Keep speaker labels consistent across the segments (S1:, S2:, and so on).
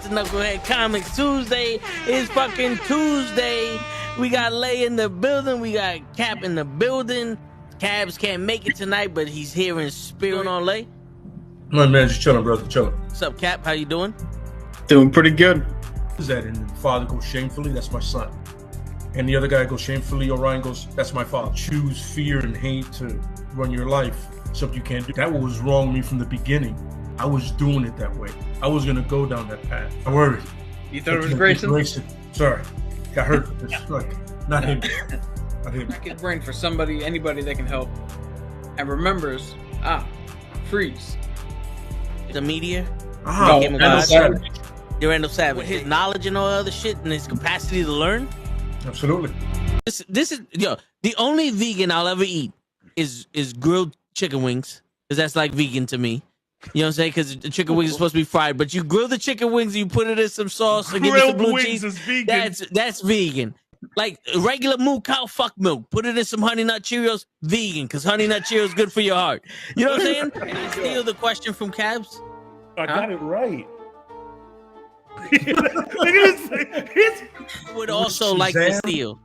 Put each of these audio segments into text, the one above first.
S1: to Nukkle HeDD Comics Tuesday. It's fucking Tuesday. We got Lay in the building. We got Cap in the building. Cabs can't make it tonight, but he's here in spirit. On Lay.
S2: My man, just chilling, brother, chilling.
S1: What's up, Cap? How you doing?
S3: Doing pretty good.
S2: Is that and the father goes shamefully? That's my son. And the other guy goes shamefully. Orion goes, that's my father. Choose fear and hate to run your life. Something you can't do. That was wrong with me from the beginning. I was doing it that way. I was gonna go down that path. I worried.
S3: You thought it was Grayson?
S2: Sorry, got hurt. It's like not him. Not him.
S3: Crack his brain for somebody, anybody that can help, and remembers. Freeze.
S1: The media.
S2: Randall Savage.
S1: Randall Savage. With his knowledge and all other shit and his capacity to learn.
S2: Absolutely.
S1: This is the only vegan I'll ever eat is grilled chicken wings, because that's like vegan to me. You know what I'm saying? Because the chicken wings are supposed to be fried, but you grill the chicken wings, you put it in some sauce, and give it some blue cheese.
S4: Is vegan.
S1: That's vegan. Like regular moo cow fuck milk, put it in some Honey Nut Cheerios, vegan, because Honey Nut Cheerios is good for your heart. You know what I'm saying? Can I steal the question from Cabs?
S4: I got it right. Look at this.
S1: I would also like to steal.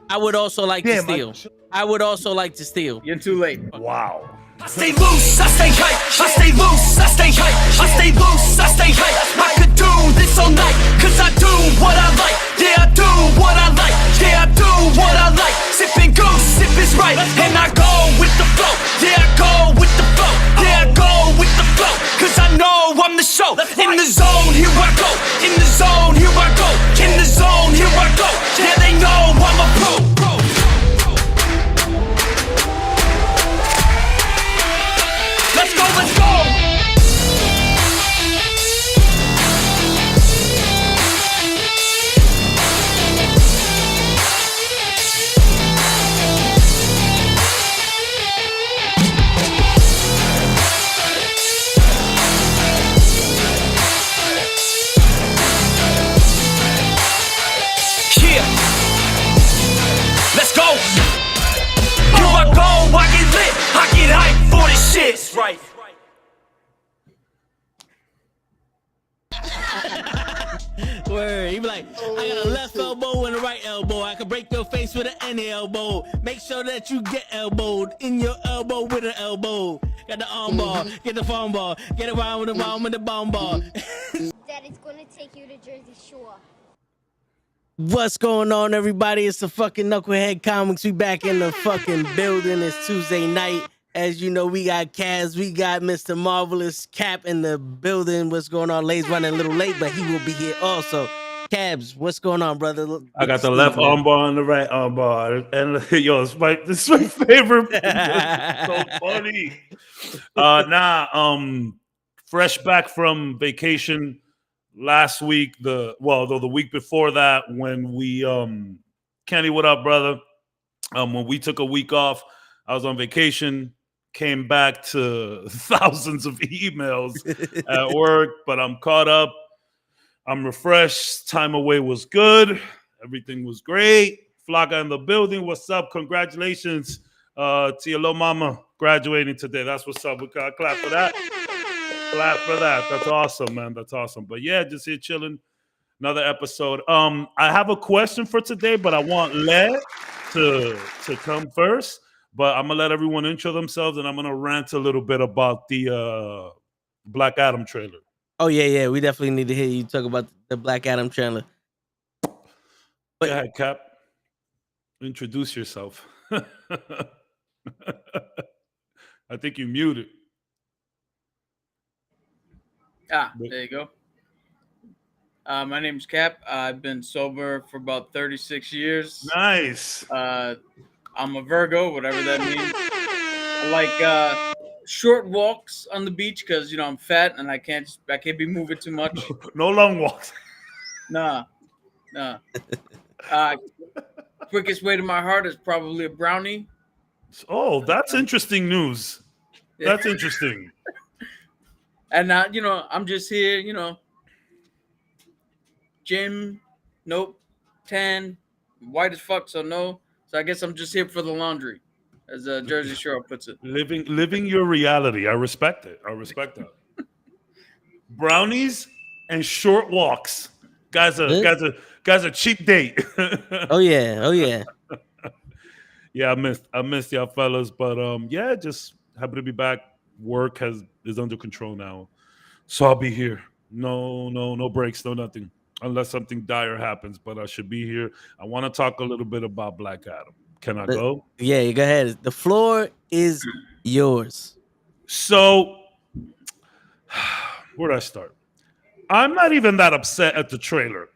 S1: I would also like to steal. I would also like to steal.
S3: You're too late.
S4: Wow.
S5: I stay loose, I stay hype, I stay loose, I stay hype, I stay loose, I stay hype. I could do this all night, cause I do what I like. Yeah, I do what I like, yeah, I do what I like. Sipping goose, sip is right, and I go with the flow. Yeah, I go with the flow, yeah, I go with the flow. Cause I know I'm the show. In the zone, here I go. In the zone, here I go. In the zone, here I go. Yeah, they know I'm a pro. Let's go, let's go! Yeah! Let's go! Here I go, I get lit, I get hyped for this shit! That's right.
S1: Word. He be like, I got a left elbow and a right elbow. I can break your face with an any elbow. Make sure that you get elbowed in your elbow with an elbow. Got the arm ball, get the phone ball, get around with the bomb with the bomb ball.
S6: Daddy's gonna take you to Jersey Shore.
S1: What's going on, everybody? It's the fucking Nukkle HeDD Comics. We back in the fucking building. It's Tuesday night. As you know, we got Kaz, we got Mr. Marvelous Cap in the building. What's going on? Lay's running a little late, but he will be here also. Cabs, what's going on, brother?
S4: I got the left armbar and the right armbar. And yo, this is my favorite. So funny. Fresh back from vacation last week. The week before that, when we Kenny, what up, brother? When we took a week off, I was on vacation. Came back to thousands of emails at work, but I'm caught up. I'm refreshed. Time away was good. Everything was great. Flaga in the building. What's up? Congratulations to your little mama graduating today. That's what's up. We got clap for that. Clap for that. That's awesome, man. That's awesome. But yeah, just here chilling. Another episode. I have a question for today, but I want Le to come first. But I'm going to let everyone intro themselves, and I'm going to rant a little bit about the Black Adam trailer.
S1: Oh, yeah. We definitely need to hear you talk about the Black Adam trailer.
S4: Go ahead, Cap. Introduce yourself. I think you muted.
S3: There you go. My name's Cap. I've been sober for about 36 years.
S4: Nice.
S3: I'm a Virgo, whatever that means. I like short walks on the beach because I'm fat and I can't be moving too much.
S4: No long walks.
S3: Nah. Quickest way to my heart is probably a brownie.
S4: Oh, that's interesting news. That's interesting.
S3: And now, I'm just here, gym, nope, tan, white as fuck, so no. So I guess I'm just here for the laundry, as Jersey Shore puts it.
S4: Living your reality. I respect it. I respect that. Brownies and short walks. Guys, a cheap date.
S1: Oh yeah.
S4: Yeah, I missed y'all fellas, but yeah, just happy to be back. Work is under control now, so I'll be here. No breaks, no nothing, unless something dire happens. But I should be here. I want to talk a little bit about Black Adam. Can I go?
S1: Yeah, you go ahead. The floor is yours.
S4: So, where'd I start? I'm not even that upset at the trailer.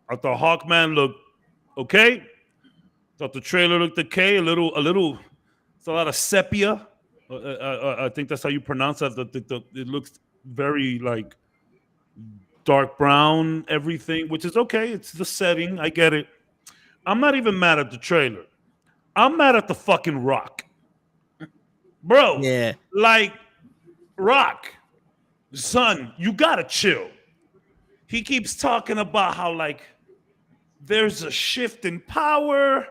S4: I thought Hawkman looked okay. Thought the trailer looked okay. A little. It's a lot of sepia. I think that's how you pronounce that. It looks very like dark brown, everything, which is okay. It's the setting. I get it. I'm not even mad at the trailer. I'm mad at the fucking Rock, bro.
S1: Yeah.
S4: Like Rock, son, you gotta chill. He keeps talking about how like there's a shift in power.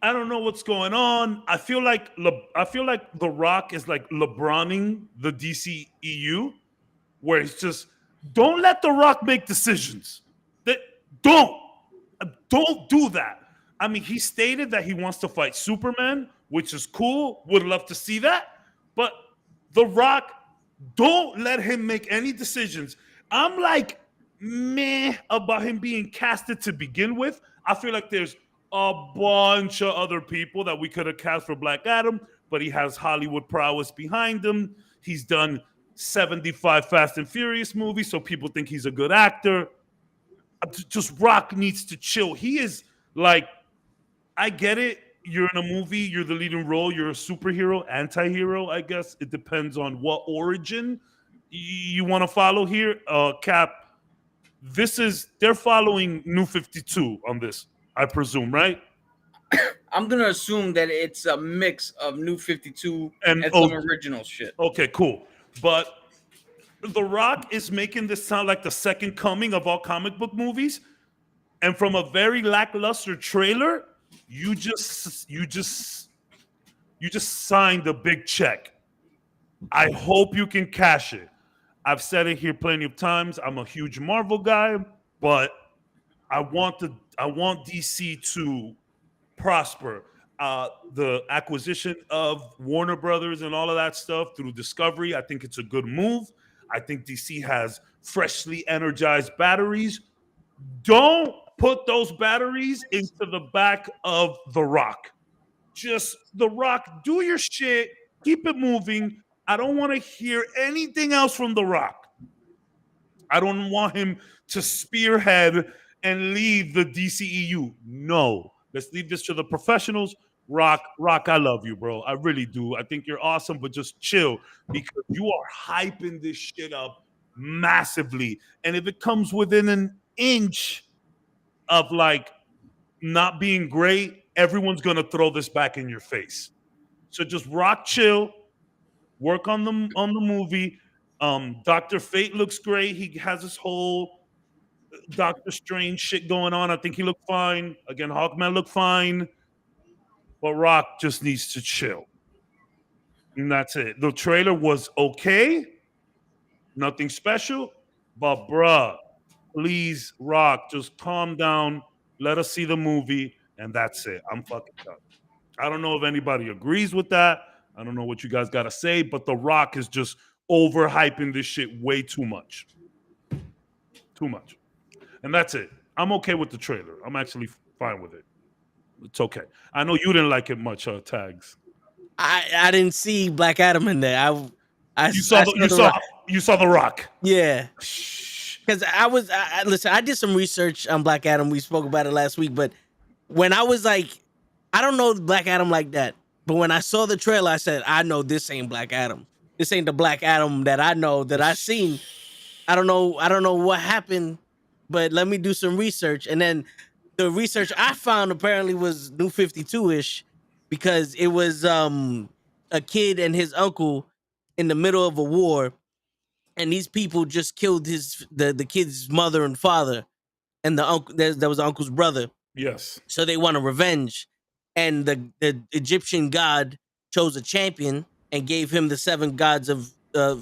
S4: I don't know what's going on. I feel like The Rock is like LeBroning the DCEU, where it's just don't let The Rock make decisions. Don't do that. I mean, he stated that he wants to fight Superman, which is cool. Would love to see that, but The Rock, don't let him make any decisions. I'm like meh about him being casted to begin with. I feel like there's a bunch of other people that we could have cast for Black Adam, but he has Hollywood prowess behind him. He's done 75 Fast and Furious movies, so people think he's a good actor. Just Rock needs to chill. He is like, I get it. You're in a movie, you're the leading role, you're a superhero, anti-hero, I guess. It depends on what origin you want to follow here. Cap, they're following New 52 on this, I presume, right?
S3: I'm gonna assume that it's a mix of New 52 and some original shit.
S4: Okay, cool. But The Rock is making this sound like the second coming of all comic book movies, and from a very lackluster trailer, you just signed a big check. I hope you can cash it. I've said it here plenty of times. I'm a huge Marvel guy, but I want DC to prosper. The acquisition of Warner Brothers and all of that stuff through Discovery, I think it's a good move. I think DC has freshly energized batteries. Don't put those batteries into the back of The Rock. Just The Rock, do your shit, keep it moving. I don't want to hear anything else from The Rock. I don't want him to spearhead and lead the DCEU. No. Let's leave this to the professionals. Rock, I love you, bro. I really do. I think you're awesome, but just chill because you are hyping this shit up massively. And if it comes within an inch of like not being great, everyone's going to throw this back in your face. So just Rock, chill. Work on the movie. Dr. Fate looks great. He has this whole Doctor Strange shit going on. I think he looked fine. Again, Hawkman looked fine. But Rock just needs to chill. And that's it. The trailer was okay. Nothing special. But bruh, please, Rock, just calm down. Let us see the movie. And that's it. I'm fucking done. I don't know if anybody agrees with that. I don't know what you guys got to say, but The Rock is just overhyping this shit way too much. Too much. And that's it. I'm okay with the trailer. I'm actually fine with it. It's okay. I know you didn't like it much, Tags.
S1: I didn't see Black Adam in there.
S4: You saw The Rock.
S1: Yeah. Because listen, I did some research on Black Adam. We spoke about it last week, but when I was like, I don't know Black Adam like that. But when I saw the trailer, I said, I know this ain't Black Adam. This ain't the Black Adam that I know, that I seen. I don't know what happened, but let me do some research. And then the research I found apparently was New 52-ish, because it was a kid and his uncle in the middle of a war, and these people just killed the kid's mother and father, and the uncle that was the uncle's brother.
S4: Yes.
S1: So they want a revenge. And the Egyptian god chose a champion and gave him the 7 gods of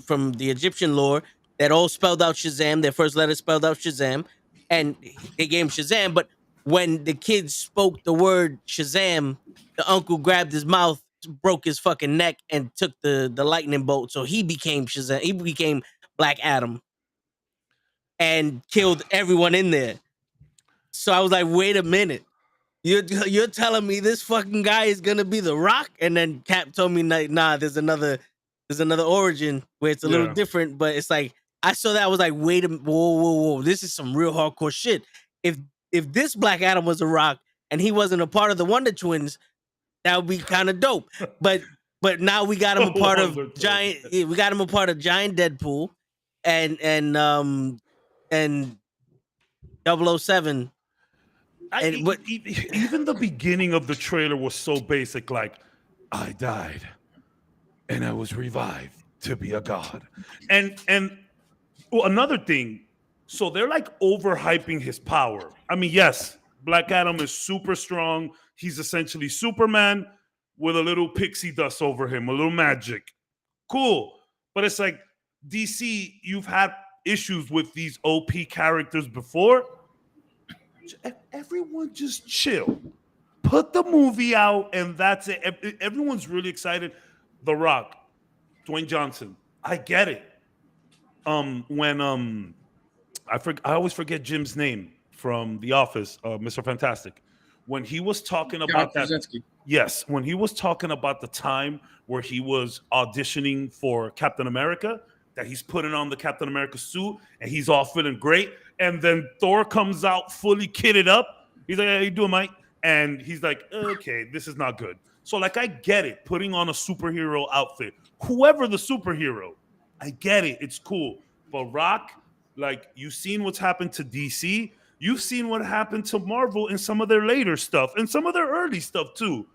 S1: from the Egyptian lore. that all spelled out Shazam. Their first letter spelled out Shazam, and they gave him Shazam. But when the kids spoke the word Shazam, the uncle grabbed his mouth, broke his fucking neck, and took the lightning bolt. So he became Shazam. He became Black Adam and killed everyone in there. So I was like, wait a minute. You're telling me this fucking guy is gonna be the Rock? And then Cap told me, nah, there's another origin where it's a little different, but it's like I saw that, I was like, wait a minute, whoa, this is some real hardcore shit. If this Black Adam was a Rock and he wasn't a part of the Wonder Twins, that would be kind of dope. But now we got him a part of Giant. We got him a part of Giant Deadpool, and 007.
S4: Even the beginning of the trailer was so basic, like, I died and I was revived to be a god. And well, another thing, so they're like overhyping his power. I mean, yes, Black Adam is super strong. He's essentially Superman with a little pixie dust over him, a little magic. Cool. But it's like, DC, you've had issues with these OP characters before. Everyone just chill. Put the movie out, and that's it. Everyone's really excited. The Rock, Dwayne Johnson. I get it. When I always forget Jim's name from The Office, Mr. Fantastic. When he was talking about that, yes, when he was talking about the time where he was auditioning for Captain America, that he's putting on the Captain America suit and he's all feeling great. And then Thor comes out fully kitted up. He's like, hey, how you doing, Mike? And he's like, okay, this is not good. So, like, I get it, putting on a superhero outfit. Whoever the superhero, I get it. It's cool. But Rock, like, you've seen what's happened to DC. You've seen what happened to Marvel in some of their later stuff and some of their early stuff, too.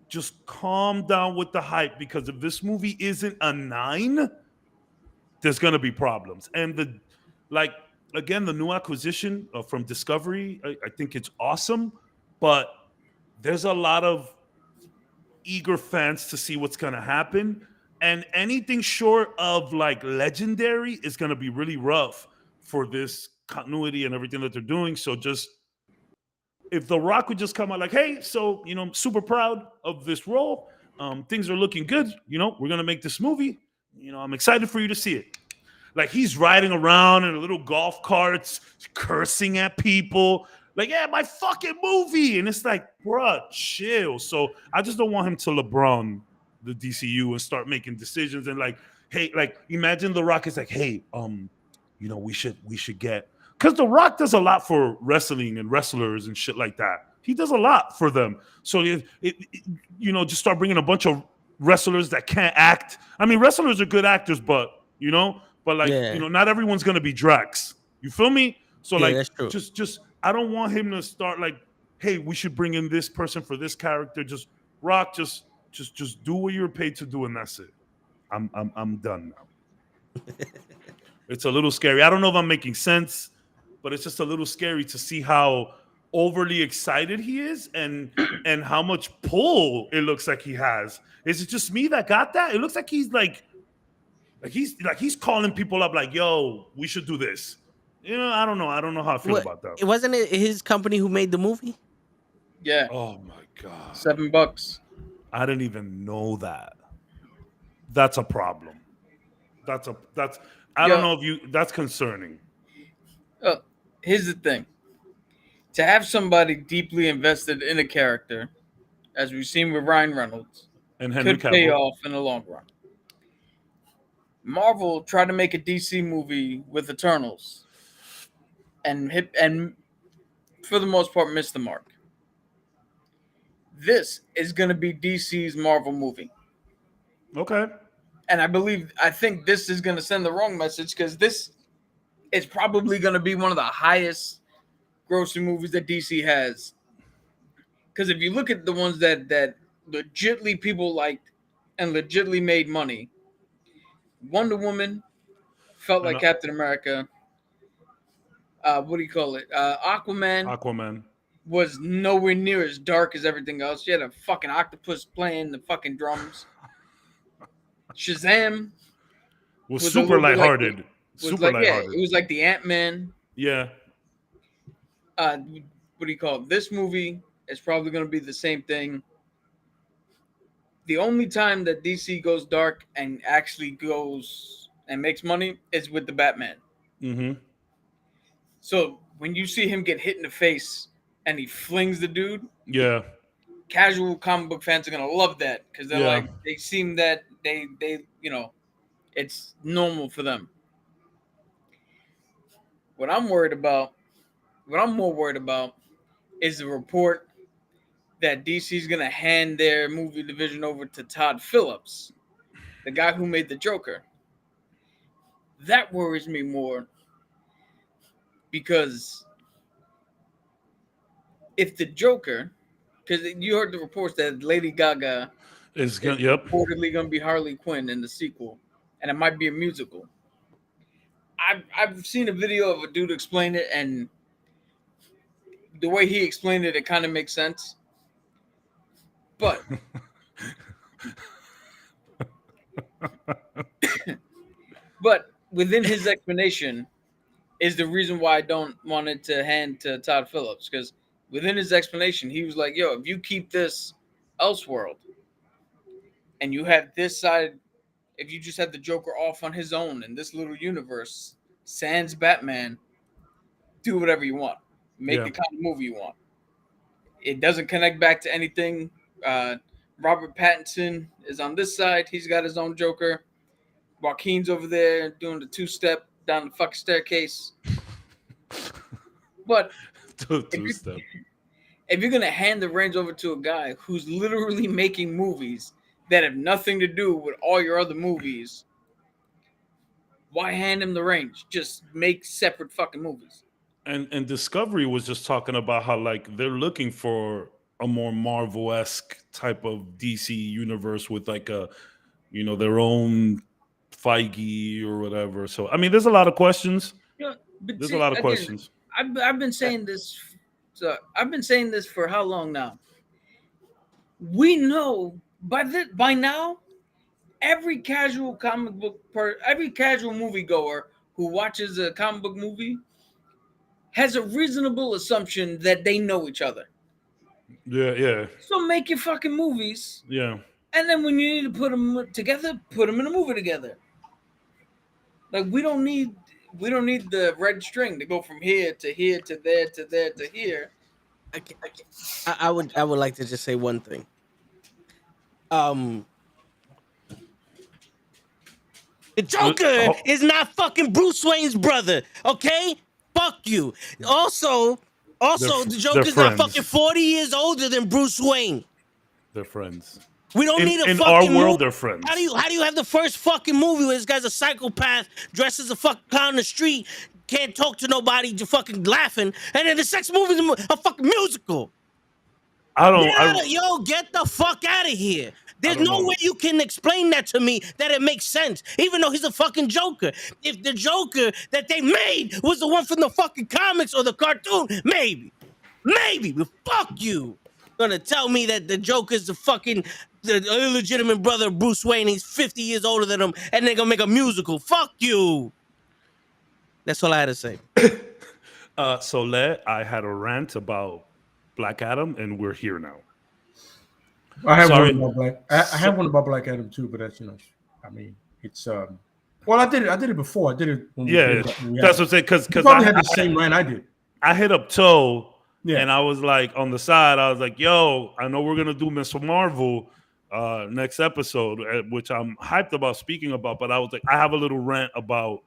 S4: Just calm down with the hype, because if this movie isn't a 9, there's going to be problems. And the new acquisition from Discovery, I think it's awesome, but there's a lot of eager fans to see what's going to happen. And anything short of like Legendary is going to be really rough for this continuity and everything that they're doing. So just, if The Rock would just come out like, hey, so, I'm super proud of this role. Things are looking good. We're going to make this movie. I'm excited for you to see it. Like, he's riding around in a little golf carts, cursing at people. Like, yeah, my fucking movie. And it's like, bruh, chill. So I just don't want him to LeBron the DCU and start making decisions. And like, hey, like, imagine The Rock is like, hey, we should get, because The Rock does a lot for wrestling and wrestlers and shit like that. He does a lot for them. So just start bringing a bunch of wrestlers that can't act. I mean, wrestlers are good actors, but not everyone's gonna be Drax. You feel me? So that's true. Just I don't want him to start like, hey, we should bring in this person for this character. Just Rock, just do what you're paid to do, and that's it. I'm done now. It's a little scary. I don't know if I'm making sense, but it's just a little scary to see how overly excited he is and how much pull it looks like he has. Is it just me that got that? It looks like he's he's calling people up like, yo, we should do this. I don't know. I don't know how I feel about that.
S1: Wasn't it his company who made the movie?
S3: Yeah.
S4: Oh my God.
S3: $7.
S4: I didn't even know that. That's a problem. I don't know if that's concerning.
S3: Here's the thing. To have somebody deeply invested in a character, as we've seen with Ryan Reynolds,
S4: and Henry
S3: could pay off in the long run. Marvel tried to make a DC movie with Eternals, and for the most part missed the mark. This is going to be DC's Marvel movie.
S4: Okay.
S3: And I think this is going to send the wrong message, because this is probably going to be one of the highest grossing movies that DC has. Because if you look at the ones that legitly people liked and legitly made money, Wonder Woman felt like Captain America. What do you call it? Aquaman was nowhere near as dark as everything else. You had a fucking octopus playing the fucking drums. Shazam
S4: was super lighthearted.
S3: was
S4: Super
S3: like, yeah,
S4: lighthearted.
S3: it was like the Ant-Man.
S4: Yeah.
S3: What do you call it? This movie is probably going to be the same thing. The only time that DC goes dark and actually goes and makes money is with the Batman.
S4: Mm-hmm.
S3: So when you see him get hit in the face and he flings the dude,
S4: Yeah.
S3: casual comic book fans are gonna love that because they're
S4: Yeah.
S3: like, they seem that they it's normal for them. What I'm worried about, what I'm more worried about, is the report that DC's gonna hand their movie division over to Todd Phillips, the guy who made the Joker. That worries me more because if the Joker, because you heard the reports that Lady Gaga
S4: It's
S3: is
S4: gonna. Yep.
S3: reportedly going to be Harley Quinn in the sequel, and it might be a musical. I've seen a video of a dude explain it, and the way he explained it, it kind of makes sense. But but within his explanation is the reason why I don't want it to hand to Todd Phillips, because within his explanation, he was like, "Yo, if you keep this Elseworld, and you have this side, if you just have the Joker off on his own in this little universe, sans Batman, do whatever you want, make
S4: Yeah.
S3: the kind of movie you want. It doesn't connect back to anything. Robert Pattinson is on this side; he's got his own Joker. Joaquin's over there doing the two-step down the fucking staircase. But
S4: Two-step.
S3: if you're gonna hand the reins over to a guy who's literally making movies that have nothing to do with all your other movies, why hand him the reins? Just make separate fucking movies."
S4: And Discovery was just talking about how like they're looking for a more Marvel-esque type of DC universe with like a, their own Feige or whatever. So I mean, there's a lot of questions.
S3: But
S4: There's
S3: see,
S4: a lot of
S3: again,
S4: questions.
S3: I've been saying this. So I've been saying this for how long now? We know by now, every casual every casual moviegoer who watches a comic book movie has a reasonable assumption that they know each other.
S4: Yeah.
S3: So make your fucking movies,
S4: Yeah.
S3: and then when you need to put them together, put them in a movie together. Like we don't need the red string to go from here to here to there to there to here.
S1: I would like to just say one thing. The Joker is not fucking Bruce Wayne's brother. Okay, fuck you. Also, the Joker's not fucking 40 years older than Bruce Wayne.
S4: They're friends.
S1: We don't need a
S4: in
S1: fucking
S4: our world. They're friends.
S1: How do you have the first fucking movie where this guy's a psychopath, dresses a fucking clown on the street, can't talk to nobody, just fucking laughing, and then the sex movie is a fucking musical? Get the fuck out of here. There's no way you can explain that to me that it makes sense, even though he's a fucking Joker. If the Joker that they made was the one from the fucking comics or the cartoon, maybe, but fuck you. Gonna tell me that the Joker's the illegitimate brother of Bruce Wayne, he's 50 years older than him, and they're gonna make a musical. Fuck you. That's all I had to say.
S4: I had a rant about Black Adam, and we're here now.
S2: I have one about Black Adam too, but that's I mean, it's well, I did it before. I did it. When
S4: that's what I'm saying. Because
S2: I had the same rant I did.
S4: I hit up Toe. Yeah. And I was like, on the side, I was like, yo, I know we're going to do Mr. Marvel next episode, which I'm hyped about speaking about. But I was like, I have a little rant about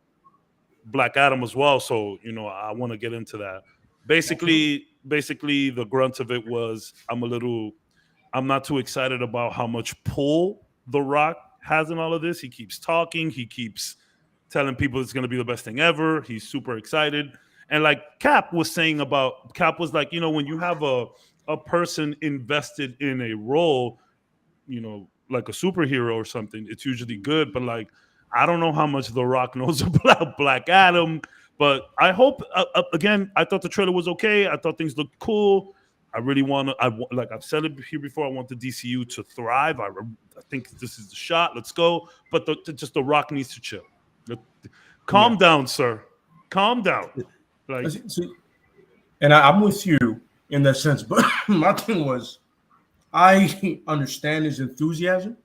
S4: Black Adam as well. So, I want to get into that. Basically, the grunt of it was I'm not too excited about how much pull The Rock has in all of this. He keeps talking. He keeps telling people it's going to be the best thing ever. He's super excited. And like Cap was like, when you have a person invested in a role, like a superhero or something, it's usually good. But like, I don't know how much The Rock knows about Black Adam, but I hope, again, I thought the trailer was okay. I thought things looked cool. I really like I've said it here before, I want the DCU to thrive. I think this is the shot. Let's go. But just The Rock needs to chill. Calm down, sir. Calm down. Like,
S2: See, and I'm with you in that sense, but my thing was, I understand his enthusiasm.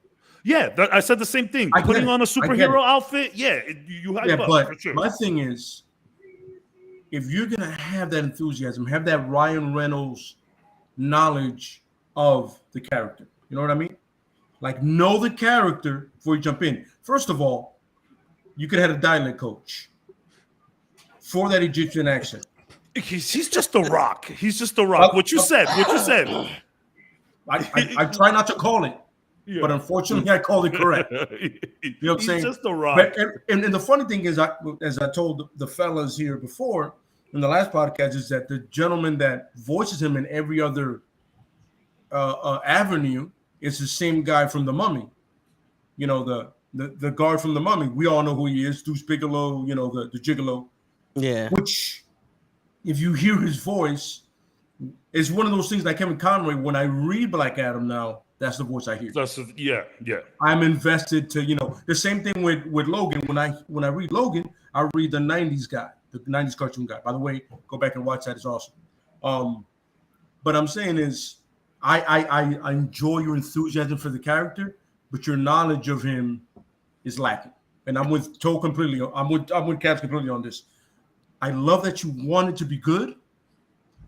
S4: yeah, I said the same thing.
S2: I get
S4: Putting
S2: it.
S4: on a
S2: I get
S4: superhero
S2: it.
S4: outfit, yeah, you hype up
S2: But
S4: for sure.
S2: my thing is, if you're gonna have that enthusiasm, have that Ryan Reynolds knowledge of the character, you know what I mean? Like, know the character before you jump in. First of all, you could have had a dialect coach for that Egyptian accent.
S4: He's just the Rock. He's just the Rock. What you said.
S2: I try not to call it,
S4: Yeah.
S2: but unfortunately, I called it correct. You know what I'm
S4: He's
S2: saying?
S4: just the Rock.
S2: But, and the funny thing is, as I told the fellas here before in the last podcast, is that the gentleman that voices him in every other avenue is the same guy from The Mummy. You know, the guard from The Mummy. We all know who he is, Deuce Bigelow. You know, the gigolo.
S1: Yeah.
S2: Which, if you hear his voice, is one of those things like Kevin Conroy. When I read Black Adam now, that's the voice I hear.
S4: Yeah.
S2: I'm invested to, the same thing with Logan. When I read Logan, I read the 90s guy, the 90s cartoon guy. By the way, go back and watch that. It's awesome. But I'm saying is, I enjoy your enthusiasm for the character, but your knowledge of him is lacking. And I'm with Toe completely. I'm with Caps completely on this. I love that you want it to be good,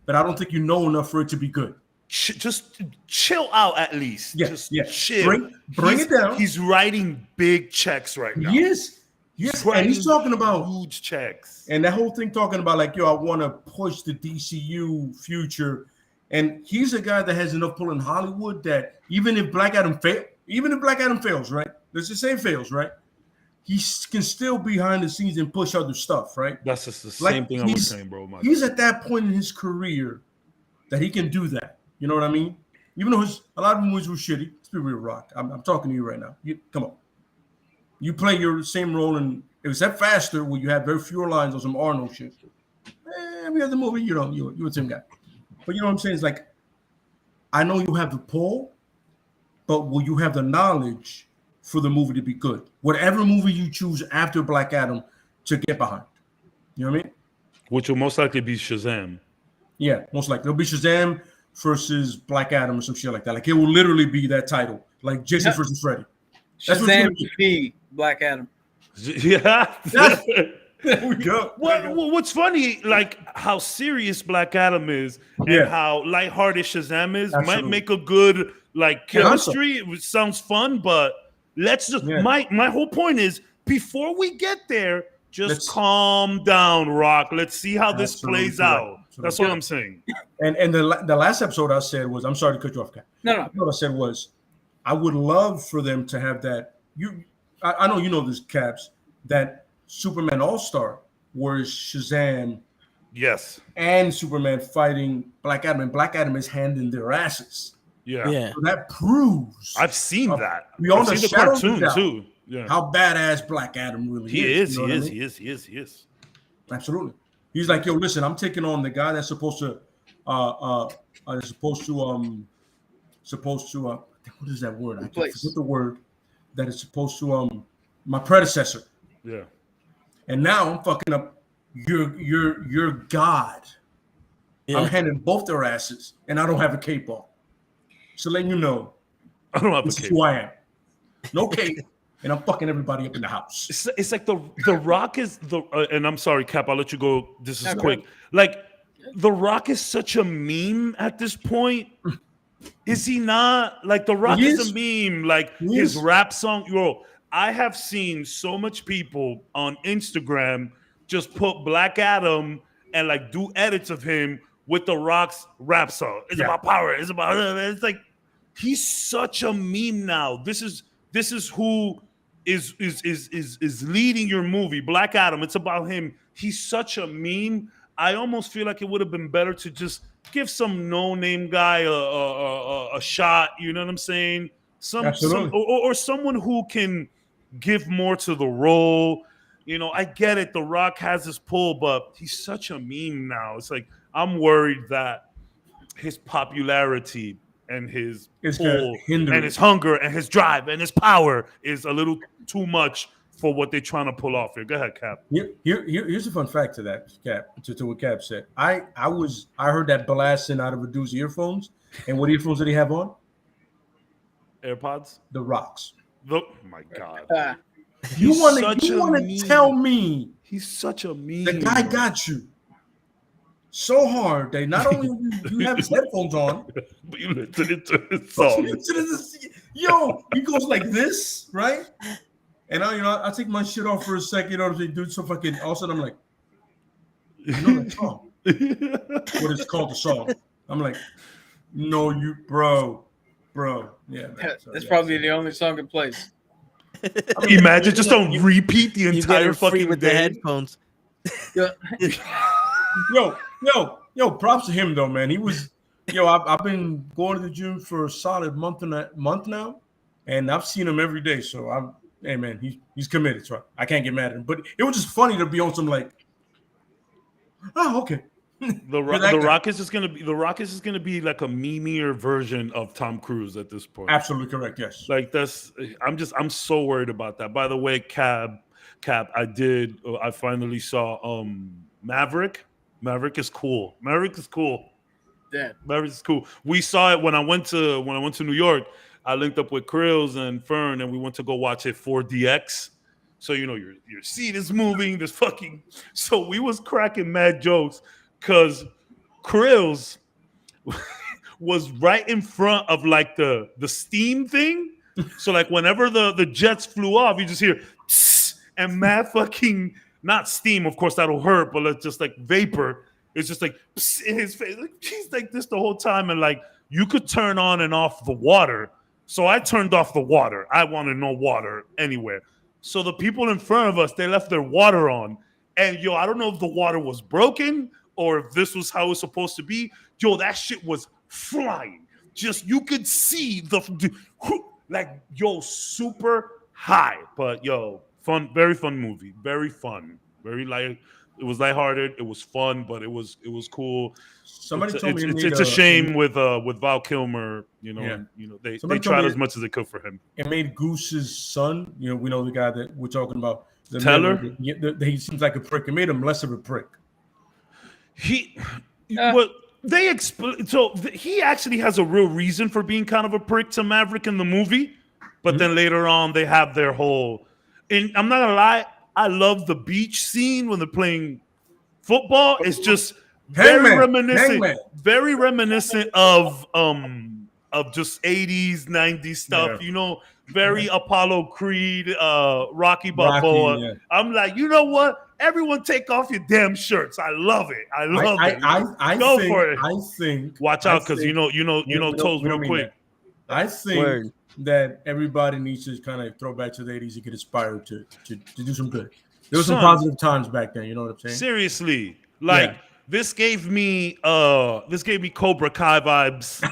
S2: but I don't think you know enough for it to be good.
S4: Just chill out at least.
S2: Yes,
S4: just chill.
S2: Bring it down.
S4: He's writing big checks right now.
S2: Yes, and he's talking about
S4: huge checks.
S2: And that whole thing talking about like, I want to push the DCU future. And he's a guy that has enough pull in Hollywood that even if Black Adam fails, right? Let's just say fails, right? He can still be behind the scenes and push other stuff, right?
S4: That's just the same thing I was saying, bro.
S2: He's at that point in his career that he can do that. You know what I mean? Even though a lot of movies were shitty. Let's be real, Rock. I'm talking to you right now. Come on. You play your same role in, except Faster, where you have very few lines or some Arnold shit. Every other movie, you're the same guy. But you know what I'm saying? It's like, I know you have the pull, but will you have the knowledge for the movie to be good? Whatever movie you choose after Black Adam to get behind. You know what I mean?
S4: Which will most likely be Shazam.
S2: Yeah, most likely. It'll be Shazam versus Black Adam or some shit like that. Like, it will literally be that title. Like Jason versus Freddy. That's
S3: Shazam be Black Adam.
S4: Yeah.
S2: There we go.
S4: Well, what's funny, like how serious Black Adam is and how lighthearted Shazam is, might make a good like chemistry. It sounds fun, but let's just my whole point is before we get there, let's calm down, Rock. Let's see how this plays out. That's what I'm saying.
S2: And the last episode I said was, I'm sorry to cut you off, Kat.
S3: No.
S2: What I said was, I would love for them to have that. I know you know this, Caps, that Superman All-Star, where Shazam, and Superman fighting Black Adam, and Black Adam is handing their asses.
S4: Yeah.
S2: So that proves
S4: I've seen that.
S2: We on
S4: I've
S2: the
S4: seen the cartoon too. Yeah.
S2: How badass Black Adam really is.
S4: He is.
S2: Absolutely. He's like, yo, listen, I'm taking on the guy that's supposed to what is that word? I forget the word that is supposed to my predecessor.
S4: Yeah.
S2: And now I'm fucking up your God. Yeah. I'm handing both their asses, and I don't have a cape on. So letting you know,
S4: I don't have
S2: this
S4: a cape.
S2: is who I am. No cape, and I'm fucking everybody up in the house.
S4: It's like the Rock is and I'm sorry, Cap, I'll let you go. This is quick. Like the Rock is such a meme at this point. Is he not? Like the Rock is a meme. Like his rap song, I have seen so much people on Instagram just put Black Adam and like do edits of him with the Rock's rap song. It's about power. It's about. It's like he's such a meme now. This is who is leading your movie, Black Adam. It's about him. He's such a meme. I almost feel like it would have been better to just give some no-name guy a shot. You know what I'm saying? Or someone who can give more to the role. I get it. The Rock has his pull, but he's such a meme now. It's like I'm worried that his popularity and his pull and his hunger and his drive and his power is a little too much for what they're trying to pull off here. Go ahead, Cap.
S2: Here's a fun fact to that, Cap. To what Cap said. I heard that blasting out of a dude's earphones, and what earphones did he have on?
S4: AirPods.
S2: The Rocks.
S4: Look, my God.
S2: You want to tell me
S4: he's such a mean.
S2: the guy got you so hard that not only you have his headphones on,
S4: but you listen to his song.
S2: Yo, he goes like this, right? And I take my shit off for a second, they do so fucking. All of a sudden, I'm like, you know that song? What is called the song? I'm like, no, you, bro, yeah. Man.
S3: That's probably the only song it plays.
S4: Imagine just don't repeat the entire fucking
S1: with
S4: day.
S1: the headphones.
S2: Yo, props to him though, man. He was, I've been going to the gym for a solid month now, and I've seen him every day. So hey man, he's committed. So I can't get mad at him. But it was just funny to be on some like, oh okay.
S4: The Rockets is gonna be like a memeier version of Tom Cruise at this point.
S2: Absolutely correct. Yes.
S4: Like I'm so worried about that. By the way, Cap, I finally saw Maverick. Maverick is cool.
S3: Yeah.
S4: Maverick is cool. We saw it when I went to New York. I linked up with Krills and Fern, and we went to go watch it 4DX. So your seat is moving. This fucking. So we was cracking mad jokes because Krills was right in front of like the steam thing. So like whenever the jets flew off, you just hear and mad fucking. Not steam, of course, that'll hurt, but it's just like vapor. It's just like in his face. Like, he's like this the whole time. And like, you could turn on and off the water. So I turned off the water. I wanted no water anywhere. So the people in front of us, they left their water on. And I don't know if the water was broken or if this was how it was supposed to be. That shit was flying. Just, you could see super high. But fun, very fun movie. Very fun. Very light. It was lighthearted. It was fun, but it was cool.
S2: Somebody told me
S4: it's a shame with Val Kilmer. They tried as much as they could for him.
S2: It made Goose's son. We know the guy that we're talking about.
S4: Teller.
S2: He seems like a prick. It made him less of a prick.
S4: They explain. So he actually has a real reason for being kind of a prick to Maverick in the movie, but then later on they have their whole. And I'm not gonna lie, I love the beach scene when they're playing football. It's just very reminiscent of just 80s, 90s stuff.
S2: Yeah.
S4: Very Apollo Creed, Rocky Balboa.
S2: Yeah.
S4: I'm like, you know what? Everyone take off your damn shirts. I love it. I love it. Go for it.
S2: I think.
S4: Watch out, because you know toes real quick.
S2: I think that everybody needs to kind of throw back to the 80s and get inspired to do some good. There was some positive times back then, you know what I'm saying?
S4: Seriously. This gave me Cobra Kai vibes.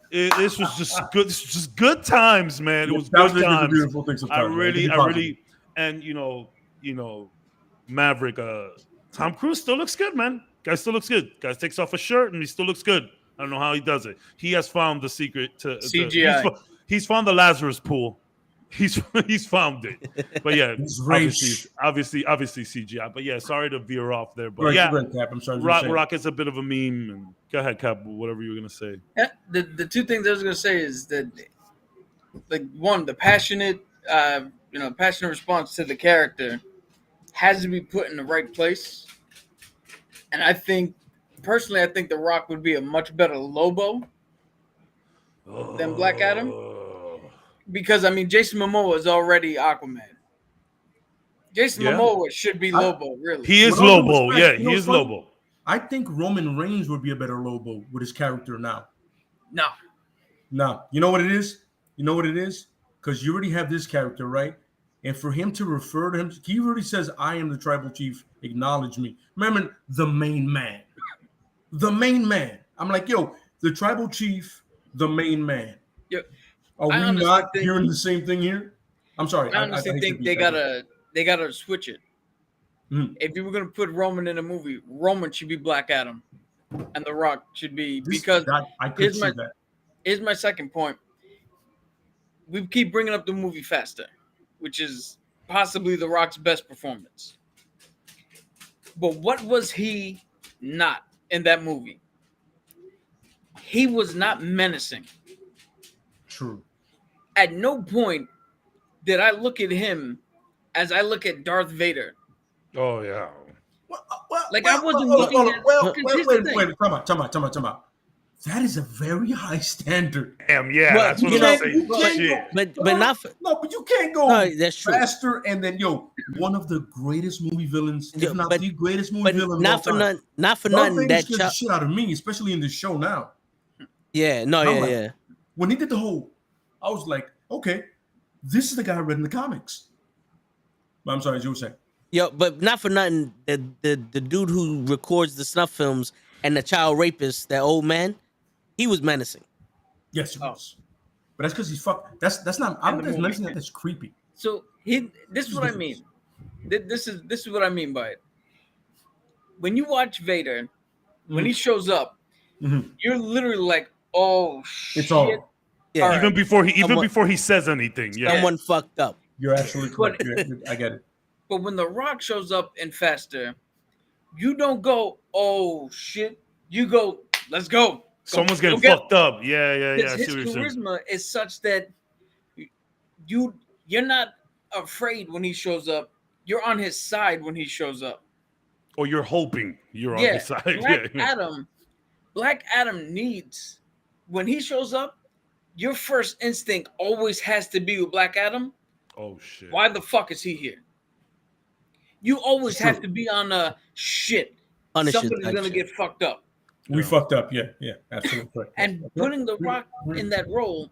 S4: This was just good. This was just good times, man. It was good times.
S2: Beautiful things of time,
S4: I really, and Maverick, Tom Cruise still looks good, man. Guy still looks good. Guy takes off a shirt and he still looks good. I don't know how he does it. He has found the secret to
S3: CGI.
S4: He's found the Lazarus pool. He's found it. But yeah, obviously CGI. But yeah, sorry to veer off there. But
S2: Cap, I'm sorry.
S4: Rocket's a bit of a meme. And go ahead, Cap. Whatever you were gonna say.
S3: Yeah, the two things I was gonna say is that, like, one, the passionate response to the character has to be put in the right place. And I think The Rock would be a much better Lobo than Black Adam. Because, Jason Momoa is already Aquaman. Jason Momoa should be Lobo, really.
S4: He is Lobo. Yeah, he is Lobo.
S2: I think Roman Reigns would be a better Lobo with his character now. No. You know what it is? Because you already have this character, right? And for him to refer to him, he already says, I am the tribal chief, acknowledge me. Remember, the main man. The main man. I'm like, the tribal chief, the main man.
S3: Yep.
S2: Are we not hearing the same thing here? I'm sorry.
S3: I honestly think they gotta switch it. If you were gonna put Roman in a movie, Roman should be Black Adam, and The Rock should be Here's my second point. We keep bringing up the movie Faster, which is possibly The Rock's best performance. But what was he not in that movie? He was not menacing.
S2: True.
S3: At no point did I look at him as I look at Darth Vader.
S4: Oh yeah.
S3: Like, I wasn't looking at-
S2: Wait, time out. That is a very high standard.
S4: Damn, yeah,
S1: Well,
S4: that's what
S1: you
S4: I'm
S1: know,
S4: saying.
S2: can't
S4: Shit.
S1: but not for,
S2: No, but you can't go
S1: no, that's true.
S2: faster and then one of the greatest movie villains, if
S1: Yeah,
S2: not
S1: but-
S2: the greatest movie
S1: But
S2: villain.
S1: not for
S2: none.
S1: nothing. That
S2: scares the shit out of me, especially in this show now.
S1: yeah, no,
S2: I'm
S1: yeah,
S2: like-
S1: yeah.
S2: When he did the whole, I was like, okay, this is the guy I read in the comics. But I'm sorry, as you were saying.
S1: Yo, but not for nothing. The dude who records the snuff films and the child rapist, that old man, he was menacing.
S2: Yes, he
S3: Oh.
S2: was. But that's because he's fucked. That's not. I
S3: In
S2: don't
S3: the
S2: think
S3: movie.
S2: mentioning that that's creepy.
S3: So this is what I mean. This is what I mean by it. When you watch Vader, when he shows up,
S2: Mhm.
S3: you're literally like, oh shit.
S2: It's all.
S1: Yeah,
S3: All right.
S4: Even
S1: Someone-
S4: before he says anything. Yeah.
S1: someone fucked up.
S2: You're absolutely correct. I get it.
S3: But when The Rock shows up in Faster, you don't go, oh shit. You go, let's go.
S4: Someone's
S3: Go
S4: getting
S3: get him.
S4: fucked up. Yeah, yeah, yeah. I
S3: His
S4: see what you're saying.
S3: charisma is such that you're not afraid when he shows up. You're on his side when he shows up.
S4: Or you're hoping you're on
S3: Yeah,
S4: his side.
S3: Black Adam needs, when he shows up, your first instinct always has to be with Black Adam.
S4: Oh shit.
S3: Why the fuck is he here? You always
S2: True.
S3: have to be on a shit.
S1: Punisher
S3: Somebody's
S1: type
S3: gonna
S1: shit.
S3: get fucked up.
S2: We fucked up. Yeah, absolutely correct.
S3: And putting The Rock in that role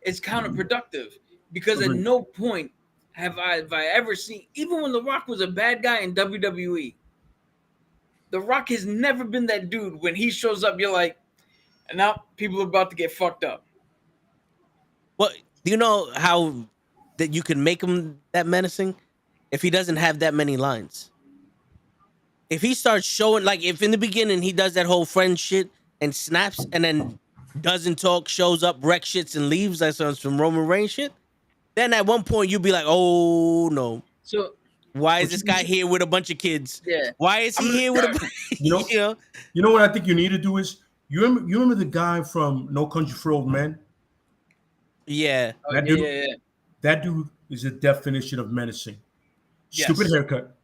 S3: is counterproductive because at
S2: Agreed.
S3: no point have I ever seen, even when The Rock was a bad guy in WWE, The Rock has never been that dude. When he shows up, you're like, and now people are about to get fucked up.
S1: Well, do you know how that you can make him that menacing if he doesn't have that many lines? If he starts showing, like, if in the beginning he does that whole friend shit and snaps and then doesn't talk, shows up, wreck shits and leaves, like some Roman Reigns shit, then at one point you'd be like, oh no,
S3: So
S1: why is this guy here with a bunch of kids?
S3: yeah,
S1: Why is he here with a
S2: You know- You know what I think you need to do is you remember the guy from No Country for Old Men?
S1: Yeah.
S3: oh,
S2: That
S3: yeah,
S2: dude-
S3: yeah, yeah.
S2: That dude is a definition of menacing.
S3: Yes.
S2: Stupid haircut,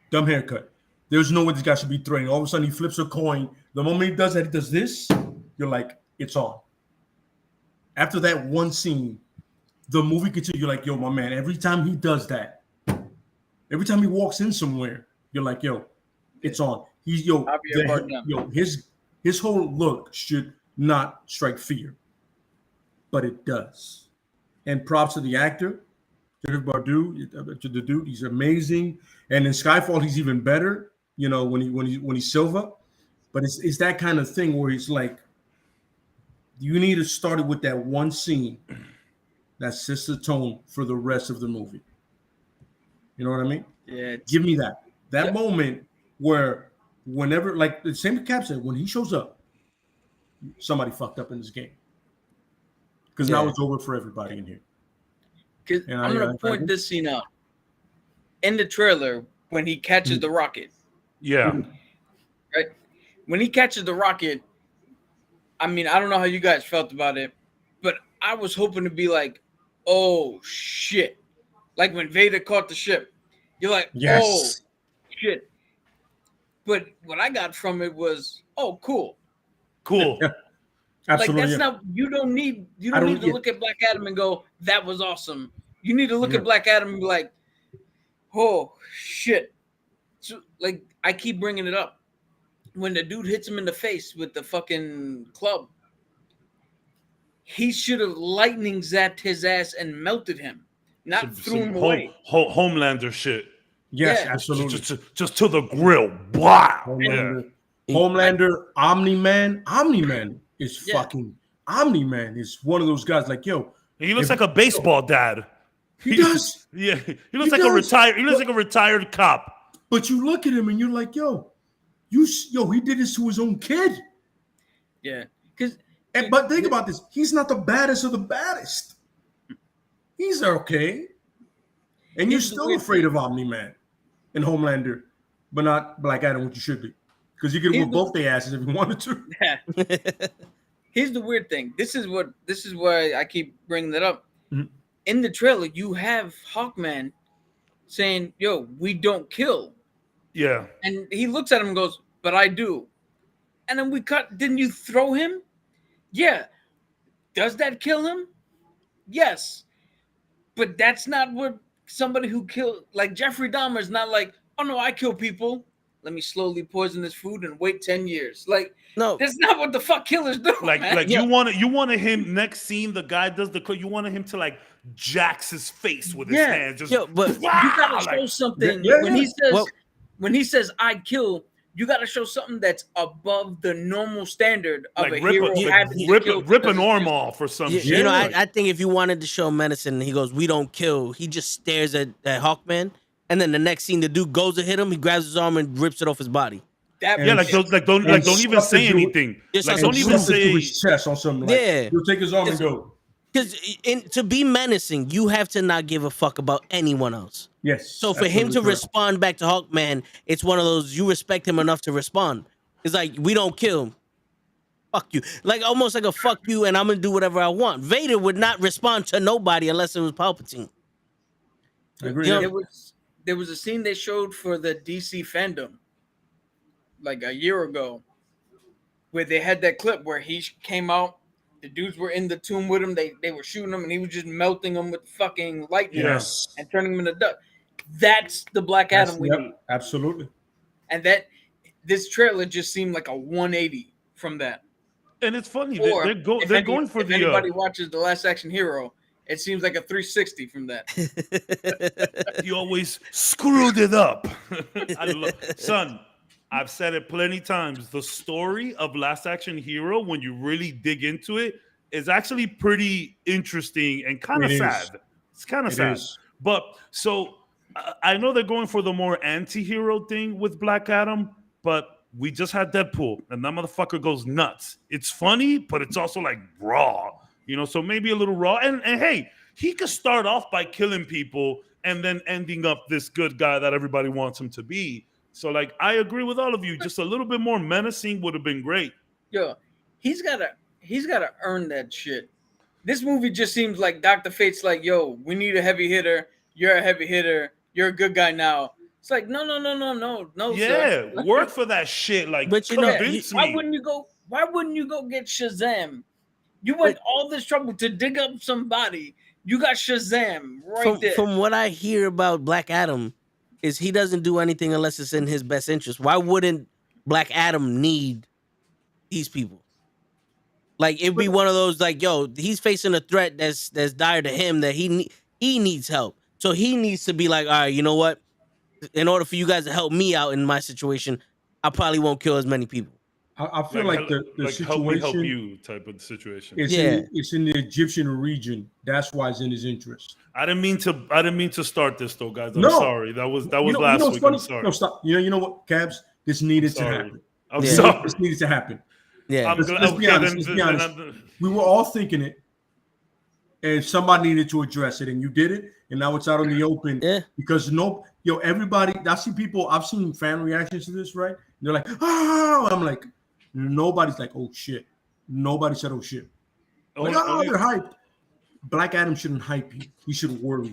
S2: dumb haircut. There's no way this guy should be threatening. All of a sudden, he flips a coin. The moment he does that, he does this. You're like, it's on. After that one scene, the movie continues. You're like, yo, my man. Every time he does that, every time he walks in somewhere, you're like, yo, it's on. He's
S3: I'll be your partner.
S2: his whole look should not strike fear, but it does. And props to the actor, to the dude. He's amazing. And in Skyfall, he's even better. You know, when he's Silva. But it's that kind of thing where he's like, you need to start it with that one scene that sets the tone for the rest of the movie. You know what I mean?
S3: Yeah,
S2: Give me that
S3: Yep.
S2: moment where whenever, like the same Cap said, when he shows up, somebody fucked up in this game. Because now
S1: Yeah.
S2: it's over for everybody in here.
S3: because
S2: And
S3: I'm gonna
S2: I
S3: point this scene out in the trailer when he catches the rocket.
S4: Yeah.
S3: Right? When he catches the rocket, I mean, I don't know how you guys felt about it, but I was hoping to be like, oh shit. Like when Vader caught the ship. You're like,
S2: Yes.
S3: oh shit. But what I got from it was, oh, cool.
S4: Cool.
S2: Yeah. Absolutely.
S3: Like that's
S2: yeah.
S3: not you don't need
S2: I don't-
S3: to
S2: yeah.
S3: look at Black Adam and go, that was awesome. You need to look
S2: Yeah.
S3: at Black Adam and be like, oh shit. So like I keep bringing it up. When the dude hits him in the face with the fucking club, he should have lightning zapped his ass and melted him, not threw him away.
S4: Homelander shit.
S2: Yes,
S3: Yeah.
S2: absolutely.
S4: Just to the grill. Wow. Yeah.
S2: Homelander, Homelander, Omni-Man is
S3: Yeah.
S2: fucking Omni-Man is one of those guys like, yo,
S4: He looks
S2: If-
S4: like a baseball dad.
S2: he does.
S4: Yeah. He looks
S2: He
S4: like
S2: does.
S4: He looks like a retired cop.
S2: But you look at him and you're like, yo, he did this to his own kid.
S3: Yeah, because
S2: But think about this. He's not the baddest of the baddest. He's okay. And you're
S3: Here's the
S2: still
S3: weird
S2: afraid
S3: thing.
S2: of Omni-Man and Homelander, but not Black Adam, which you should be. Because you could
S3: Here's
S2: whoop
S3: the-
S2: both their asses if you wanted to.
S3: Here's the weird thing. This is why I keep bringing that up.
S2: Mhm.
S3: In the trailer, you have Hawkman saying, "Yo, we don't kill,"
S4: Yeah.
S3: and he looks at him and goes, "But I do." And then we cut. Didn't you throw him? Yeah. Does that kill him? Yes. But that's not what somebody who killed, like Jeffrey Dahmer, is not like, "Oh no, I kill people. Let me slowly poison this food and wait 10 years." Like,
S1: No,
S3: that's not what the fuck killers do.
S4: Like,
S3: man.
S4: like
S1: Yeah.
S4: you wanted him next scene. The guy does the. You wanted him to like jacks his face with his
S3: Yeah.
S4: hand. Just
S1: Yo, but
S3: you gotta
S4: like,
S3: show something
S2: Yeah,
S3: when
S2: yeah.
S3: he says
S1: Well-
S3: when he says "I kill." You gotta show something that's above the normal standard of
S4: like
S3: a hero having to kill
S4: rip
S3: because
S4: an
S3: it's
S4: arm
S3: just-
S4: off or some
S1: you,
S4: shit.
S1: you know,
S4: Like,
S1: I think if you wanted to show medicine, he goes, "We don't kill." He just stares at Hawkman, and then the next scene, the dude goes to hit him. He grabs his arm and rips it off his body.
S3: That
S4: yeah, like
S3: shit-
S4: don't
S2: and
S4: even
S2: stuff
S4: say
S2: to do-
S4: anything.
S1: Just
S4: Like
S1: like
S4: don't
S1: some
S4: even
S2: Stuff it to
S4: say.
S2: his chest on something like,
S1: Yeah.
S2: he'll take his arm and
S1: It's-
S2: go,
S1: Because to be menacing, you have to not give a fuck about anyone else.
S2: yes.
S1: So for him to
S2: absolutely correct.
S1: respond back to Hawkman, it's one of those, you respect him enough to respond. It's like, we don't kill. Fuck you. Like almost like a fuck you, and I'm gonna do whatever I want. Vader would not respond to nobody unless it was Palpatine.
S2: I agree.
S1: You know,
S2: yeah.
S3: there was a scene they showed for the DC fandom like a year ago where they had that clip where he came out, the dudes were in the tomb with him, they were shooting him, and he was just melting them with fucking lightning
S2: Yes.
S3: and turning them into dust. That's the Black Adam we
S2: Yep,
S3: need.
S2: absolutely.
S3: And that this trailer just seemed like a 180 from that.
S4: And it's funny.
S3: Or
S4: They're
S3: if
S4: going for
S3: if
S4: the.
S3: anybody watches The Last Action Hero, it seems like a 360 from that.
S4: You always screwed it up. Son, I've said it plenty times. The story of Last Action Hero, when you really dig into it, is actually pretty interesting and kind of
S2: It is.
S4: sad. It's kind of
S2: It
S4: sad.
S2: is.
S4: But so I know they're going for the more anti-hero thing with Black Adam, but we just had Deadpool, and that motherfucker goes nuts. It's funny, but it's also like raw, you know. So maybe a little raw. And hey, he could start off by killing people and then ending up this good guy that everybody wants him to be. So like, I agree with all of you. Just a little bit more menacing would have been great.
S3: Yo, he's gotta earn that shit. This movie just seems like Dr. Fate's like, yo, we need a heavy hitter. You're a heavy hitter. You're a good guy now. It's like, no,
S4: Yeah,
S3: sir.
S4: work for that shit. Like,
S1: But you know,
S4: convince
S3: Why
S4: me.
S3: wouldn't you go get Shazam? You went all this trouble to dig up somebody. You got Shazam right there.
S1: from what I hear about Black Adam, is he doesn't do anything unless it's in his best interest. Why wouldn't Black Adam need these people? Like it'd be one of those like, yo, he's facing a threat that's dire to him that he needs help. So he needs to be like, all right, you know what? In order for you guys to help me out in my situation, I probably won't kill as many people.
S2: I feel like the
S4: help me help
S2: situation
S4: you type of situation.
S2: it's in the Egyptian region. That's why it's in his interest.
S4: I didn't mean to start this though, guys. I'm
S2: No.
S4: sorry. That was last
S2: what's
S4: week.
S2: funny?
S4: I'm sorry.
S2: No, stop. You know what, Cabs? This needed to
S4: Sorry.
S2: happen.
S4: I'm
S1: Yeah.
S4: sorry.
S2: This needed to happen.
S1: Yeah.
S2: Let's be honest, let's be honest. We were all thinking it, and somebody needed to address it, and you did it, and now it's out in the open.
S1: Yeah.
S2: Because everybody. I've seen fan reactions to this, right? And they're like, oh, I'm like, nobody's like, oh shit. Nobody said, oh shit. Like, oh, they're hyped. Black Adam shouldn't hype you. He should worry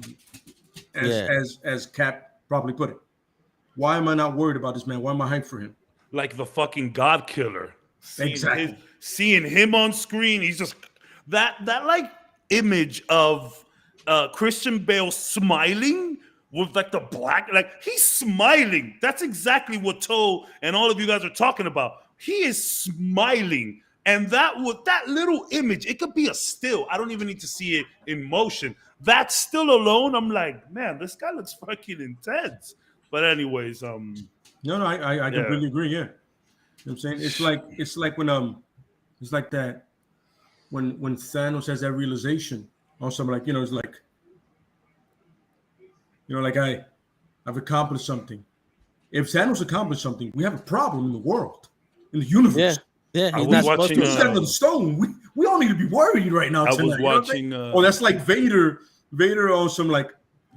S2: you, as Cap probably put it. Why am I not worried about this man? Why am I hyped for him?
S4: Like the fucking God Killer.
S2: Exactly.
S4: Seeing him on screen, he's just that like image of Christian Bale smiling with like the black, like he's smiling. That's exactly what Toe and all of you guys are talking about. He is smiling. And that little image, it could be a still. I don't even need to see it in motion. That still alone, I'm like, man, this guy looks fucking intense. But anyways,
S2: No, I completely agree. Yeah, you know what I'm saying it's like when it's like that when Thanos has that realization on something, like, it's like, like I've accomplished something. If Thanos accomplished something, we have a problem in the world, in the universe.
S1: Yeah,
S4: I
S1: he's
S4: was
S1: not supposed
S4: watching,
S1: to.
S2: He's got another stone. We all need to be worried right now.
S4: I
S2: tonight,
S4: was
S2: you know what I'm
S4: watching.
S2: saying? That's like Vader on some, like,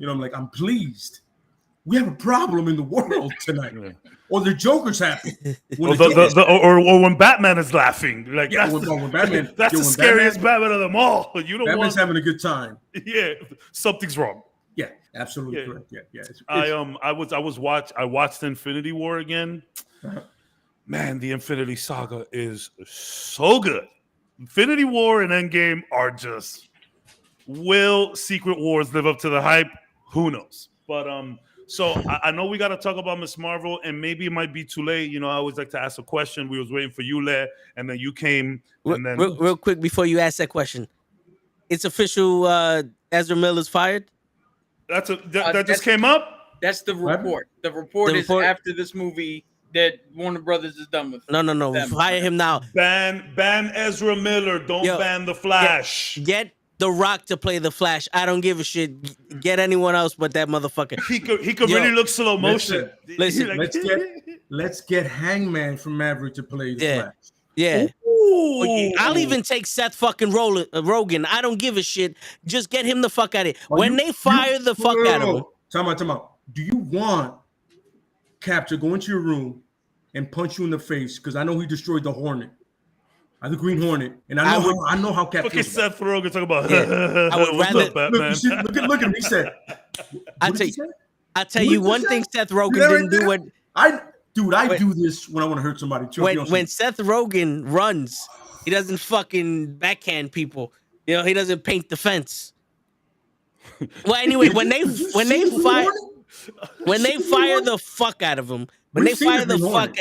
S2: I'm like, I'm pleased. We have a problem in the world tonight.
S4: Yeah.
S2: Or the Joker's happy. When
S4: Or when Batman is laughing. Like,
S2: yeah,
S4: that's
S2: when Batman,
S4: that's the scariest Batman of them all. You don't
S2: Batman's
S4: want
S2: having a good time.
S4: Yeah, something's wrong.
S2: Yeah, absolutely correct. Yeah.
S4: I watched Infinity War again.
S2: Uh-huh.
S4: Man, the Infinity Saga is so good. Infinity War and Endgame are just. Will Secret Wars live up to the hype? Who knows? But so I know we got to talk about Ms. Marvel, and maybe it might be too late. I always like to ask a question. We was waiting for you, Le, and then you came. And then
S1: real quick before you ask that question, it's official. Ezra Miller's fired.
S4: That just came up.
S3: That's the report. The report is after this movie that Warner Brothers is done with.
S1: No. Fire him now.
S4: Ban Ezra Miller. Don't ban the Flash.
S1: Get The Rock to play the Flash. I don't give a shit. Get anyone else but that motherfucker.
S4: He could really look slow motion.
S1: Listen,
S2: let's get Hangman from Maverick to play the Flash.
S1: Yeah.
S4: Ooh.
S1: I'll even take Seth fucking Rogen. I don't give a shit. Just get him the fuck out of here. When they fire the fuck out of him.
S2: Time out. Do you want Cap to go into your room and punch you in the face? Because I know he destroyed the Hornet. The Green Hornet, and I know how Cap.
S4: Look at Seth Rogen talking about.
S1: Yeah. I would rather
S4: up, Batman?
S2: Look at him. He said,
S1: "I tell you one thing, Seth Rogen didn't do what
S2: I do this when I want to hurt somebody too.
S1: When Seth Rogen runs, he doesn't fucking backhand people. He doesn't paint the fence. Well, anyway, when they fire the fuck out of him,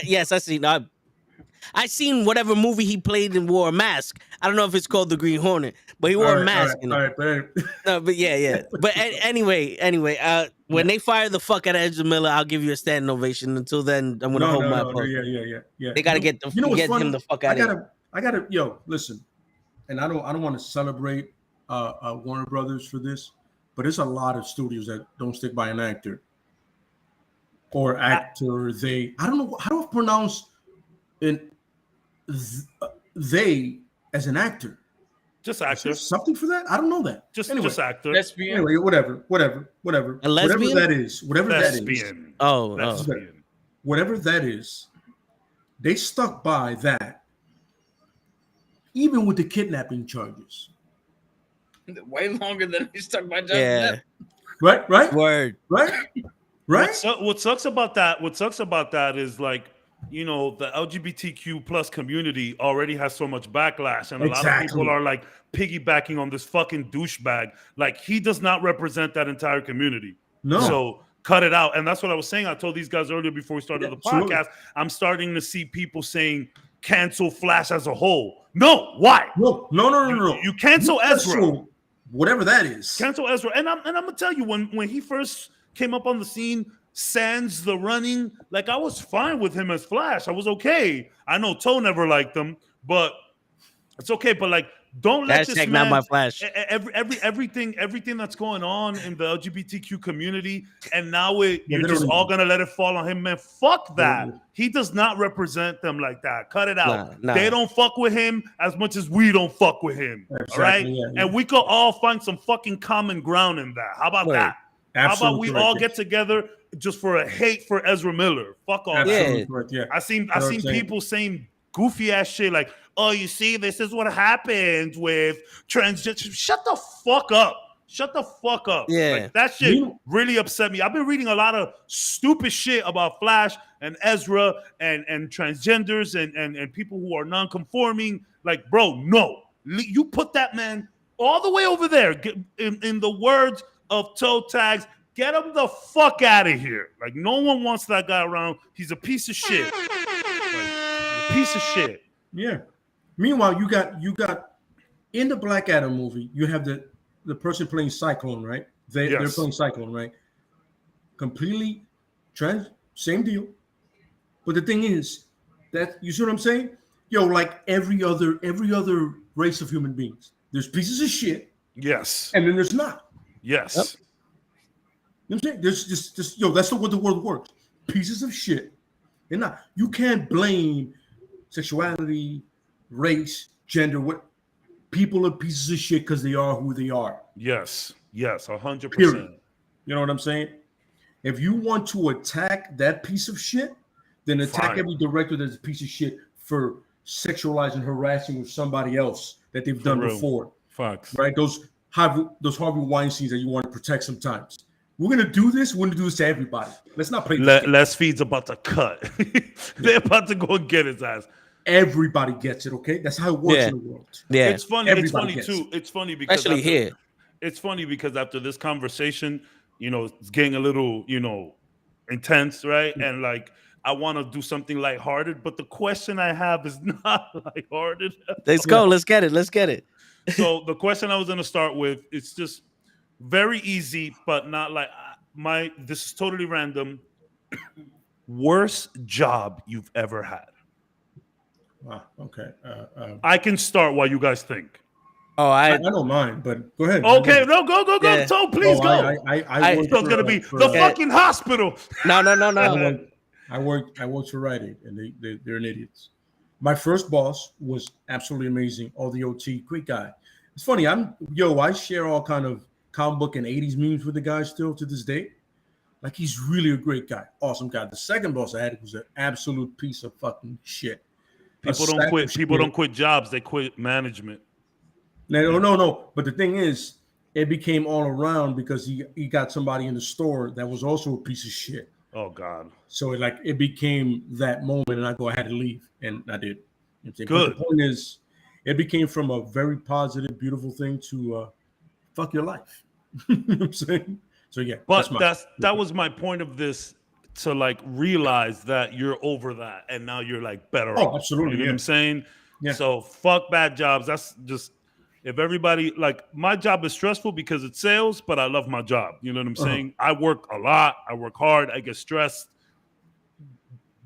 S1: yes, I see. I seen whatever movie he played and wore a mask. I don't know if it's called the Green Hornet, but he wore a mask. No, but yeah. But anyway, when they fire the fuck out of Ezra Miller, I'll give you a standing ovation. Until then, I'm gonna hold my applause.
S2: Yeah.
S1: They gotta get him the fuck out of here.
S2: I gotta listen, and I don't want to celebrate Warner Brothers for this, but there's a lot of studios that don't stick by an actor or actor. I don't know how to pronounce they as an actor.
S4: Just actor.
S2: Something for that? I don't know that.
S4: Just actor.
S3: Lesbian.
S2: Anyway, whatever.
S1: A lesbian?
S2: Whatever that is.
S1: Oh.
S2: Whatever that is, they stuck by that. Even with the kidnapping charges.
S3: Way longer than they stuck by Johnny
S1: Depp.
S2: Right?
S1: Word.
S2: Right?
S4: What sucks about that is like, the LGBTQ plus community already has so much backlash, and a lot of people are like piggybacking on this fucking douchebag. Like, he does not represent that entire community.
S2: No.
S4: So cut it out. And that's what I was saying. I told these guys earlier before we started the podcast. I'm starting to see people saying cancel Flash as a whole. No, why?
S2: No.
S4: You cancel Ezra.
S2: Whatever that is.
S4: Cancel Ezra. And I'm gonna tell you, when he first came up on the scene, sans the running, like, I was fine with him as Flash. I was okay. I know Toe never liked him, but it's okay. But like, don't let this man,
S1: not my Flash.
S4: Everything that's going on in the LGBTQ community, and now you're just all gonna let it fall on him, man. Fuck that. He does not represent them like that. Cut it out.
S1: Nah.
S4: They don't fuck with him as much as we don't fuck with him.
S2: Exactly,
S4: all right,
S2: yeah.
S4: And we could all find some fucking common ground in that. How about that?
S2: Absolutely.
S4: How about we all get together just for a hate for Ezra Miller? Fuck all that.
S2: Yeah.
S4: I seen people saying goofy ass shit like, "Oh, you see, this is what happens with transgender." Shut the fuck up.
S1: Yeah.
S4: Like, that shit really upset me. I've been reading a lot of stupid shit about Flash and Ezra and transgenders and people who are non-conforming. Like, bro, no. You put that man all the way over there. In the words of Toe Tags, get him the fuck out of here. Like, no one wants that guy around. He's a piece of shit. Like, a piece of shit.
S2: Yeah. Meanwhile, you got in the Black Adam movie, you have the person playing Cyclone, right? They're playing Cyclone, right? Completely same deal. But the thing is that, you see what I'm saying? Like every other race of human beings, there's pieces of shit.
S4: Yes.
S2: And then there's not.
S4: Yes.
S2: Yep. You know what I'm saying? There's just that's what the world works. Pieces of shit. And not, you can't blame sexuality, race, gender, what people are pieces of shit because they are who they are.
S4: Yes, 100%.
S2: You know what I'm saying? If you want to attack that piece of shit, then attack every director that's a piece of shit for sexualizing, harassing somebody else that they've done before.
S4: Facts.
S2: Right? Those Harvey Weinsteins that you want to protect sometimes. We're gonna do this. We're gonna do this to everybody. Let's not play this game.
S4: Les Feed's about to cut. They're about to go and get his ass.
S2: Everybody gets it, okay? That's how it works in the world.
S1: Yeah,
S4: it's funny.
S2: Everybody
S4: It's funny too. It's funny because
S1: especially here.
S4: It's funny because after this conversation, it's getting a little, intense, right? And like, I want to do something lighthearted, but the question I have is not lighthearted.
S1: Let's go. Let's get it. Let's get it.
S4: So the question I was going to start with, it's just very easy, but not like this is totally random. Worst job you've ever had?
S2: Wow. Okay.
S4: I can start while you guys think.
S1: Oh,
S2: I don't mind, but go ahead.
S4: Okay, no, go.
S1: Yeah.
S4: So please go.
S2: I
S4: It's going to be the fucking hospital.
S1: No.
S2: I worked for Rite Aid, and they're idiots. My first boss was absolutely amazing. All the OT, great guy. It's funny. I share all kind of comic book and 80s memes with the guy still to this day. Like, he's really a great guy, awesome guy. The second boss I had was an absolute piece of fucking shit.
S4: People don't quit. People don't quit jobs. They quit management.
S2: No. But the thing is, it became all around because he got somebody in the store that was also a piece of shit.
S4: Oh God!
S2: So it became that moment, and I had to leave, and I did.
S4: Good.
S2: But the point is, it became from a very positive, beautiful thing to fuck your life. You know what I'm saying? So yeah.
S4: But that was my point of this, to like realize that you're over that, and now you're like better.
S2: Oh, absolutely.
S4: You know what I'm saying?
S2: Yeah.
S4: So fuck bad jobs. That's just, if everybody, like, my job is stressful because it's sales, but I love my job. You know what I'm saying? I work a lot. I work hard. I get stressed.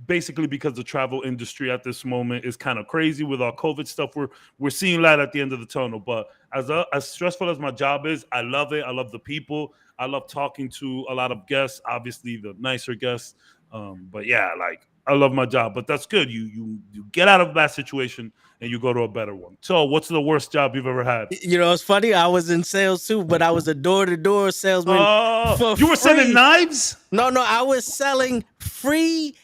S4: Basically, because the travel industry at this moment is kind of crazy with all COVID stuff. We're seeing light at the end of the tunnel. But as stressful as my job is, I love it. I love the people. I love talking to a lot of guests. Obviously, the nicer guests. But yeah, like, I love my job. But that's good. You get out of that situation and you go to a better one. So, what's the worst job you've ever had?
S1: It's funny. I was in sales too, but I was a door-to-door salesman.
S4: You were selling knives?
S1: No. I was selling free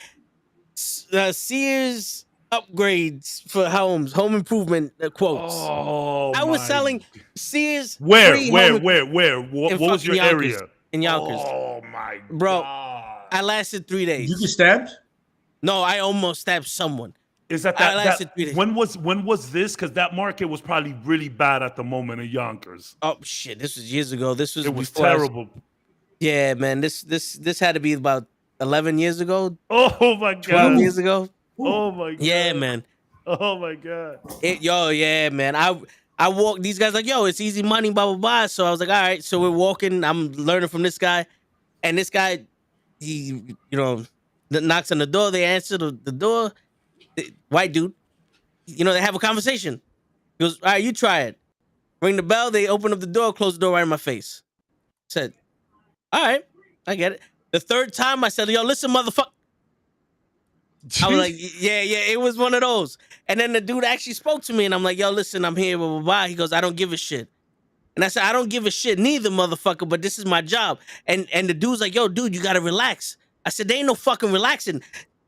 S1: Sears upgrades for homes, home improvement quotes. I was selling Sears.
S4: Where? What was your
S1: Yonkers,
S4: area?
S1: in Yonkers.
S4: Oh my
S1: bro!
S4: God.
S1: I lasted 3 days.
S2: You get stabbed?
S1: No, I almost stabbed someone.
S4: Is that
S1: I lasted 3 days.
S4: When was this? Because that market was probably really bad at the moment in Yonkers.
S1: Oh shit! This was years ago.
S4: It was terrible.
S1: Yeah, man. This had to be about 11 years ago.
S4: Oh my God!
S1: 12 years ago.
S4: Oh my God!
S1: Yeah, man.
S4: Oh my God!
S1: Yeah, man. I walked. These guys like, yo, it's easy money, blah blah blah. So I was like, all right. So we're walking. I'm learning from this guy, and this guy, he knocks on the door. They answer the door. White dude. They have a conversation. He goes, all right, you try it. Ring the bell. They open up the door, close the door right in my face. Said, all right, I get it. The third time I said, yo, listen, motherfucker. I was like, yeah, it was one of those. And then the dude actually spoke to me, and I'm like, yo, listen, I'm here, blah, blah, blah. He goes, I don't give a shit. And I said, I don't give a shit neither, motherfucker, but this is my job. And the dude's like, yo, dude, you gotta relax. I said, there ain't no fucking relaxing.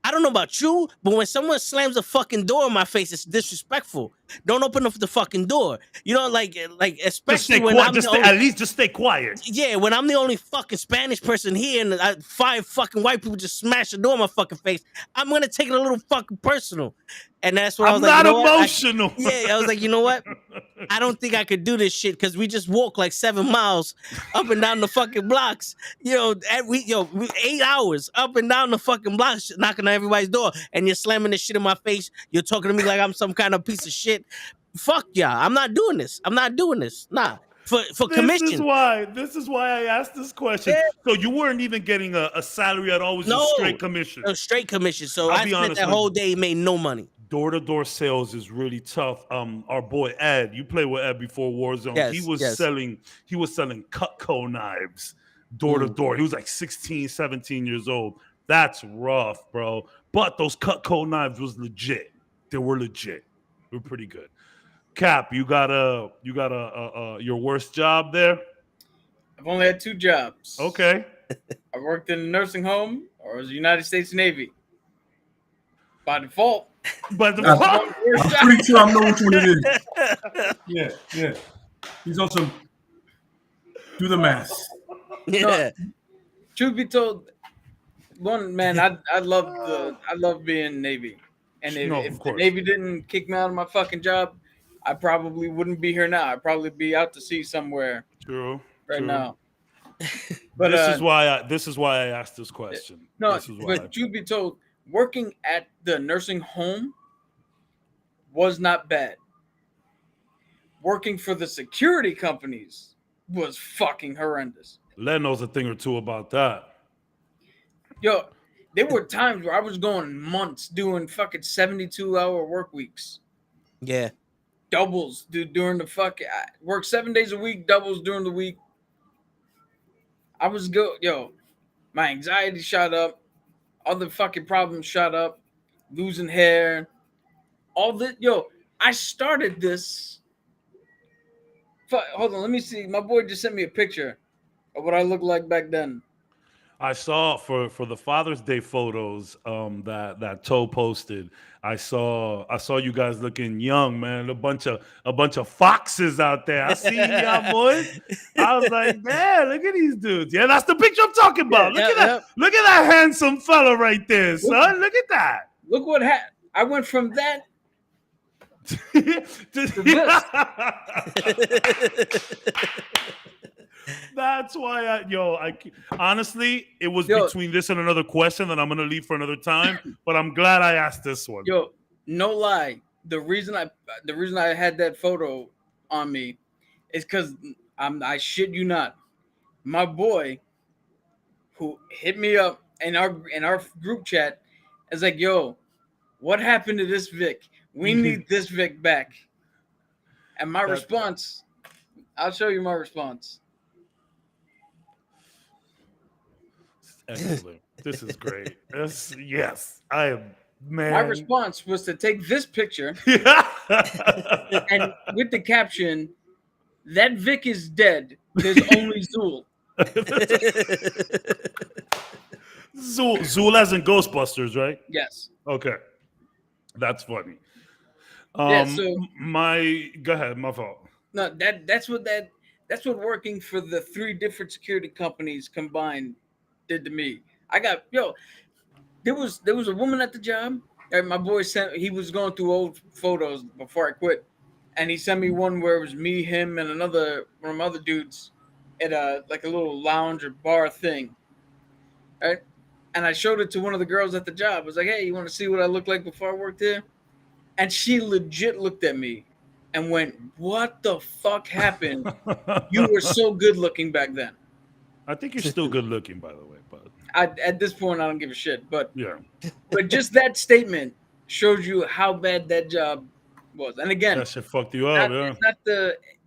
S1: I don't know about you, but when someone slams a fucking door in my face, it's disrespectful. Don't open up the fucking door. Like especially when I'm
S4: at least just stay quiet.
S1: Yeah, when I'm the only fucking Spanish person here and 5 fucking white people just smash the door in my fucking face, I'm gonna take it a little fucking personal. And that's what I was like.
S4: I'm not emotional.
S1: I was like, you know what? I don't think I could do this shit because we just walked like 7 miles up and down the fucking blocks. 8 hours up and down the fucking blocks, knocking on everybody's door, and you're slamming this shit in my face. You're talking to me like I'm some kind of piece of shit. Fuck y'all. I'm not doing this. Nah. For commission.
S4: This is why I asked this question. Yeah. So you weren't even getting a salary at all. It was just straight commission.
S1: No, straight commission. So I spent that whole day, made no money.
S4: Door-to-door sales is really tough. Our boy Ed, you played with Ed before Warzone.
S1: Yes,
S4: he was selling Cutco knives door to door. He was like 16, 17 years old. That's rough, bro. But those Cutco knives was legit. They were legit. They were pretty good. Cap, you got your worst job there?
S3: I've only had 2 jobs.
S4: Okay.
S3: I worked in a nursing home or as a United States Navy. By default,
S4: But the
S2: That's-
S4: fuck?
S2: I'm pretty sure I know which one it is. Yeah. He's also do the math.
S1: Yeah.
S3: Truth be told, I love being Navy, and
S4: No, of
S3: if the
S4: course.
S3: Navy didn't kick me out of my fucking job, I probably wouldn't be here now. I'd probably be out to sea somewhere
S4: True.
S3: right now. But
S4: This is why I asked this question.
S3: no,
S4: This is why.
S3: but truth be told, working at the nursing home was not bad. Working for the security companies was fucking horrendous.
S4: Len knows a thing or two about that.
S3: Yo, there were times where I was going months doing fucking 72-hour work weeks.
S1: Yeah.
S3: Doubles during the fucking work 7 days a week, doubles during the week. I was my anxiety shot up, other fucking problems shot up, losing hair, all that. I started this. Hold on, let me see. My boy just sent me a picture of what I looked like back then.
S4: I saw for the Father's Day photos that Toe posted. I saw you guys looking young, man. A bunch of foxes out there. I see y'all boys. I was like, man, look at these dudes. Yeah, that's the picture I'm talking about. Look at that. Look at that handsome fella right there, son. Look at that.
S3: Look what happened. I went from that
S4: to this. That's why honestly, it was between this and another question that I'm gonna leave for another time. But I'm glad I asked this one.
S3: No lie. The reason I had that photo on me is because I shit you not. My boy, who hit me up in our group chat, is like, "Yo, what happened to this Vic? We need this Vic back." And my response, I'll show you my response.
S4: Excellent. This is great. Yes, I am. Man,
S3: my response was to take this picture and with the caption, "That Vic is dead. There's only Zool."
S4: Zool as in Ghostbusters, right?
S3: Yes.
S4: Okay, that's funny. Go ahead. My fault.
S3: No, that's what working for the 3 different security companies combined did to me. I got there was a woman at the job. And my boy he was going through old photos before I quit, and he sent me one where it was me, him, and one of my other dudes at a little lounge or bar thing. Right? And I showed it to one of the girls at the job. I was like, "Hey, you want to see what I looked like before I worked here?" And she legit looked at me and went, "What the fuck happened? You were so good looking back then."
S4: I think you're still good looking, by the way. But
S3: at this point, I don't give a shit. But
S4: yeah,
S3: but just that statement shows you how bad that job was. And again,
S4: that shit fucked you up.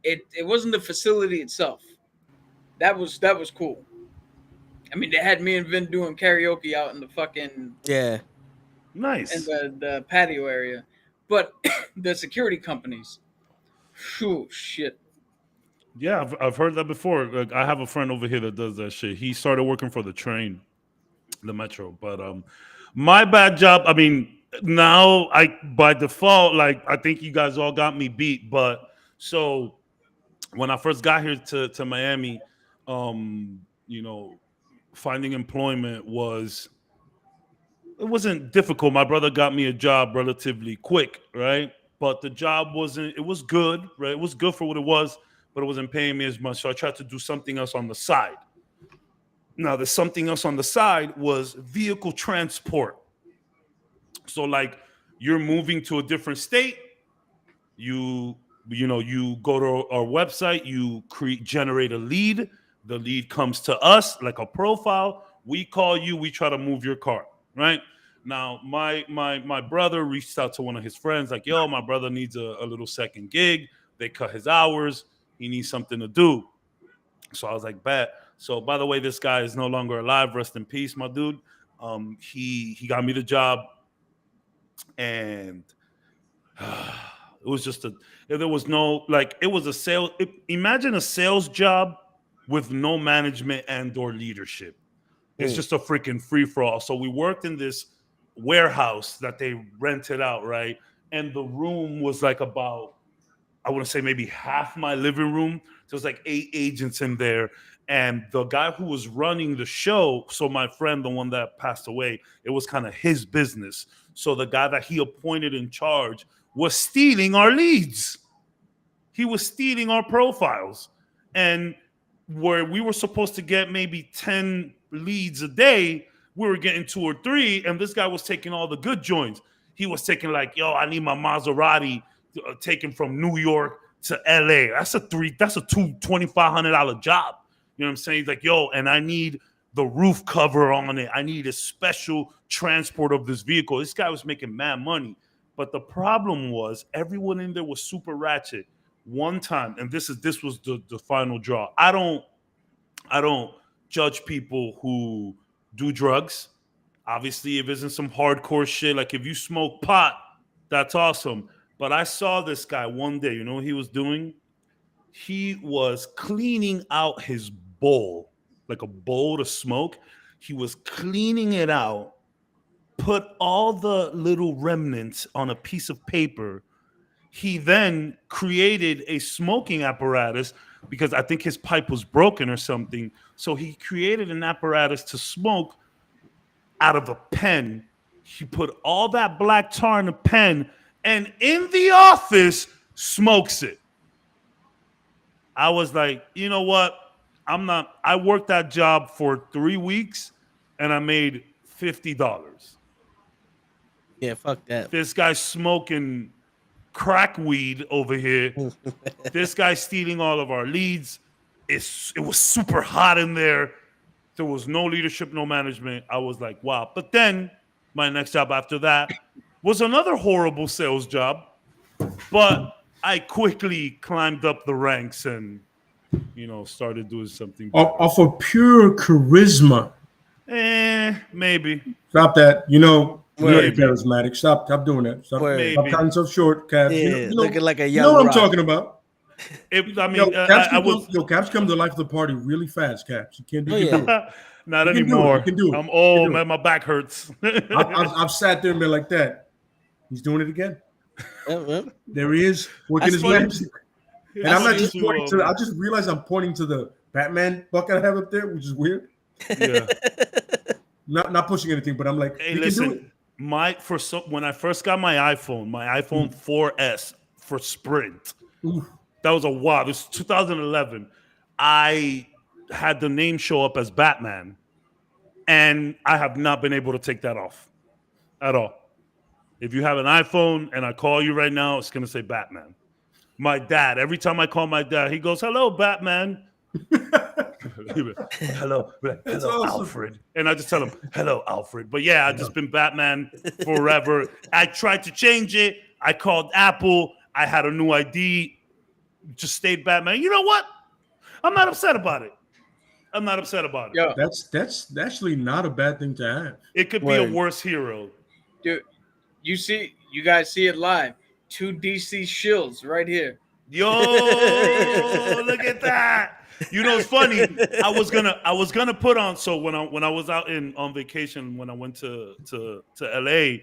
S3: It wasn't the facility itself. That was cool. I mean, they had me and Vin doing karaoke out in the fucking
S4: nice
S3: in the patio area. But the security companies, shit.
S4: Yeah, I've heard that before. Like, I have a friend over here that does that shit. He started working for the train, the metro. But my bad job. I mean, now by default, like I think you guys all got me beat. But so when I first got here to Miami, finding employment wasn't difficult. My brother got me a job relatively quick, right? But the job it was good, right? It was good for what it was, but it wasn't paying me as much. So I tried to do something else on the side. Now, the something else on the side was vehicle transport. So like you're moving to a different state, you go to our website, you generate a lead. The lead comes to us like a profile. We call you, we try to move your car. Right now, my brother reached out to one of his friends, like, "Yo, my brother needs a little second gig. They cut his hours. He needs something to do." So I was like, "Bet." So by the way, this guy is no longer alive. Rest in peace, my dude. He got me the job, and it was just there was no it was a sales. Imagine a sales job with no management and or leadership. It's just a freaking free for all. So we worked in this warehouse that they rented out, right? And the room was like about, I want to say maybe half my living room. There was like 8 agents in there. And the guy who was running the show, so my friend, the one that passed away, it was kind of his business. So the guy that he appointed in charge was stealing our leads. He was stealing our profiles. And where we were supposed to get maybe 10 leads a day, we were getting 2 or 3, and this guy was taking all the good joints. He was taking like, yo, I need my Maserati taken from New York to LA. That's a $2,500 job. You know what I'm saying? He's like, yo, and I need the roof cover on it. I need a special transport of this vehicle. This guy was making mad money. But the problem was everyone in there was super ratchet. One time, and this was the final draw. I don't judge people who do drugs. Obviously, if it's in some hardcore shit, like if you smoke pot, that's awesome. But I saw this guy one day, you know what he was doing? He was cleaning out his bowl, like a bowl to smoke. He was cleaning it out, put all the little remnants on a piece of paper. He then created a smoking apparatus because I think his pipe was broken or something. So he created an apparatus to smoke out of a pen. He put all that black tar in a pen and in the office smokes it. I was like, you know what? I worked that job for 3 weeks and I made $50.
S1: Yeah, fuck that.
S4: This guy's smoking crack weed over here. This guy's stealing all of our leads. It was super hot in there. There was no leadership, no management. I was like, wow. But then my next job after that was another horrible sales job. But I quickly climbed up the ranks and, started doing something better.
S2: Off of pure charisma.
S4: Maybe.
S2: Stop that. You're charismatic. Stop doing that. Stop cutting yourself short, Caps.
S1: Yeah, looking like a
S2: you
S1: young
S2: know what
S1: rock.
S2: I'm talking about.
S4: Caps
S2: come to life of the party really fast, Caps. You can't do it.
S4: Not anymore.
S2: You can do it.
S4: I'm old, man. My back hurts.
S2: I've sat there and been like that. He's doing it again. There he is working his magic. And I'm not just pointing to. I just realized I'm pointing to the Batman bucket I have up there, which is weird.
S4: Yeah.
S2: Not pushing anything, but I'm like,
S4: hey, listen. When I first got my iPhone 4S for Sprint, that was this was 2011. I had the name show up as Batman, and I have not been able to take that off at all. If you have an iPhone and I call you right now, it's gonna say Batman. My dad, every time I call my dad, he goes, "Hello, Batman." Hello, awesome. Alfred. And I just tell him, "Hello, Alfred." But yeah, I've just been Batman forever. I tried to change it. I called Apple. I had a new ID. Just stayed Batman. You know what? I'm not upset about it.
S3: Yeah.
S2: That's actually not a bad thing to have.
S4: It could be a worse hero.
S3: Dude, you guys see it live. 2 DC shills right here.
S4: Yo, look at that. It's funny. I was gonna put on. So when I was out on vacation, when I went to LA,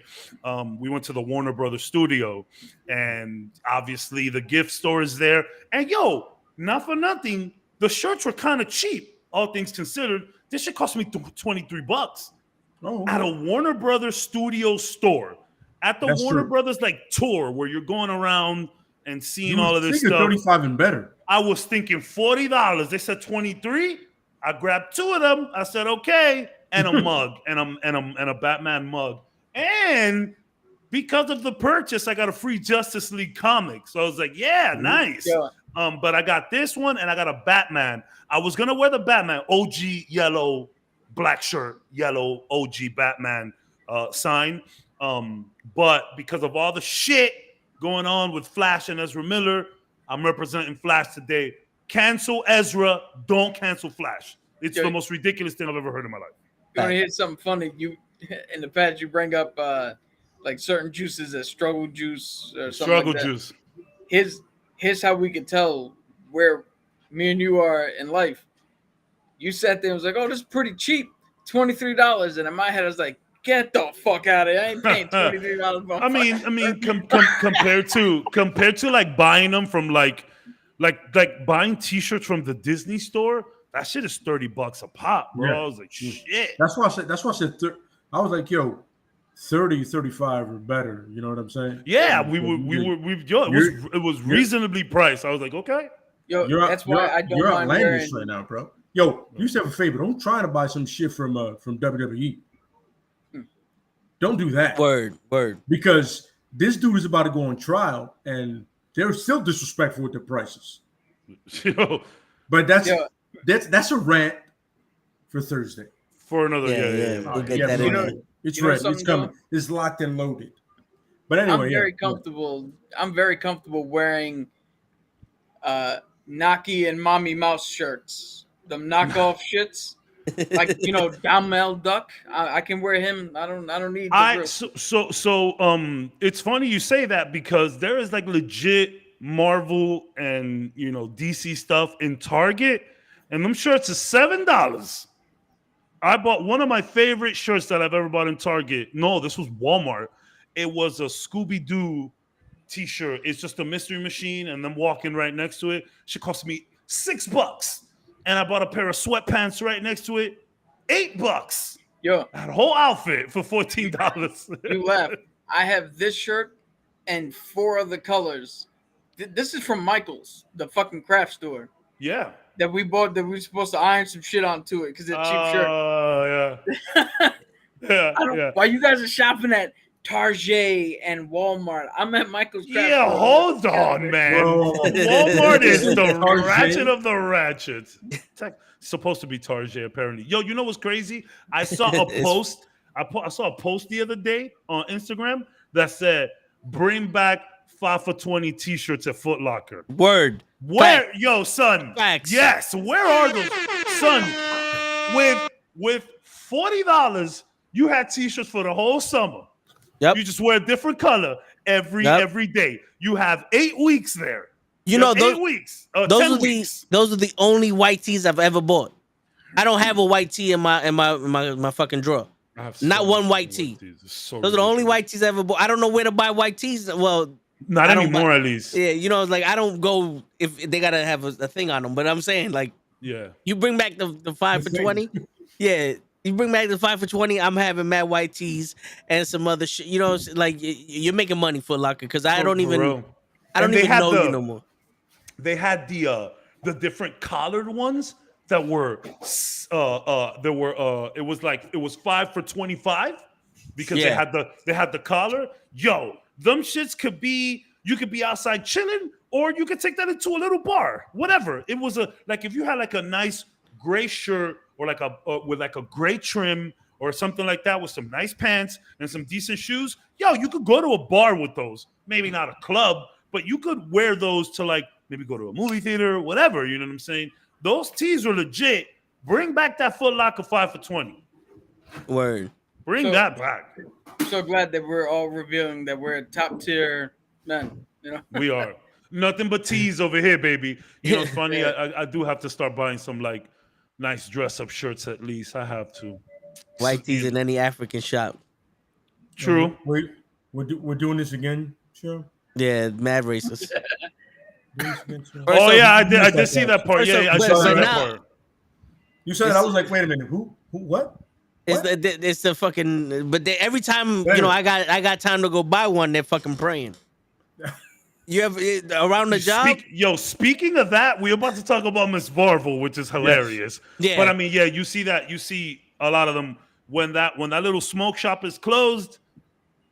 S4: we went to the Warner Brothers studio, and obviously the gift store is there. And not for nothing, the shirts were kind of cheap, all things considered. This shit cost me $23 at a Warner Brothers studio store. At the Warner Brothers tour where you're going around and seeing all of this stuff.
S2: 35 and better.
S4: I was thinking $40. They said 23. I grabbed 2 of them. I said okay, and a mug, and a Batman mug. And because of the purchase, I got a free Justice League comic. So I was like, yeah, nice. Yeah. But I got this one, and I got a Batman. I was gonna wear the Batman OG yellow, black shirt, yellow OG Batman sign. But because of all the shit going on with Flash and Ezra Miller, I'm representing Flash today. Cancel Ezra, don't cancel Flash. It's the most ridiculous thing I've ever heard in my life.
S3: You want to hear something funny? You in the past you bring up certain juices as struggle juice or something.
S4: Struggle
S3: like that.
S4: juice.
S3: Here's how we can tell where me and you are in life. You sat there and was like, "Oh, this is pretty cheap, $23." And in my head, I was like, "Get the fuck out of here! I ain't paying $23."
S4: I mean, compared to like buying them from like buying T-shirts from the Disney store, that shit is $30 a pop, bro.
S2: Yeah.
S4: I was like, shit.
S2: That's why I said. I was like, yo, 30, 35 or better. You know what I'm saying?
S4: Yeah, it was reasonably priced. I was like, okay.
S3: Yo, that's why I don't
S2: you're
S3: mind
S2: outlandish
S3: wearing.
S2: right now, bro. Yo, you used to have a favor. Don't try to buy some shit from WWE. Don't do that.
S1: Word.
S2: Because this dude is about to go on trial, and they're still disrespectful with their prices.
S4: Yo,
S2: But that's a rant for Thursday.
S4: for another
S1: We'll get that in there.
S2: It's
S3: You know
S2: ready. It's
S3: something,
S2: coming.
S3: though?
S2: It's locked and loaded. But anyway,
S3: I'm very comfortable. I'm very comfortable wearing Naki and Mommy Mouse shirts. Them knockoff shits. Like, Donald Duck. I can wear him. I don't need the real.
S4: It's funny you say that because there is like legit Marvel and DC stuff in Target, and them shirts are $7. I bought one of my favorite shirts that I've ever bought in Target. No, this was Walmart. It was a Scooby-Doo t-shirt. It's just a mystery machine and them walking right next to it. She cost me $6. And I bought a pair of sweatpants right next to it. $8.
S3: Yo,
S4: That whole outfit for $14.
S3: you laugh. I have this shirt and 4 other colors. This is from Michael's, the fucking craft store.
S4: Yeah.
S3: That we bought, that we were supposed to iron some shit onto it because it's a cheap shirt.
S4: Oh, yeah.
S3: While you guys are shopping at Target and Walmart, I'm at Michael's craft
S4: Yeah,
S3: store.
S4: hold on, man.
S2: Bro.
S4: Walmart is the
S2: Target?
S4: ratchet of the ratchets. It's supposed to be Target, apparently. Yo, you know what's crazy? I saw a post. I saw a post the other day on Instagram that said, "Bring back 5 for $20 t-shirts at Foot Locker."
S1: Word.
S4: Where,
S1: Fact.
S4: yo, son?
S1: Facts.
S4: Yes. Where are those, son? With $40, you had t-shirts for the whole summer.
S1: Yep.
S4: You just wear a different color every day. You have 8 weeks there.
S1: Those
S4: 8 weeks.
S1: those
S4: 10
S1: are
S4: weeks.
S1: those are the only white tees I've ever bought. I don't have a white tee in my fucking drawer.
S4: I have
S1: Not
S4: so
S1: one
S4: many
S1: white tee.
S4: tees. It's so
S1: Those are the only
S4: ridiculous.
S1: white tees I ever bought. I don't know where to buy white tees. Well,
S4: Not
S1: I don't
S4: anymore,
S1: buy-
S4: at least.
S1: yeah, it's like I don't go if they gotta have a thing on them. But I'm saying like
S4: Yeah.
S1: you bring back the 5 for
S2: The thing.
S1: 20. Yeah, you bring back the 5 for 20. I'm having mad white tees and some other shit. It's like you're making money for Locker because I don't
S4: For
S1: even
S4: real.
S1: I don't
S4: And they
S1: even
S4: had
S1: know
S4: the-
S1: you no more.
S4: They had the different collared ones that were it was 5 for $25 because
S1: Yeah.
S4: they had the collar. Yo, them shits you could be outside chilling, or you could take that into a little bar, whatever. It was if you had like a nice gray shirt or like with like a gray trim or something like that with some nice pants and some decent shoes. Yo, you could go to a bar with those. Maybe not a club, but you could wear those to like maybe go to a movie theater, whatever. You know what I'm saying? Those tees are legit. Bring back that Foot Locker 5 for $20.
S1: Word.
S4: Bring that back.
S3: I'm so glad that we're all revealing that we're top tier men.
S4: We are. Nothing but tees over here, baby. It's funny.
S3: Yeah.
S4: I do have to start buying some like nice dress up shirts at least. I have to.
S1: White tees in any African shop.
S4: True.
S2: Wait, we're doing this again, Joe?
S1: Yeah, mad racist.
S4: Oh yeah, I did
S2: missed that
S4: see
S2: part.
S4: that part.
S1: First
S4: Yeah,
S1: off,
S4: I
S1: but-
S4: just saw
S1: but
S4: that
S1: now-
S4: part.
S2: You said that. I was like, wait a minute. Who? What?
S1: It's the fucking. But every time
S2: Wait a
S1: I got time to go buy one, they're fucking praying. You ever around the job?
S4: Speaking of that, we're about to talk about Miss Marvel, which is hilarious.
S1: Yeah.
S4: But I mean, yeah, you see that. You see a lot of them when that little smoke shop is closed,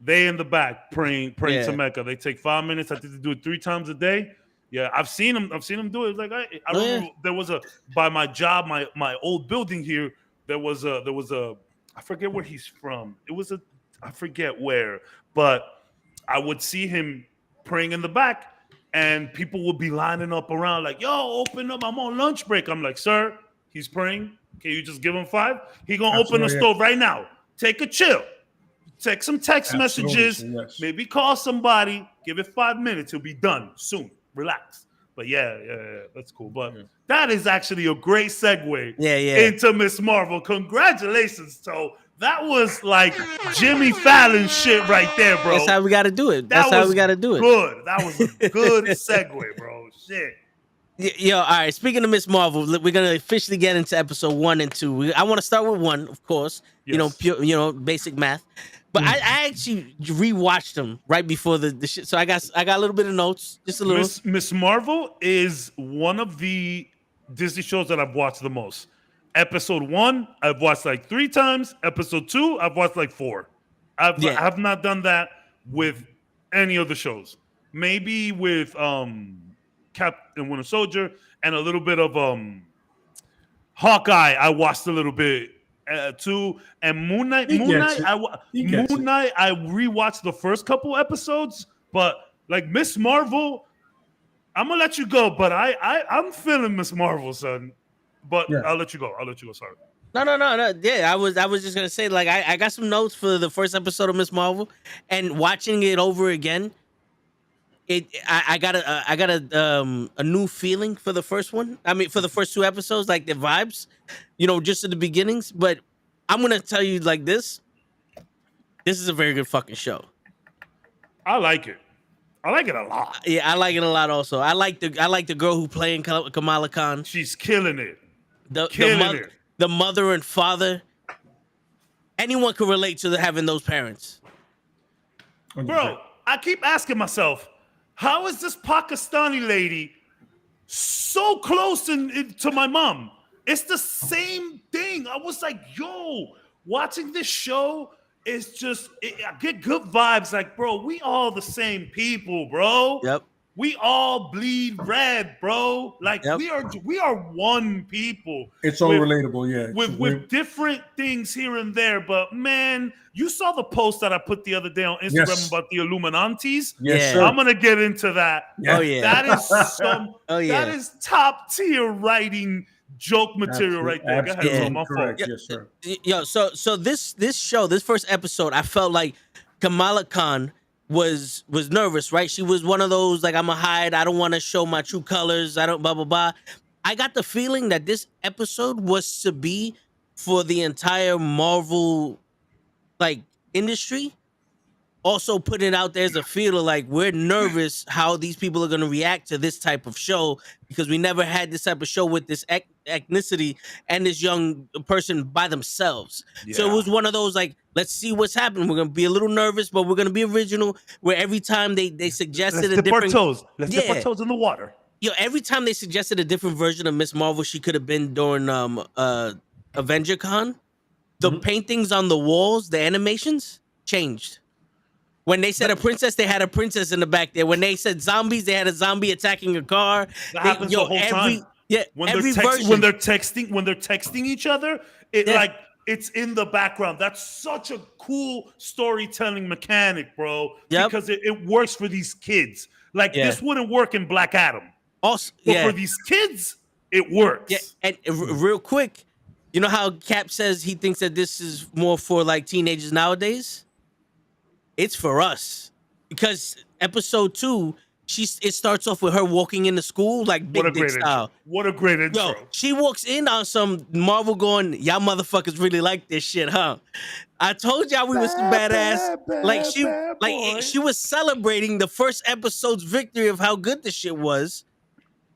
S4: they in the back praying
S1: Yeah.
S4: to Mecca. They take 5 minutes. I think they do it 3 times a day. Yeah, I've seen them do it. It's like I remember there was by my job, my old building here. There was a I forget where he's from. I forget where, but I would see him praying in the back, and people would be lining up around like, "Yo, open up! I'm on lunch break." I'm like, "Sir, he's praying. Can you just give him 5? He gonna open the
S2: Absolutely.
S4: stove right now. Take a chill. Take some text
S2: Absolutely,
S4: messages.
S2: yes.
S4: Maybe call somebody. Give it 5 minutes. He'll be done soon. Relax." But yeah, that's cool. But that is actually a great segue
S1: Yeah.
S4: into Miss Marvel. Congratulations, Toe. That was like Jimmy Fallon shit right there, bro.
S1: That's how we got to do it. That's
S4: That
S1: how
S4: was
S1: we got to do it.
S4: good. That was a good segue, bro. Shit.
S1: Yo, all right. Speaking of Miss Marvel, we're gonna officially get into episode 1 and 2. I want to start with 1, of course.
S4: Yes.
S1: Basic math. But I actually rewatched them right before the shit. So I got a little bit of notes, just a little.
S4: Miss Marvel is one of the Disney shows that I've watched the most. Episode 1, I've watched like 3 times. Episode 2, I've watched like 4. I have not done that with any of the shows. Maybe with Captain Winter Soldier and a little bit of Hawkeye. I watched a little bit too, and Moon Knight. I rewatched the first couple episodes, but like Miss Marvel, I'm gonna let you go. But I'm feeling Miss Marvel, son. But yeah. I'll let you go. Sorry.
S1: No. Yeah, I was just gonna say, like, I got some notes for the first episode of Miss Marvel, and watching it over again, I got a new feeling for the first one. I mean, for the first 2 episodes, like the vibes, just at the beginnings. But I'm gonna tell you like this. This is a very good fucking show.
S4: I like it. I like it a lot.
S1: Yeah, I like it a lot. Also, I like the girl who playing Kamala Khan.
S4: She's killing it.
S1: The mother and father. Anyone could relate to having those parents.
S4: Bro, I keep asking myself, how is this Pakistani lady so close to my mom? It's the same thing. I was like, yo, watching this show is just, I get good vibes. Like, bro, we all the same people, bro.
S1: Yep.
S4: We all bleed red, bro. Like, we are one people.
S2: It's all relatable, yeah.
S4: With different things here and there. But, man, you saw the post that I put the other day on Instagram about the Illuminantes?
S2: Yes, sir.
S4: I'm going to get into that.
S1: Yeah. Oh, yeah.
S4: That is that is top-tier writing joke material right there. Go ahead, my fault.
S2: Yes, sir.
S1: Yo, so this show, this first episode, I felt like Kamala Khan was nervous, right? She was one of those, like, I'm gonna hide, I don't want to show my true colors, I don't blah blah blah. I got the feeling that this episode was to be for the entire Marvel like industry. Also put it out there as a feeler, like, we're nervous how these people are going to react to this type of show, because we never had this type of show with this ethnicity and this young person by themselves. Yeah. So it was one of those, like, let's see what's happening. We're going to be a little nervous, but we're going to be original, where every time they suggested
S4: Let's dip our toes in the water.
S1: Every time they suggested a different version of Miss Marvel she could have been during Avenger Con, the paintings on the walls, the animations changed. When they said a princess, they had a princess in the back there. When they said zombies, they had a zombie attacking a car.
S4: That happens the whole time.
S1: Yeah,
S4: when they're texting each other, it's in the background. That's such a cool storytelling mechanic, bro. Yep. Because it works for these kids. Like, this wouldn't work in Black Adam.
S1: Also,
S4: but for these kids, it works.
S1: Yeah, and real quick, you know how Cap says he thinks that this is more for like teenagers nowadays? It's for us, because episode 2, it starts off with her walking into school like Big Dick style.
S4: What a great intro!
S1: Yo, she walks in on some Marvel going, y'all motherfuckers really like this shit, huh? I told y'all we was some badass. She was celebrating the first episode's victory of how good this shit was.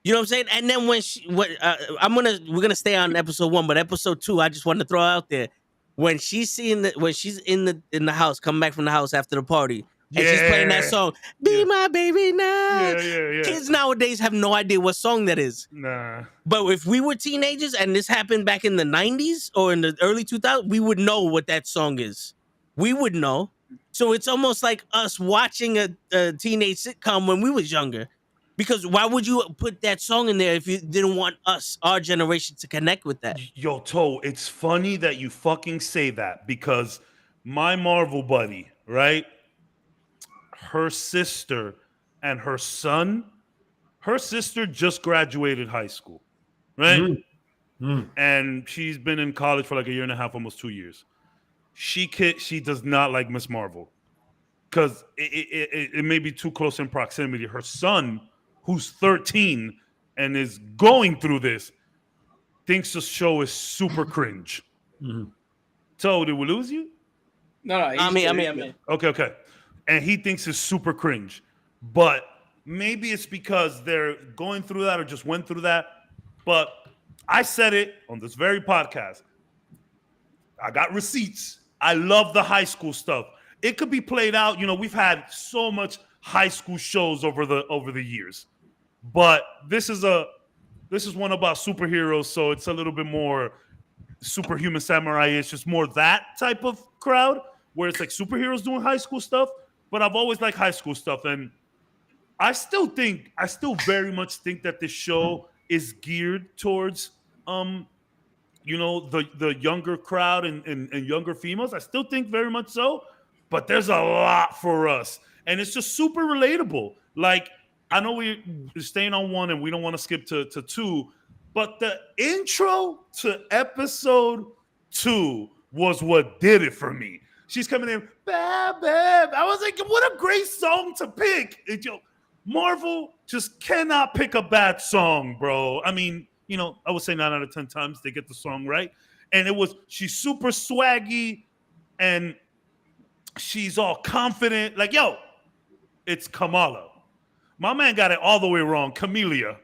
S1: You know what I'm saying? And then when we're gonna stay on episode 1, but episode 2, I just wanted to throw out there. When she's in the house, coming back from the house after the party, and she's playing that song, "Be My Baby Now." Yeah. Kids nowadays have no idea what song that is.
S4: Nah.
S1: But if we were teenagers and this happened back in the 90s or in the early 2000s, we would know what that song is. We would know. So it's almost like us watching a teenage sitcom when we was younger. Because why would you put that song in there if you didn't want our generation, to connect with that?
S4: Yo, Toe, it's funny that you fucking say that, because my Marvel buddy, right? Her sister and her son, her sister just graduated high school, right? And she's been in college for like a year and a half, almost 2 years. She does not like Miss Marvel because it may be too close in proximity. Her son, who's 13 and is going through this thinks the show is super cringe.
S2: Mhm.
S4: So did we lose you?
S3: No,
S1: I mean.
S4: Okay. And he thinks it's super cringe. But maybe it's because they're going through that or just went through that. But I said it on this very podcast. I got receipts. I love the high school stuff. It could be played out. You know, we've had so much high school shows over the years. But this is one about superheroes, so it's a little bit more Superhuman Samurai. It's just more that type of crowd where it's like superheroes doing high school stuff. But I've always liked high school stuff, and I still very much think that this show is geared towards the younger crowd and younger females. I still think very much so, but there's a lot for us, and it's just super relatable. Like, I know we're staying on one and we don't want to skip to 2, but the intro to episode 2 was what did it for me. She's coming in, bab, bab. I was like, what a great song to pick. Marvel just cannot pick a bad song, bro. I mean, I would say 9 out of 10 times they get the song right. And she's super swaggy and she's all confident. Like, yo, it's Kamala. My man got it all the way wrong. Camellia.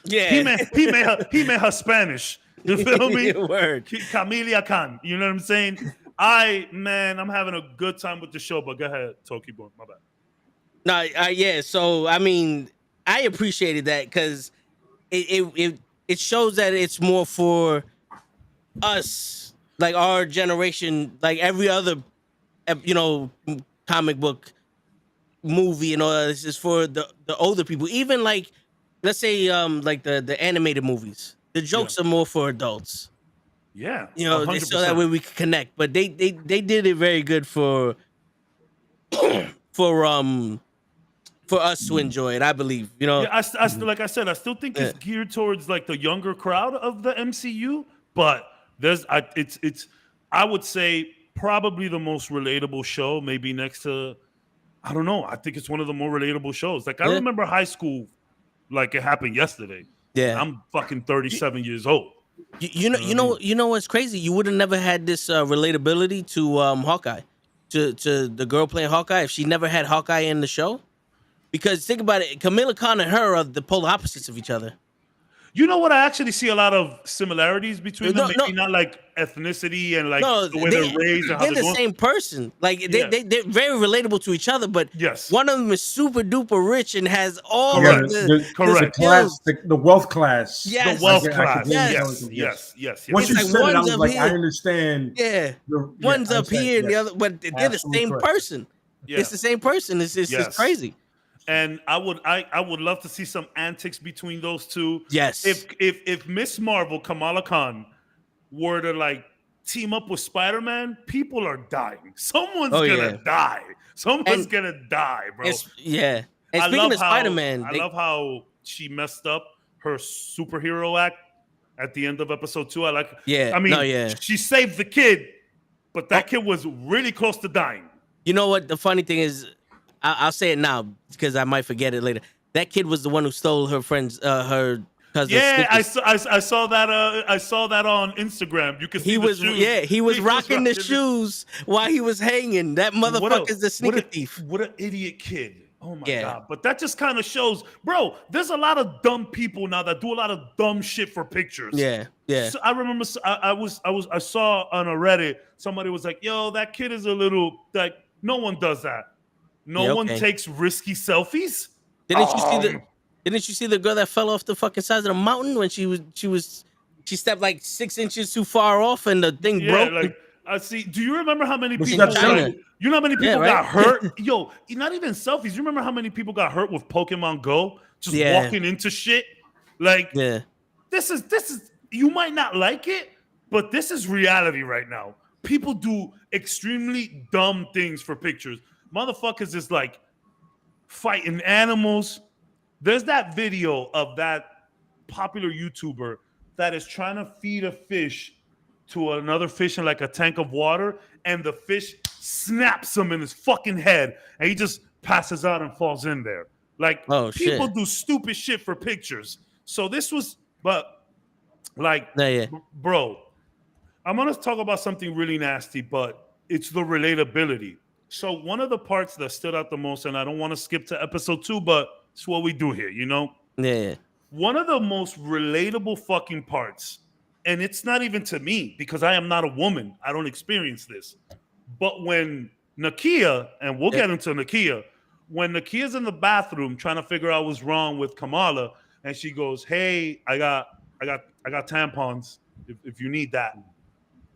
S1: Yeah.
S4: He made her Spanish. You feel me?
S1: Word.
S4: Camellia Khan. You know what I'm saying? I'm having a good time with the show, but go ahead, Toki boy. My bad.
S1: No, yeah. So I mean, I appreciated that because it shows that it's more for us, like our generation, like every other, comic book, movie, and all that. This is for the older people. Even like, let's say, like the animated movies. The jokes are more for adults.
S4: Yeah,
S1: so that way we can connect. But they did it very good for us to enjoy it. I believe.
S4: Yeah, I still think it's geared towards like the younger crowd of the MCU. But I would say probably the most relatable show, maybe next to, I don't know. I think it's one of the more relatable shows. Like I remember high school, like it happened yesterday.
S1: Yeah,
S4: I'm fucking 37 years old.
S1: You know what's crazy? You would have never had this relatability to Hawkeye, to the girl playing Hawkeye if she never had Hawkeye in the show. Because think about it, Kamala Khan and her are the polar opposites of each other.
S4: You know what? I actually see a lot of similarities between them. Maybe not like ethnicity and like the way they're raised. And how
S1: they're the same person. Like they're very relatable to each other. But one of them is super duper rich and has all of
S2: the wealth class.
S1: Yes,
S4: the wealth class.
S2: Yes. Once you said it, I was like, I understand.
S1: Yeah, one's up here and the other, but they're the same person. Yeah. It's the same person. It's crazy.
S4: And I would love to see some antics between those two.
S1: Yes.
S4: If Miss Marvel, Kamala Khan, were to like team up with Spider-Man, people are dying. Someone's gonna die. Someone's gonna die, bro.
S1: And speaking of Spider-Man,
S4: I love how she messed up her superhero act at the end of episode 2. She saved the kid, but that kid was really close to dying.
S1: You know what? The funny thing is, I'll say it now because I might forget it later. That kid was the one who stole her friend's, her cousin's.
S4: Yeah, I saw that. I saw that on Instagram. You can see the shoes.
S1: Yeah, he was rocking the shoes while he was hanging. That motherfucker's the sneaker thief.
S4: What an idiot kid! Oh my god! But that just kind of shows, bro. There's a lot of dumb people now that do a lot of dumb shit for pictures.
S1: Yeah.
S4: So I remember I saw on a Reddit somebody was like, "Yo, that kid is a little like no one does that. No one takes risky selfies."
S1: Didn't you see the girl that fell off the fucking sides of the mountain when she stepped like 6 inches too far off and the thing broke?
S4: Like I see. Do you remember how many people? You know how many people got hurt? Yo, not even selfies. You remember how many people got hurt with Pokemon Go? Just walking into shit. Like, this is. You might not like it, but this is reality right now. People do extremely dumb things for pictures. Motherfuckers is like fighting animals. There's that video of that popular YouTuber that is trying to feed a fish to another fish in like a tank of water, and the fish snaps him in his fucking head, and he just passes out and falls in there. Like,
S1: Oh,
S4: people
S1: shit.
S4: do stupid shit for pictures. So this was, but like,
S1: Yeah.
S4: bro, I'm gonna talk about something really nasty, but it's the relatability. So one of the parts that stood out the most, and I don't want to skip to episode 2, but it's what we do here, you know?
S1: Yeah.
S4: One of the most relatable fucking parts, and it's not even to me because I am not a woman. I don't experience this. But when Nakia, and we'll get into Nakia, when Nakia's in the bathroom trying to figure out what's wrong with Kamala, and she goes, "Hey, I got tampons if you need that."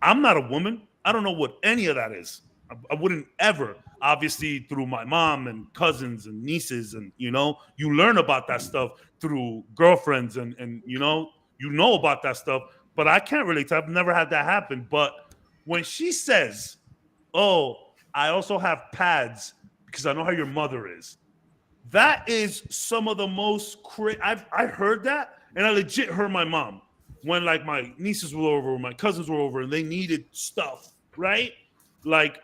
S4: I'm not a woman. I don't know what any of that is. I wouldn't ever. Obviously, through my mom and cousins and nieces, and you learn about that stuff through girlfriends, and you know about that stuff. But I can't relate to. I've never had that happen. But when she says, "Oh, I also have pads because I know how your mother is," that is some of the most I heard that, and I legit heard my mom when like my nieces were over, my cousins were over, and they needed stuff, right? Like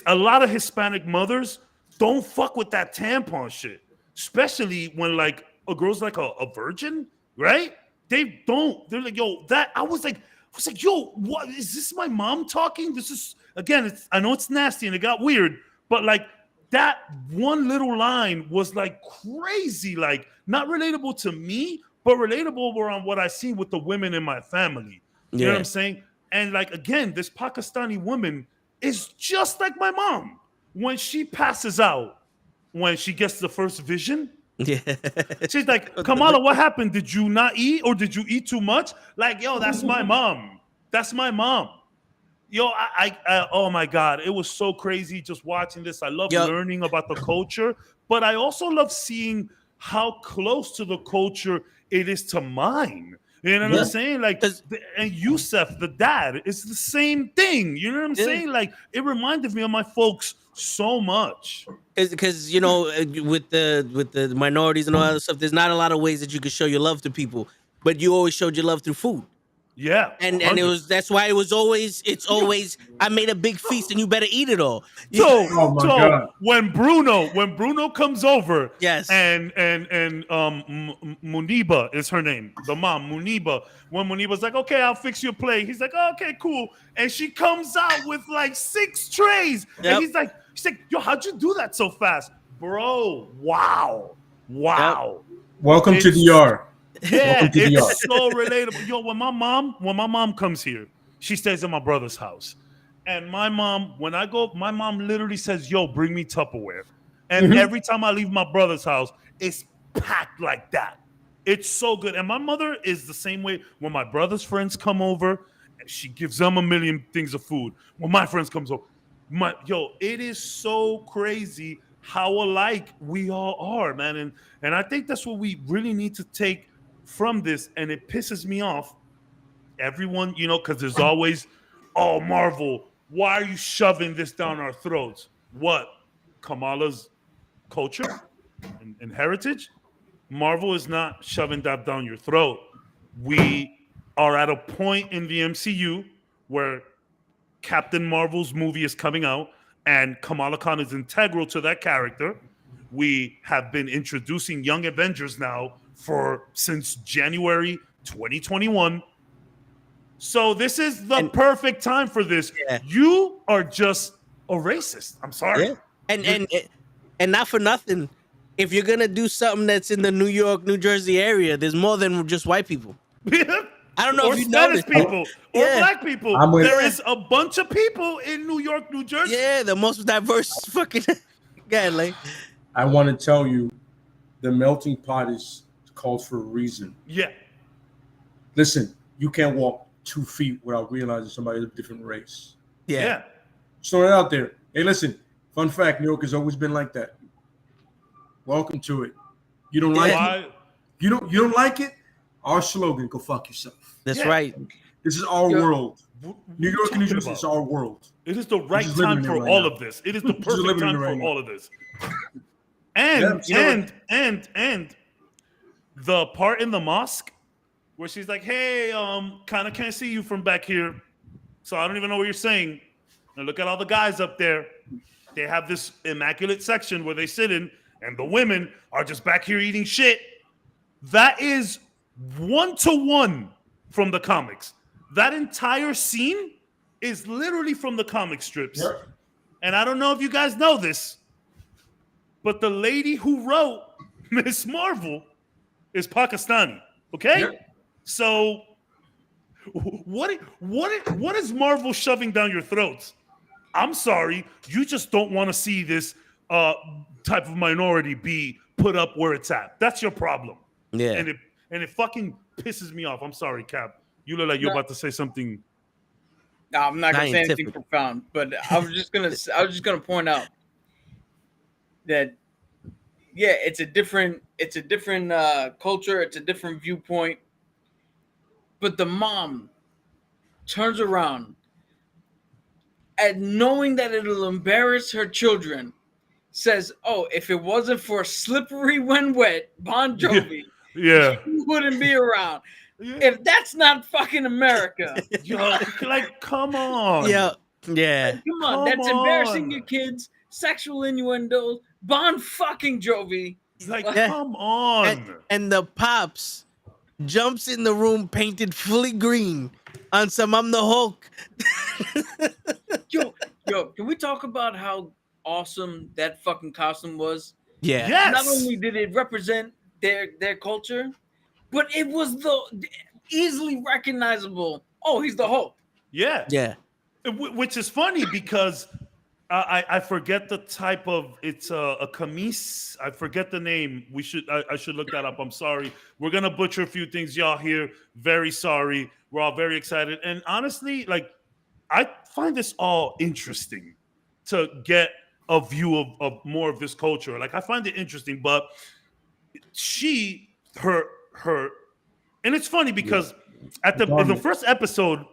S4: a lot of Hispanic mothers don't fuck with that tampon shit, especially when like a girl's like a virgin, right? They don't. They're like, yo, that I was like, yo, what is this? My mom talking? This is again. I know it's nasty and it got weird, but like that one little line was like crazy, like not relatable to me, but relatable around what I see with the women in my family. You know what I'm saying? And like again, this Pakistani woman is just like my mom. When she passes out, when she gets the first vision,
S1: Yeah.
S4: she's like, "Kamala, what happened? Did you not eat, or did you eat too much?" Like, yo, that's my mom. That's my mom. Yo, I oh my God, it was so crazy just watching this. I love learning about the culture, but I also love seeing how close to the culture it is to mine. You know what I'm saying? Like, and Yusef, the dad, it's the same thing. You know what I'm saying? Like, it reminded me of my folks so much.
S1: Because with the minorities and all that stuff, there's not a lot of ways that you can show your love to people, but you always showed your love through food.
S4: Yeah,
S1: and that's why it's always I made a big feast and you better eat it all.
S4: So,
S2: God.
S4: when Bruno comes over,
S1: yes,
S4: and Muniba is her name, the mom, Muniba. When Muniba's like, "Okay, I'll fix your plate," he's like, oh, "Okay, cool," and she comes out with like 6 trays, and she's like, "Yo, how'd you do that so fast, bro? Wow."
S2: Welcome to DR.
S4: Yeah, it's so relatable. Yo, when my mom comes here, she stays at my brother's house. And my mom, when I go, my mom literally says, "Yo, bring me Tupperware." And every time I leave my brother's house, it's packed like that. It's so good. And my mother is the same way. When my brother's friends come over, she gives them a million things of food. When my friends comes over, it is so crazy how alike we all are, man. And I think that's what we really need to take from this, and it pisses me off. Everyone, because there's always, "Oh, Marvel, why are you shoving this down our throats?" What? Kamala's culture and heritage? Marvel is not shoving that down your throat. We are at a point in the MCU where Captain Marvel's movie is coming out, and Kamala Khan is integral to that character. We have been introducing Young Avengers now since January 2021. So this is the perfect time for this.
S1: Yeah.
S4: You are just a racist. I'm sorry.
S1: Yeah. And not for nothing. If you're gonna do something that's in the New York, New Jersey area, there's more than just white people. I don't know
S4: or
S1: if you
S4: Spanish
S1: noticed.
S4: people or black people. There is a bunch of people in New York, New Jersey.
S1: Yeah, the most diverse fucking guy. Like,
S2: I want to tell you, the melting pot is called for a reason.
S4: Yeah.
S2: Listen, you can't walk 2 feet without realizing somebody's a different race.
S4: Yeah.
S2: So they're out there. Hey, listen. Fun fact: New York has always been like that. Welcome to it. You don't like it? You don't like it? Our slogan: go fuck yourself.
S1: That's right.
S2: This is our world. New York and New Jersey is our world.
S4: It is the right time for all of this. It is the perfect time for all of this. And the part in the mosque where she's like, "Hey, kind of can't see you from back here, so I don't even know what you're saying. And look at all the guys up there. They have this immaculate section where they sit in, and the women are just back here eating shit. That is 1-to-1 from the comics. That entire scene is literally from the comic strips.
S2: Yep.
S4: And I don't know if you guys know this, but the lady who wrote Miss Marvel is Pakistani. Okay?
S2: Yep.
S4: So what is Marvel shoving down your throats? I'm sorry, you just don't want to see this type of minority be put up where it's at. That's your problem.
S1: Yeah.
S4: And it fucking pisses me off. I'm sorry, Cap. You look like you're about to say something.
S3: No, I'm not gonna say anything
S1: Scientific.
S3: profound, but I was just gonna point out that it's a different culture, it's a different viewpoint. But the mom turns around and knowing that it'll embarrass her children, says, "Oh, if it wasn't for Slippery When Wet, Bon Jovi,
S4: Yeah.
S3: you wouldn't be around."
S4: Yeah.
S3: If that's not fucking America,
S4: Yo, like, come on.
S1: Yeah.
S3: come on,
S4: Come
S3: that's embarrassing
S4: on.
S3: your kids, sexual innuendos, Bon fucking Jovi.
S4: Like,
S1: Yeah.
S4: come on.
S1: And the pops jumps in the room painted fully green on some I'm the Hulk.
S3: Yo, can we talk about how awesome that fucking costume was?
S1: Yeah.
S4: Yes.
S3: Not only did it represent their culture, but it was the easily recognizable. Oh, he's the Hulk.
S4: Yeah.
S1: Yeah.
S4: Which is funny because I forget the type of, it's a camise. I forget the name. I should look that up. I'm sorry. We're gonna butcher a few things, y'all here. Very sorry. We're all very excited. And honestly, like, I find this all interesting to get a view of more of this culture. Like, I find it interesting, but her, and it's funny because in the first episode,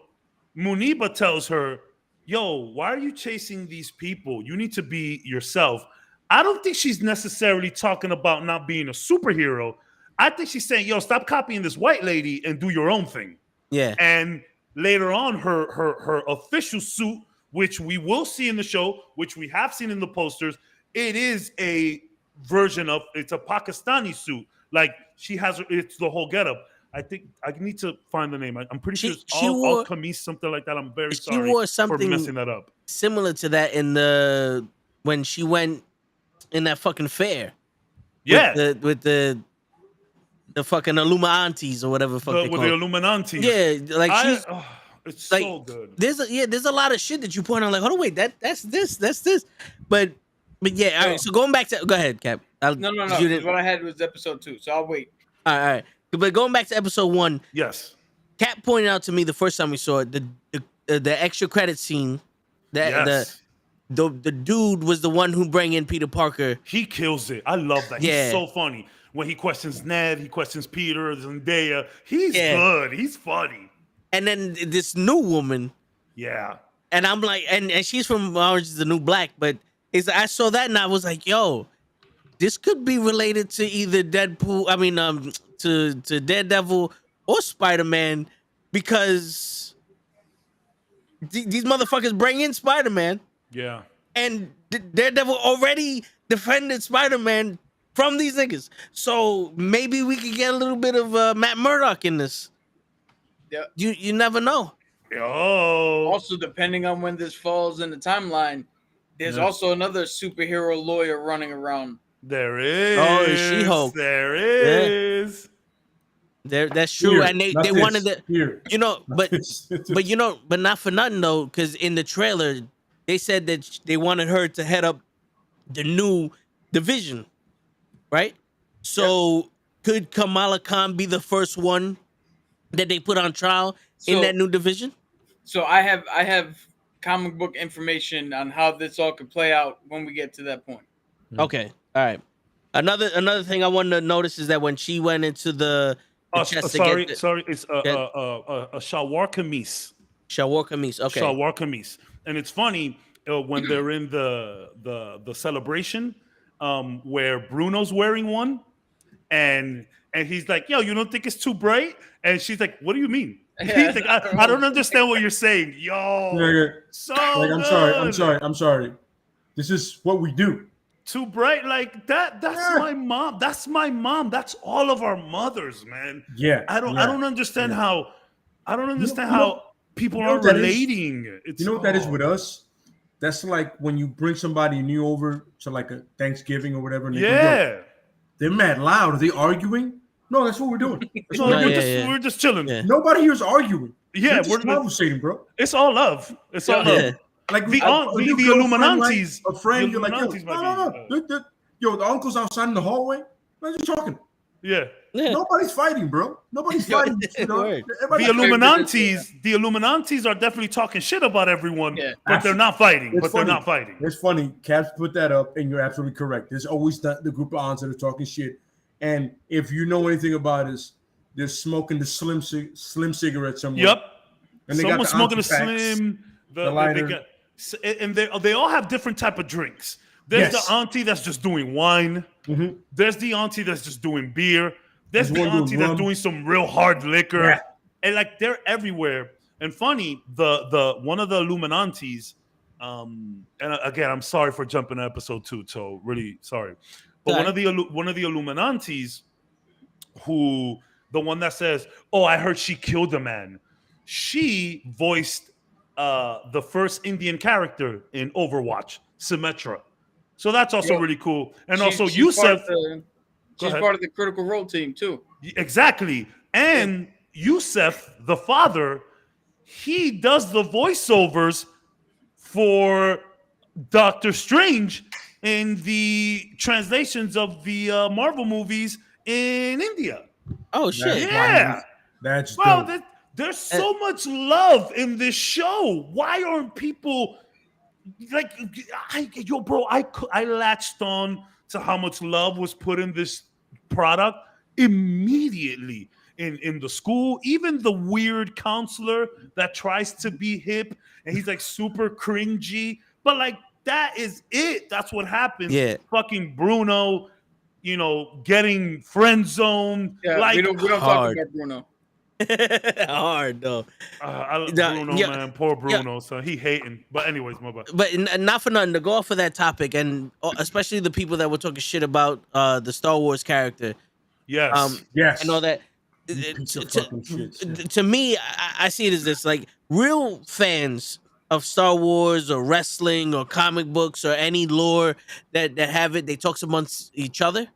S4: Muniba tells her, "Yo, why are you chasing these people? You need to be yourself." I don't think she's necessarily talking about not being a superhero. I think she's saying, "Yo, stop copying this white lady and do your own thing."
S1: Yeah.
S4: And later on, her official suit, which we will see in the show, which we have seen in the posters, it is a version of, it's a Pakistani suit. Like, it's the whole getup. I think I need to find the name. I'm pretty sure it's
S1: she
S4: all
S1: wore-
S4: Kamis, something like that. I'm very
S1: she
S4: sorry
S1: wore
S4: for
S1: something
S4: messing that up.
S1: similar to that when she went in that fucking fair.
S4: Yeah,
S1: With the fucking Illuminantes or whatever the fuck they
S4: with
S1: call
S4: the
S1: it.
S4: Illuminati.
S1: Yeah, like she's
S4: it's
S1: like,
S4: so good.
S1: There's a lot of shit that you point out, like, hold on, wait, that's this. But yeah, all right. So going back to, go ahead, Cap.
S3: No.
S1: You
S3: 'Cause
S1: didn't,
S3: what I had was episode 2, so I'll wait.
S1: all right. But going back to episode 1,
S4: Yes.
S1: Cap pointed out to me the first time we saw it, the extra credit scene,
S4: Yes.
S1: the dude was the one who bring in Peter Parker.
S4: He kills it. I love that.
S1: Yeah.
S4: He's so funny. When he questions Ned, he questions Peter, Zendaya. He's
S1: Yeah.
S4: good. He's funny.
S1: And then this new woman,
S4: Yeah.
S1: and I'm like, and she's from Orange is the New Black, but I saw that and I was like, yo, this could be related to either to Daredevil or Spider-Man, because these motherfuckers bring in Spider-Man,
S4: Yeah.
S1: and Daredevil already defended Spider-Man from these niggas. So maybe we could get a little bit of Matt Murdock in this.
S3: Yeah.
S1: You never know.
S4: Oh.
S3: Also, depending on when this falls in the timeline, there's also another superhero lawyer running around.
S4: There is.
S1: Oh, it's She-Hulk.
S4: There is.
S1: That's true.
S2: Here,
S1: And they
S2: not
S1: wanted
S2: this.
S1: to,
S2: Here.
S1: but not for nothing though, because in the trailer they said that they wanted her to head up the new division, right? So could Kamala Khan be the first one that they put on trial in
S3: So-
S1: that new division?
S3: So I have comic book information on how this all could play out when we get to that point.
S1: Okay, all right. Another thing I wanted to notice is that when she went into the chest to
S4: Sorry.
S1: get
S4: It's a Shalwar Kamis.
S1: Shawar Kamis. Okay.
S4: Shalwar Kamis. And it's funny when they're in the celebration where Bruno's wearing one, and he's like, "Yo, you don't think it's too bright?" And she's like, "What do you mean?" He's like, I don't understand what you're saying. Yo, so
S2: Like, I'm
S4: good.
S2: sorry. This is what we do.
S4: too bright. Like that's
S2: Yeah.
S4: my mom. That's my mom. That's all of our mothers, man.
S2: Yeah.
S4: I don't understand how people
S2: you know
S4: aren't
S2: what that is?
S4: relating. It's,
S2: You know what that is with us? That's like when you bring somebody new over to like a Thanksgiving or whatever. And they go, "Yo, they're mad loud. Are they arguing?" No, that's what we're doing. That's
S4: No,
S2: what we're
S1: yeah,
S2: doing.
S1: yeah.
S4: we're just chilling.
S1: Yeah.
S2: Nobody here is arguing.
S4: Yeah,
S2: we're just conversating, bro.
S4: It's all love. It's all
S1: Yeah.
S4: love.
S2: Like
S4: The
S2: your
S4: the
S2: girlfriend, like,
S4: Illuminantes.
S2: a friend,
S4: The
S2: you're like, yo,
S4: Illuminantes might be,
S2: yo, the uncle's outside in the hallway. Why are you talking?
S4: yeah.
S1: Yeah.
S2: Nobody's fighting, bro. Nobody's fighting.
S1: Word.
S2: Everybody-
S4: The Illuminantes are definitely talking shit about everyone,
S3: Yeah.
S4: but they're not fighting.
S2: It's
S4: They're
S2: funny.
S4: not fighting.
S2: It's funny. Caps put that up, and you're absolutely correct. There's always the group of aunts that are talking shit. And if you know anything about us, they're smoking the slim cigarette somewhere.
S4: Yep.
S2: And they
S4: Someone's
S2: got the
S4: smoking a
S2: Anti-Vax,
S4: slim.
S2: the lighter.
S4: And they all have different type of drinks. There's
S2: Yes.
S4: the auntie that's just doing wine.
S2: Mhm.
S4: There's the auntie that's just doing beer. There's
S2: There's
S4: the
S2: one doing
S4: auntie that's
S2: rum.
S4: doing some real hard liquor.
S2: Yeah.
S4: And like they're everywhere. And funny, the one of the Illuminantes, and again, I'm sorry for jumping to episode 2, so really sorry. But one of the Illuminantes, who the one that says, "Oh, I heard she killed a man," she voiced the first Indian character in Overwatch, Symmetra. So that's also really cool. And also Yusef.
S3: She's part of the Critical Role team too.
S4: Exactly. And Yusef, the father, he does the voiceovers for Doctor Strange in the translations of the Marvel movies in India.
S1: Oh shit.
S4: Yeah.
S2: That's
S4: Bro,
S2: dope.
S4: there's so much love in this show. Why aren't people like, bro, I latched on to how much love was put in this product immediately in the school. Even the weird counselor that tries to be hip and he's like super cringy, but like that is it. That's what happens.
S1: Yeah.
S4: Fucking Bruno, getting friend zoned.
S3: Yeah,
S4: like
S3: we don't talk
S1: hard.
S3: about Bruno.
S1: Hard though.
S4: I love
S1: Yeah,
S4: Bruno,
S1: yeah,
S4: man. Poor Bruno. So he hating. But anyways, my bad.
S1: But not for nothing, to go off of that topic, and especially the people that were talking shit about the Star Wars character,
S4: Yes.
S2: Yes.
S1: and all that.
S2: Piece of fucking shit.
S1: To me, I see it as this: like real fans of Star Wars or wrestling or comic books or any lore that have it, they talk amongst each other.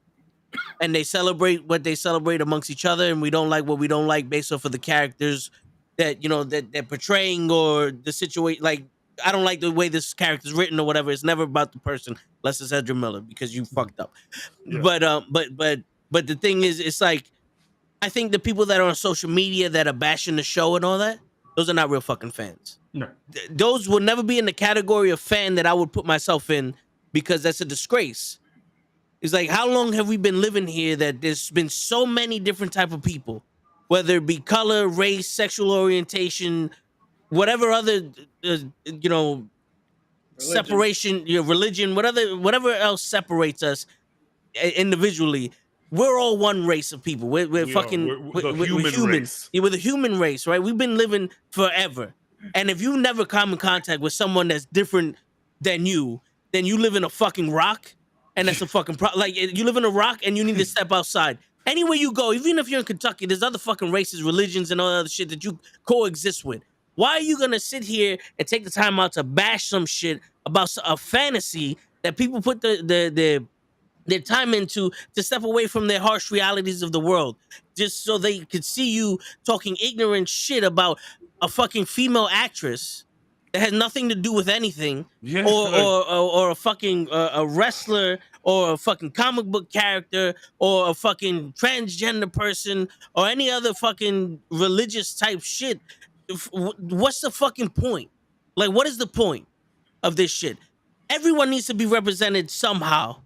S1: And they celebrate what they celebrate amongst each other, and we don't like what we don't like based off of the characters that that they're portraying or the situation. Like, I don't like the way this character's written or whatever. It's never about the person, unless it's Ezra Miller, because you fucked up.
S4: Yeah.
S1: But the thing is, it's like I think the people that are on social media that are bashing the show and all that, those are not real fucking fans.
S2: No.
S1: Those will never be in the category of fan that I would put myself in, because that's a disgrace. It's like, how long have we been living here that there's been so many different type of people, whether it be color, race, sexual orientation, whatever other, separation, religion, whatever else separates us individually. We're all one race of people. We're
S4: We're
S1: humans.
S4: race.
S1: Yeah, we're the human race, right? We've been living forever. And if you never come in contact with someone that's different than you, then you live in a fucking rock. And that's a fucking problem. Like, you live in a rock and you need to step outside. Anywhere you go, even if you're in Kentucky, there's other fucking races, religions, and all that other shit that you coexist with. Why are you gonna sit here and take the time out to bash some shit about a fantasy that people put their time into to step away from their harsh realities of the world, just so they could see you talking ignorant shit about a fucking female actress that has nothing to do with anything,
S4: Yeah.
S1: or a fucking a wrestler, or a fucking comic book character, or a fucking transgender person, or any other fucking religious type shit? What's the fucking point? Like, what is the point of this shit? Everyone needs to be represented somehow.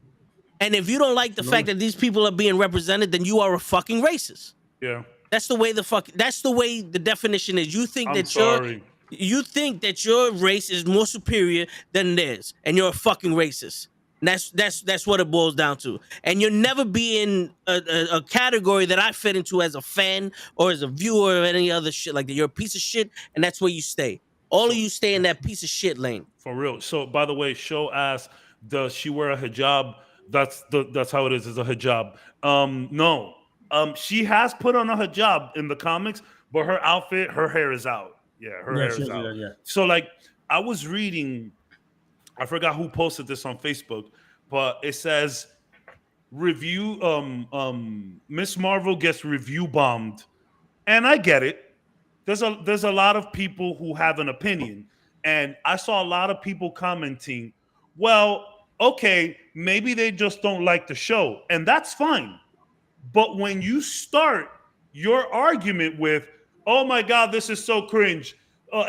S1: And if you don't like the fact that these people are being represented, then you are a fucking racist.
S4: Yeah.
S1: That's the way the definition is. You think
S4: I'm
S1: that
S4: sorry.
S1: you think that your race is more superior than theirs, and you're a fucking racist. And that's what it boils down to. And you'll never be in a category that I fit into as a fan or as a viewer or any other shit like that. You're a piece of shit, and that's where you stay. All of you stay in that piece of shit lane.
S4: For real. So, by the way, Show asked, does she wear a hijab? That's how it is a hijab. No. She has put on a hijab in the comics, but her outfit, her hair is out. Yeah, her hair is out.
S2: Yeah.
S4: So like I was reading, I forgot who posted this on Facebook, but it says review Miss Marvel gets review bombed. And I get it. There's a lot of people who have an opinion. And I saw a lot of people commenting, well, okay, maybe they just don't like the show. And that's fine. But when you start your argument with, oh my God, this is so cringe,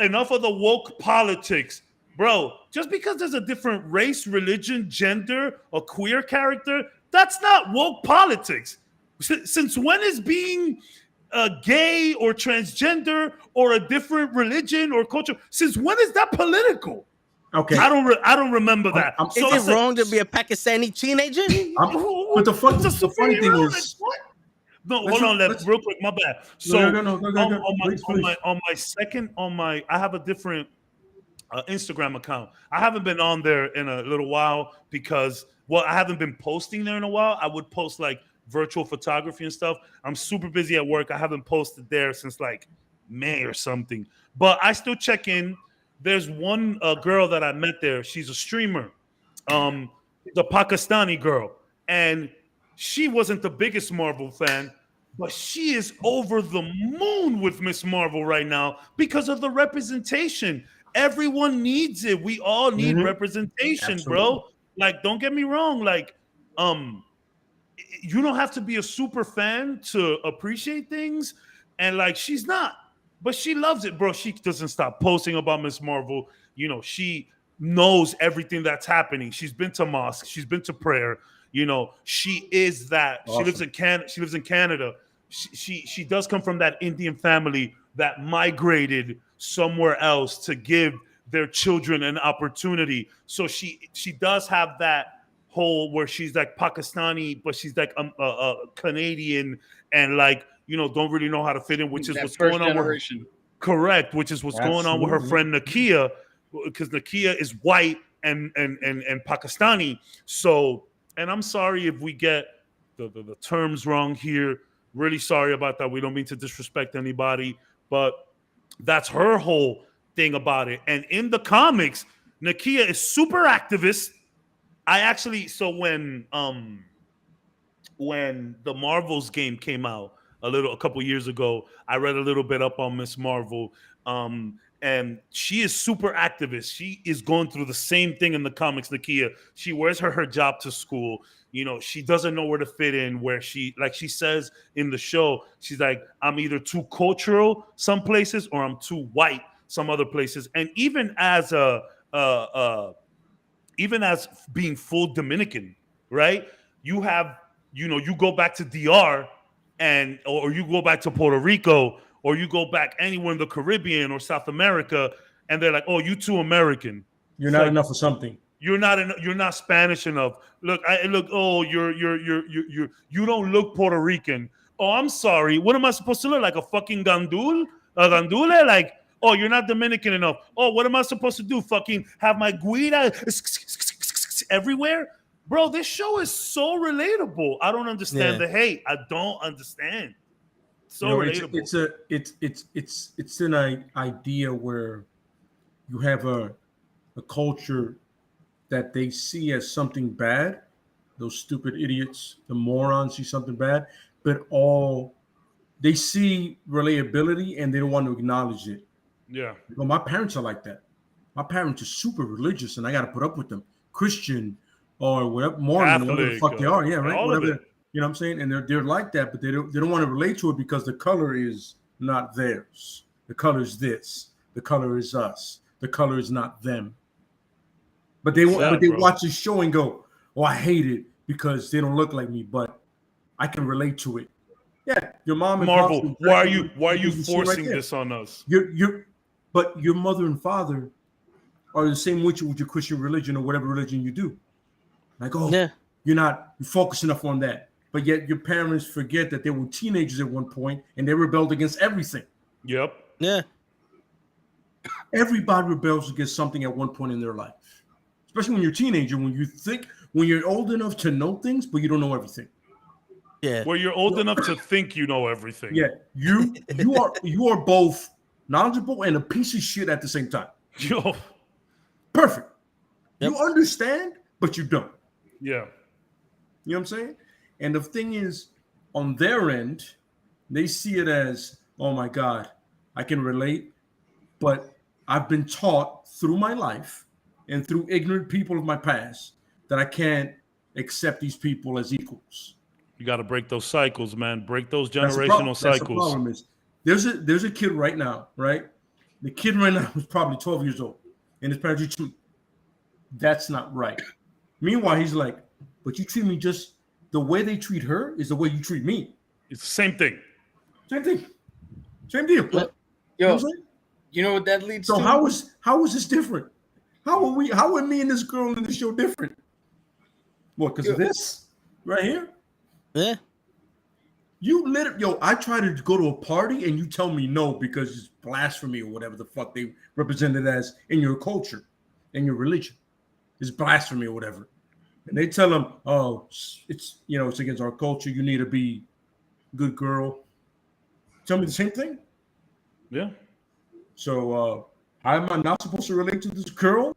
S4: enough of the woke politics, bro, just because there's a different race, religion, gender, or queer character, that's not woke politics. Since when is being gay or transgender or a different religion or culture, since when is that political?
S2: Okay.
S4: I don't remember that.
S1: Is it wrong to be a Pakistani teenager?
S2: But the funny thing is,
S4: no, hold on, real quick, my bad. So on my I have a different Instagram account. I haven't been on there in a little while because, well, I haven't been posting there in a while. I would post like virtual photography and stuff. I'm super busy at work. I haven't posted there since like May or something, but I still check in. There's one girl that I met there. She's a streamer, the Pakistani girl, and she wasn't the biggest Marvel fan, but she is over the moon with Miss Marvel right now because of the representation. Everyone needs it. We all need representation, bro. Like, don't get me wrong. Like, you don't have to be a super fan to appreciate things. And like, she's not, but she loves it, bro. She doesn't stop posting about Miss Marvel. You know, she knows everything that's happening. She's been to mosque. She's been to prayer. You know, she is that. Awesome. She lives in Canada. She lives in Canada. She does come from that Indian family that migrated somewhere else to give their children an opportunity. So she does have that whole where she's like Pakistani, but she's like a Canadian and like, you know, don't really know how to fit in, which is what's going on with her. Correct, which is what's going on with her friend Nakia, because Nakia is white and Pakistani. So, and I'm sorry if we get the terms wrong here. Really sorry about that. We don't mean to disrespect anybody, but that's her whole thing about it. And in the comics, Nakia is super activist. I actually, so when the Marvels game came out a couple years ago, I read a little bit up on Miss Marvel, and she is super activist. She is going through the same thing in the comics, Nakia. She wears her hijab to school. You know, she doesn't know where to fit in, where she, like she says in the show, she's like, I'm either too cultural some places or I'm too white some other places. And even as being full Dominican, right? You have, you know, you go back to DR or you go back to Puerto Rico, or you go back anywhere in the Caribbean or South America, and they're like, "Oh, you too American.
S2: You're not enough for something.
S4: You're not Spanish enough. Look, oh, you don't look Puerto Rican. Oh, I'm sorry. What am I supposed to look like? A fucking gandule? A gandule? Like, oh, you're not Dominican enough. Oh, what am I supposed to do? Fucking have my guida everywhere? Bro, this show is so relatable. I don't understand the hate. I don't understand. So relatable.
S2: It's an idea where you have a culture that they see as something bad. Those stupid idiots, the morons, see something bad, but they see relatability and they don't want to acknowledge it.
S4: Yeah.
S2: Well, my parents are like that. My parents are super religious, and I got to put up with them. Christian or whatever, Mormon, whatever the fuck they are. Yeah, right. Whatever. You know what I'm saying? And they're like that, but they don't want to relate to it because the color is not theirs. The color is this. The color is us. The color is not them. But they watch the show and go, "Oh, I hate it because they don't look like me." But I can relate to it. Yeah, your mom and
S4: Marvel. Why are you forcing this on us?
S2: But your mother and father are the same with your Christian religion or whatever religion you do. Like, you're not focused enough on that. But yet your parents forget that they were teenagers at one point and they rebelled against everything.
S4: Yep.
S1: Yeah.
S2: Everybody rebels against something at one point in their life. especially when you're a teenager, when you're old enough to know things, but you don't know everything.
S1: Yeah.
S4: Where you're old enough to think you know everything.
S2: Yeah, you are both knowledgeable and a piece of shit at the same time.
S4: Yo.
S2: Perfect.
S1: Yep.
S2: You understand, but you don't.
S4: Yeah.
S2: You know what I'm saying? And the thing is, on their end, they see it as, oh my God, I can relate, but I've been taught through my life and through ignorant people of my past that I can't accept these people as equals.
S4: You got to break those cycles, man. Break those
S2: That's
S4: generational
S2: That's the
S4: cycles.
S2: problem is there's a kid right now, right? The kid right now is probably 12 years old, and his parents treat. That's not right. Meanwhile, he's like, but you treat me just the way they treat her is the way you treat me.
S4: It's the same thing.
S2: Same thing. Same deal.
S3: Yo,
S2: You know what I'm saying?
S3: you know what that leads
S2: So
S3: to?
S2: how is this different? How are me and this girl in the show different? What, because of this right here?
S1: Yeah.
S2: You literally, I try to go to a party and you tell me no because it's blasphemy or whatever the fuck they represent it as in your culture, in your religion. It's blasphemy or whatever. And they tell them, oh, it's against our culture. You need to be a good girl. Tell me the same thing.
S4: Yeah.
S2: So how am I not supposed to relate to this girl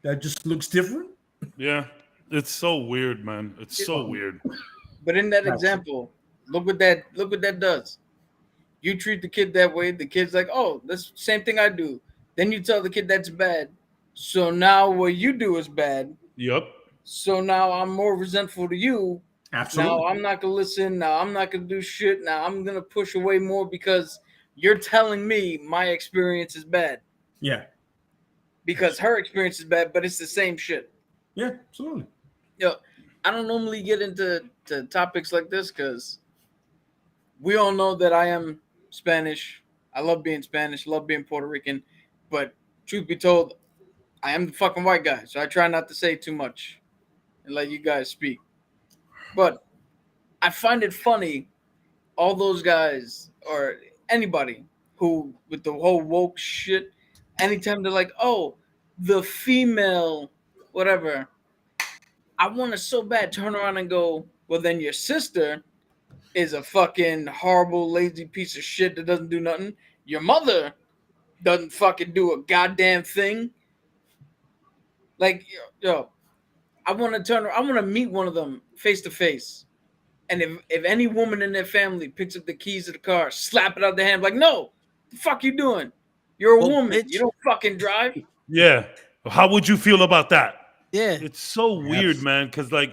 S2: that just looks different?
S4: Yeah. It's so weird, man. It's so weird.
S3: But in that example, look what that does. You treat the kid that way, the kid's like, oh, that's the same thing I do. Then you tell the kid that's bad. So now what you do is bad.
S4: Yep.
S3: So now I'm more resentful to you.
S2: Absolutely.
S3: Now I'm not gonna listen. Now I'm not gonna do shit. Now I'm gonna push away more because you're telling me my experience is bad.
S2: Yeah.
S3: Because her experience is bad, but it's the same shit.
S2: Yeah, absolutely.
S3: I don't normally get into topics like this because we all know that I am Spanish. I love being Spanish, love being Puerto Rican, but truth be told, I am the fucking white guy, so I try not to say too much and let you guys speak. But I find it funny, all those guys or anybody who, with the whole woke shit, anytime they're like, oh, the female, whatever, I want to so bad turn around and go, well, then your sister is a fucking horrible, lazy piece of shit that doesn't do nothing. Your mother doesn't fucking do a goddamn thing. Like, I want to meet one of them face to face. And if any woman in their family picks up the keys of the car, slap it out of their hand, like, no, the fuck you doing? You're a woman.
S1: Bitch.
S3: You don't fucking drive.
S4: Yeah. How would you feel about that?
S1: Yeah.
S4: It's so weird, man. Because like,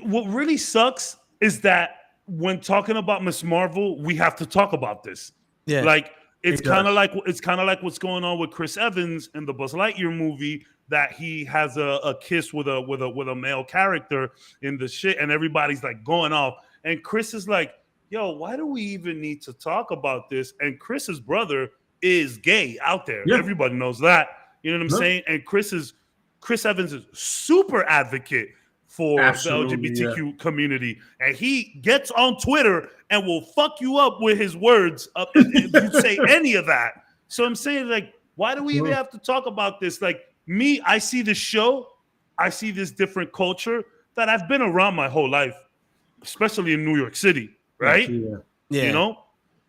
S4: what really sucks is that when talking about Miss Marvel, we have to talk about this.
S1: Yeah.
S4: Like it's kind of like what's going on with Chris Evans in the Buzz Lightyear movie, that he has a kiss with a male character in the shit, and everybody's like going off, and Chris is like, yo, why do we even need to talk about this? And Chris's brother is gay out there.
S2: Yeah.
S4: Everybody knows that. You know what I'm saying? And Chris Evans is super advocate for the LGBTQ community, and he gets on Twitter and will fuck you up with his words if you say any of that. So I'm saying, like, why do we even have to talk about this? Like, me, I see this show, I see this different culture that I've been around my whole life, especially in New York City, right?
S2: Yeah.
S4: You know?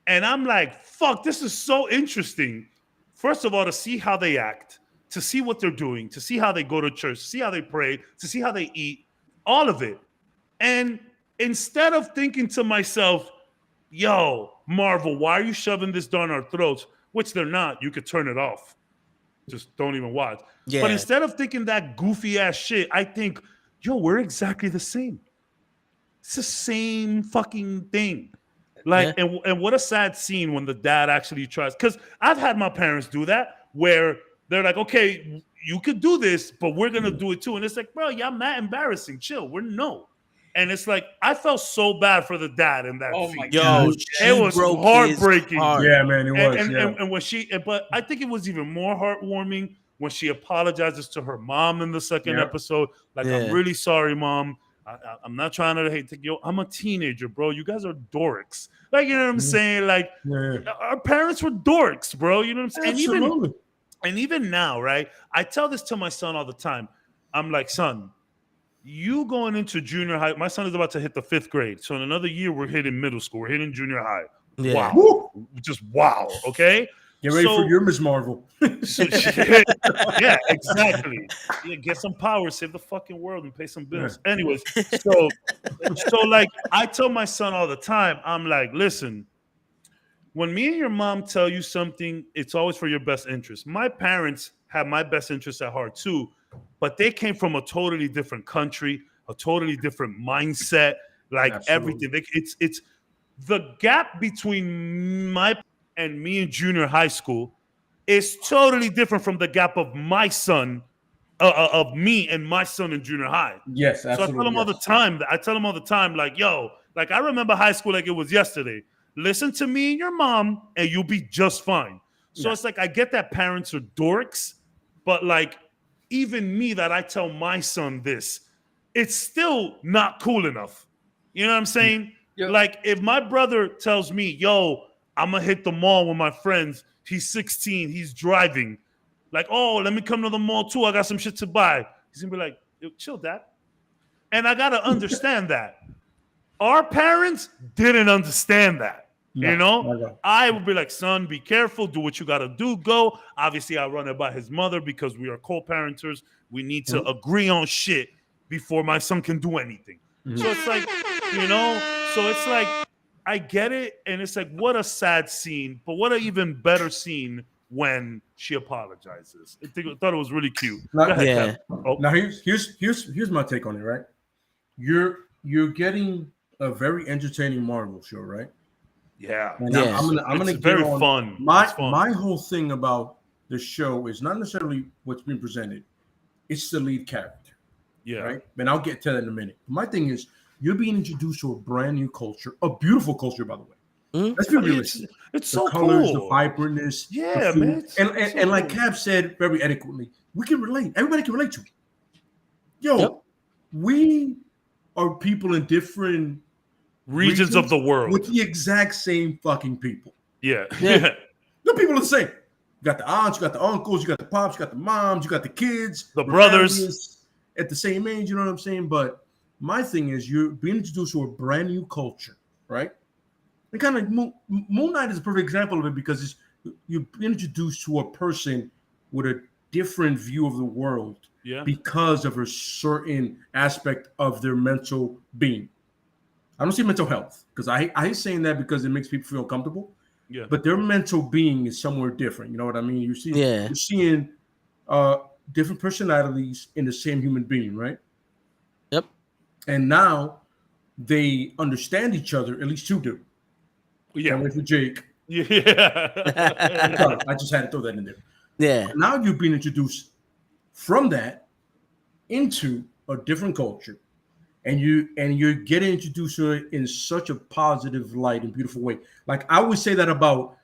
S4: And I'm like, fuck, this is so interesting. First of all, to see how they act, to see what they're doing, to see how they go to church, to see how they pray, to see how they eat, all of it. And instead of thinking to myself, yo, Marvel, why are you shoving this down our throats? Which they're not. You could turn it off. Just don't even watch.
S1: Yeah.
S4: But instead of thinking that goofy ass shit, I think, yo, we're exactly the same. It's the same fucking thing. Like, and what a sad scene when the dad actually tries. Because I've had my parents do that, where they're like, okay, you could do this, but we're going to do it too. And it's like, bro, y'all mad embarrassing. Chill. No. And it's like, I felt so bad for the dad in that scene.
S3: My
S1: God.
S4: It was heartbreaking.
S2: Yeah, man, it was.
S4: And when but I think it was even more heartwarming when she apologizes to her mom in the second episode. Like, I'm really sorry, Mom. I'm not trying to hate you. I'm a teenager, bro. You guys are dorks. Like, you know what I'm saying? Like, our parents were dorks, bro. You know what I'm saying?
S2: Absolutely.
S4: And even now, right? I tell this to my son all the time. I'm like, son, you going into junior high. My son is about to hit the 5th grade. So in another year, we're hitting middle school. We're hitting junior high.
S1: Yeah.
S4: Wow.
S2: Woo!
S4: Just wow. Okay.
S2: Get ready for your Ms. Marvel.
S4: Yeah, exactly. Yeah, get some power, save the fucking world, and pay some bills. Anyways, so like I tell my son all the time, I'm like, listen, when me and your mom tell you something, it's always for your best interest. My parents have my best interest at heart too, but they came from a totally different country, a totally different mindset, like everything. It's the gap between my and me in junior high school is totally different from the gap of my son, of me and my son in junior high.
S2: Yes, absolutely.
S4: So I tell him all the time. I tell him all the time, like, yo, like I remember high school like it was yesterday. Listen to me and your mom, and you'll be just fine. So it's like I get that parents are dorks, but like even me that I tell my son this, it's still not cool enough. You know what I'm saying?
S3: Yeah.
S4: Like if my brother tells me, yo, I'm gonna hit the mall with my friends. He's 16. He's driving. Like, oh, let me come to the mall too. I got some shit to buy. He's gonna be like, yo, chill, dad. And I gotta understand that. Our parents didn't understand that.
S2: No,
S4: You know,
S2: no.
S4: I would be like, son, be careful. Do what you gotta do. Go. Obviously, I run it by his mother because we are co-parenters. We need to agree on shit before my son can do anything. So it's like, you know, so it's like, I get it, and it's like, what a sad scene, but what an even better scene when she apologizes. I thought it was really cute.
S2: Now,
S4: Go ahead,
S1: Yeah.
S4: Cap. Oh,
S2: now here's my take on it, right? You're getting a very entertaining Marvel show, right?
S4: yeah.
S2: And
S1: Yes.
S2: I'm gonna
S4: It's
S2: get
S4: very
S2: on-
S4: fun.
S2: My
S4: It's fun.
S2: my whole thing about the show is not necessarily what's being presented; it's the lead character,
S4: Yeah.
S2: right? And I'll get to that in a minute. My thing is, you're being introduced to a brand new culture, a beautiful culture, by the way. Let's be realistic.
S4: It's
S2: The
S4: so
S2: colors,
S4: cool.
S2: the vibrantness,
S4: Yeah,
S2: the food.
S4: man. It's
S2: And
S4: so
S2: like
S4: cool.
S2: Cap said very adequately, we can relate. Everybody can relate to it. Yo,
S1: Yep.
S2: we are people in different
S4: Regions of the world.
S2: with the exact same fucking people.
S4: Yeah.
S1: Yeah.
S2: The people are the same. You got the aunts, you got the uncles, you got the pops, you got the moms, you got the kids,
S4: The brothers.
S2: families at the same age. You know what I'm saying? But my thing is, you're being introduced to a brand new culture, right? And kind of Moon Knight is a perfect example of it because you're introduced to a person with a different view of the world
S4: Yeah.
S2: because of a certain aspect of their mental being. I don't say mental health because I hate saying that because it makes people feel uncomfortable.
S4: Yeah.
S2: But their mental being is somewhere different. You know what I mean? You're
S1: Yeah.
S2: seeing different personalities in the same human being, right?
S1: Yep.
S2: And now they understand each other. At least two do.
S4: Yeah.
S2: Can't wait for Jake.
S4: Yeah.
S2: Sorry, I just had to throw that in there.
S1: Yeah.
S2: Now you've been introduced from that into a different culture, and you're getting introduced to it in such a positive light and beautiful way. Like I would say that about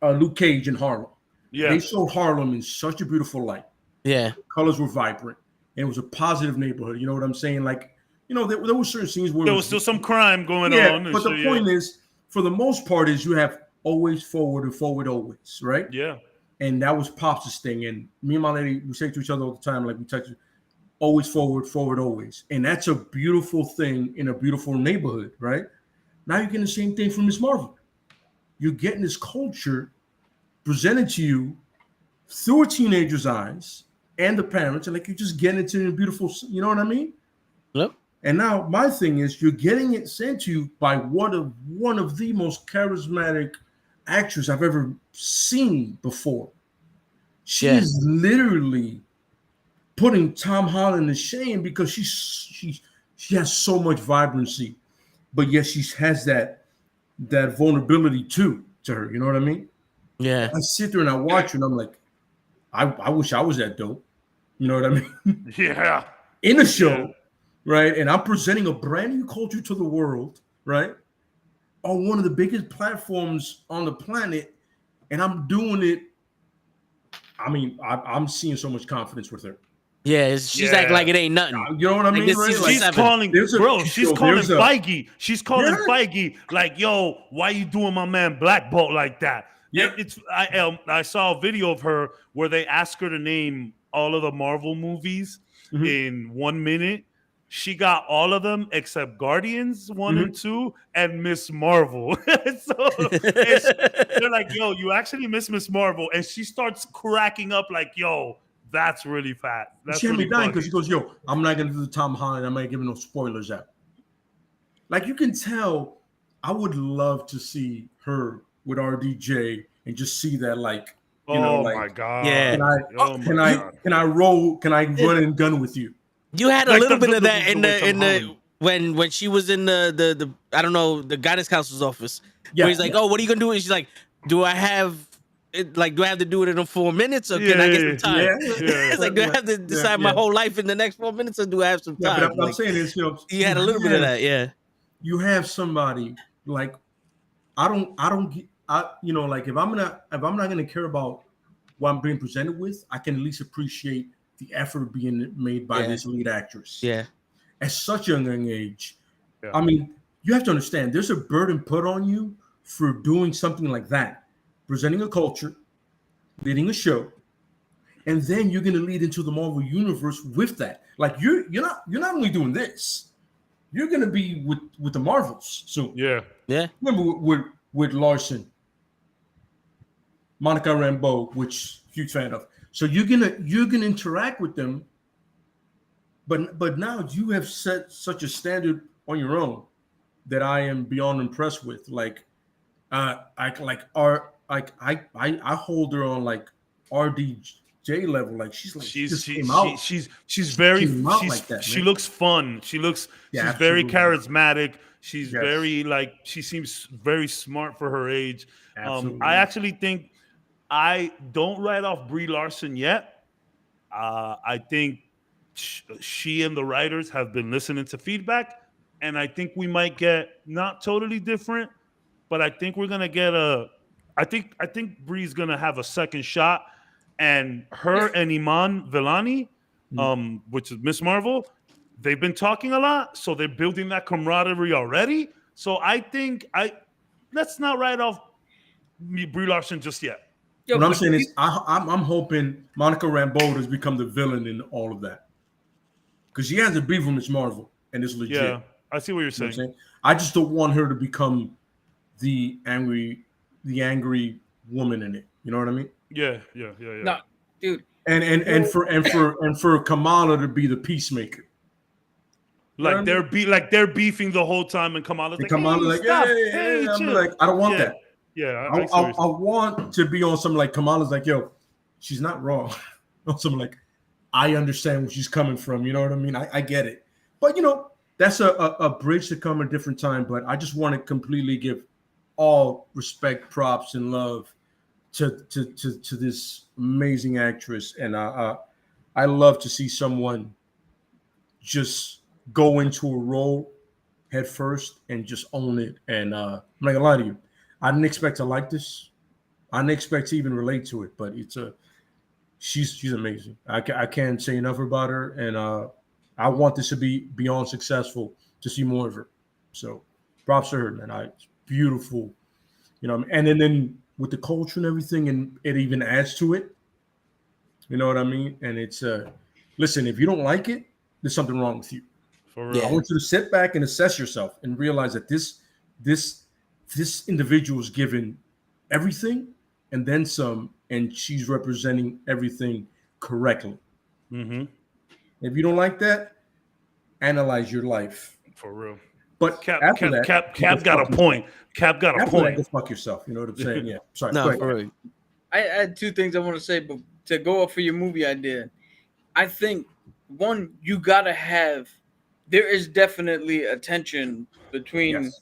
S2: Luke Cage in Harlem.
S4: Yeah.
S2: They showed Harlem in such a beautiful light.
S1: Yeah.
S2: Colors were vibrant, and it was a positive neighborhood. You know what I'm saying? Like, you know, there were certain scenes where
S4: There was still some crime going
S2: yeah,
S4: on. and
S2: but
S4: so,
S2: the point is, for the most part, is you have always forward and forward always, right?
S4: Yeah.
S2: And that was Pops' thing. And me and my lady, we say to each other all the time, like we touch always forward, forward always. And that's a beautiful thing in a beautiful neighborhood, right? Now you're getting the same thing from Miss Marvel. You're getting this culture presented to you through a teenager's eyes and the parents, and like you just get into a beautiful, you know what I mean?
S1: Yep.
S2: And now my thing is, you're getting it sent to you by one of the most charismatic actors I've ever seen before. She
S1: Yeah.
S2: is literally putting Tom Holland to shame because she has so much vibrancy, but yet she has that vulnerability too to her. You know what I mean?
S1: Yeah.
S2: I sit there and I watch her and I'm like, I wish I was that dope. You know what I mean?
S4: Yeah.
S2: In a show.
S4: Yeah.
S2: Right, and I'm presenting a brand new culture to the world, right, on one of the biggest platforms on the planet, and I'm doing it. I mean, I'm seeing so much confidence with her.
S1: Yeah. She's
S4: Yeah.
S1: acting like it ain't nothing.
S2: You know what I
S1: Like
S2: mean?
S1: this
S2: Right?
S1: season
S2: Like,
S4: She's
S1: seven.
S4: calling,
S2: There's a-
S4: bro. She's
S2: yo,
S4: calling
S2: there's a-
S4: Feige. She's calling
S2: Yeah.
S4: Feige like, "Yo, why you doing my man Black Bolt like that?
S2: Yeah.
S4: I saw a video of her where they asked her to name all of the Marvel movies in 1 minute. She got all of them except Guardians 1 and 2 and Miss Marvel. They're like, yo, you actually miss Miss Marvel. And she starts cracking up like, yo, that's really fat. That's
S2: she had
S4: really
S2: me dying
S4: funny.
S2: because she goes, yo, I'm not going to do the Tom Holland. I'm not giving no spoilers out. Like, you can tell, I would love to see her with RDJ and just see that, like, you know, like,
S4: my God.
S1: Yeah.
S2: Can I run and gun with you?
S1: You had a
S4: Like
S1: little
S4: the-
S1: bit of
S4: the-
S1: that
S4: the
S1: in
S4: way Tom
S1: the when she was in the I don't know, the guidance counselor's office.
S2: Yeah,
S1: Where he's like, oh, what are you gonna do? And she's like, do I have to do it in 4 minutes or can I get some time? It's like, do I have to decide my whole life in the next 4 minutes or do I have some time?
S2: Yeah, but what I'm saying is, you know,
S1: you had a little bit of that, yeah.
S2: You have somebody like, you know, like if I'm not gonna care about what I'm being presented with, I can at least appreciate the effort being made by this lead actress.
S1: Yeah.
S2: At such a young age.
S4: Yeah.
S2: I mean, you have to understand there's a burden put on you for doing something like that, presenting a culture, leading a show, and then you're gonna lead into the Marvel universe with that. Like you're not only doing this, you're gonna be with the Marvels soon.
S4: Yeah.
S2: Remember with Larson, Monica Rambeau, which huge fan of. So you're gonna interact with them, but now you have set such a standard on your own that I am beyond impressed with. Like, I hold her on like RDJ level. Like she's
S4: she looks fun. She's very charismatic. She's very like, she seems very smart for her age. I actually think I don't write off Brie Larson yet. I think she and the writers have been listening to feedback, and I think we might get not totally different, but I think we're gonna get I think Brie's gonna have a second shot, and her and Iman Vellani, which is Miss Marvel, they've been talking a lot, so they're building that camaraderie already. So I think let's not write off Brie Larson just yet.
S2: What I'm saying is, I'm hoping Monica Rambeau has become the villain in all of that, because she has a beef with Miss Marvel, and it's legit.
S4: Yeah, I see what you're saying.
S2: You know what I'm saying? I just don't want her to become the angry woman in it. You know what I mean?
S4: Yeah.
S3: No, dude.
S2: And for Kamala to be the peacemaker.
S4: Like they're beefing the whole time, and Kamala's like,
S2: hey, I'm like, I don't want that.
S4: Yeah,
S2: I want to be on something like Kamala's like, yo, she's not wrong. On something like, I understand where she's coming from. You know what I mean? I get it. But, you know, that's a bridge to come at a different time. But I just want to completely give all respect, props, and love to this amazing actress. And I love to see someone just go into a role head first and just own it. And I'm not gonna lie to you, I didn't expect to like this. I didn't expect to even relate to it, but she's amazing. I can't say enough about her, and I want this to be beyond successful to see more of her. So props to her, man. It's beautiful, you know. And then with the culture and everything, and it even adds to it. You know what I mean? And it's listen, if you don't like it, there's something wrong with you.
S4: For real.
S2: I want you to sit back and assess yourself and realize that this individual is given everything and then some, and she's representing everything correctly.
S4: Mm-hmm.
S2: If you don't like that, analyze your life.
S4: For real.
S2: But
S4: Cap
S2: got
S4: a point. Cap got a point.
S2: Go fuck yourself. You know what I'm saying? Yeah. Sorry.
S1: No, for real.
S3: I had two things I want to say, but to go up for your movie idea, I think one, you gotta have. There is definitely a tension between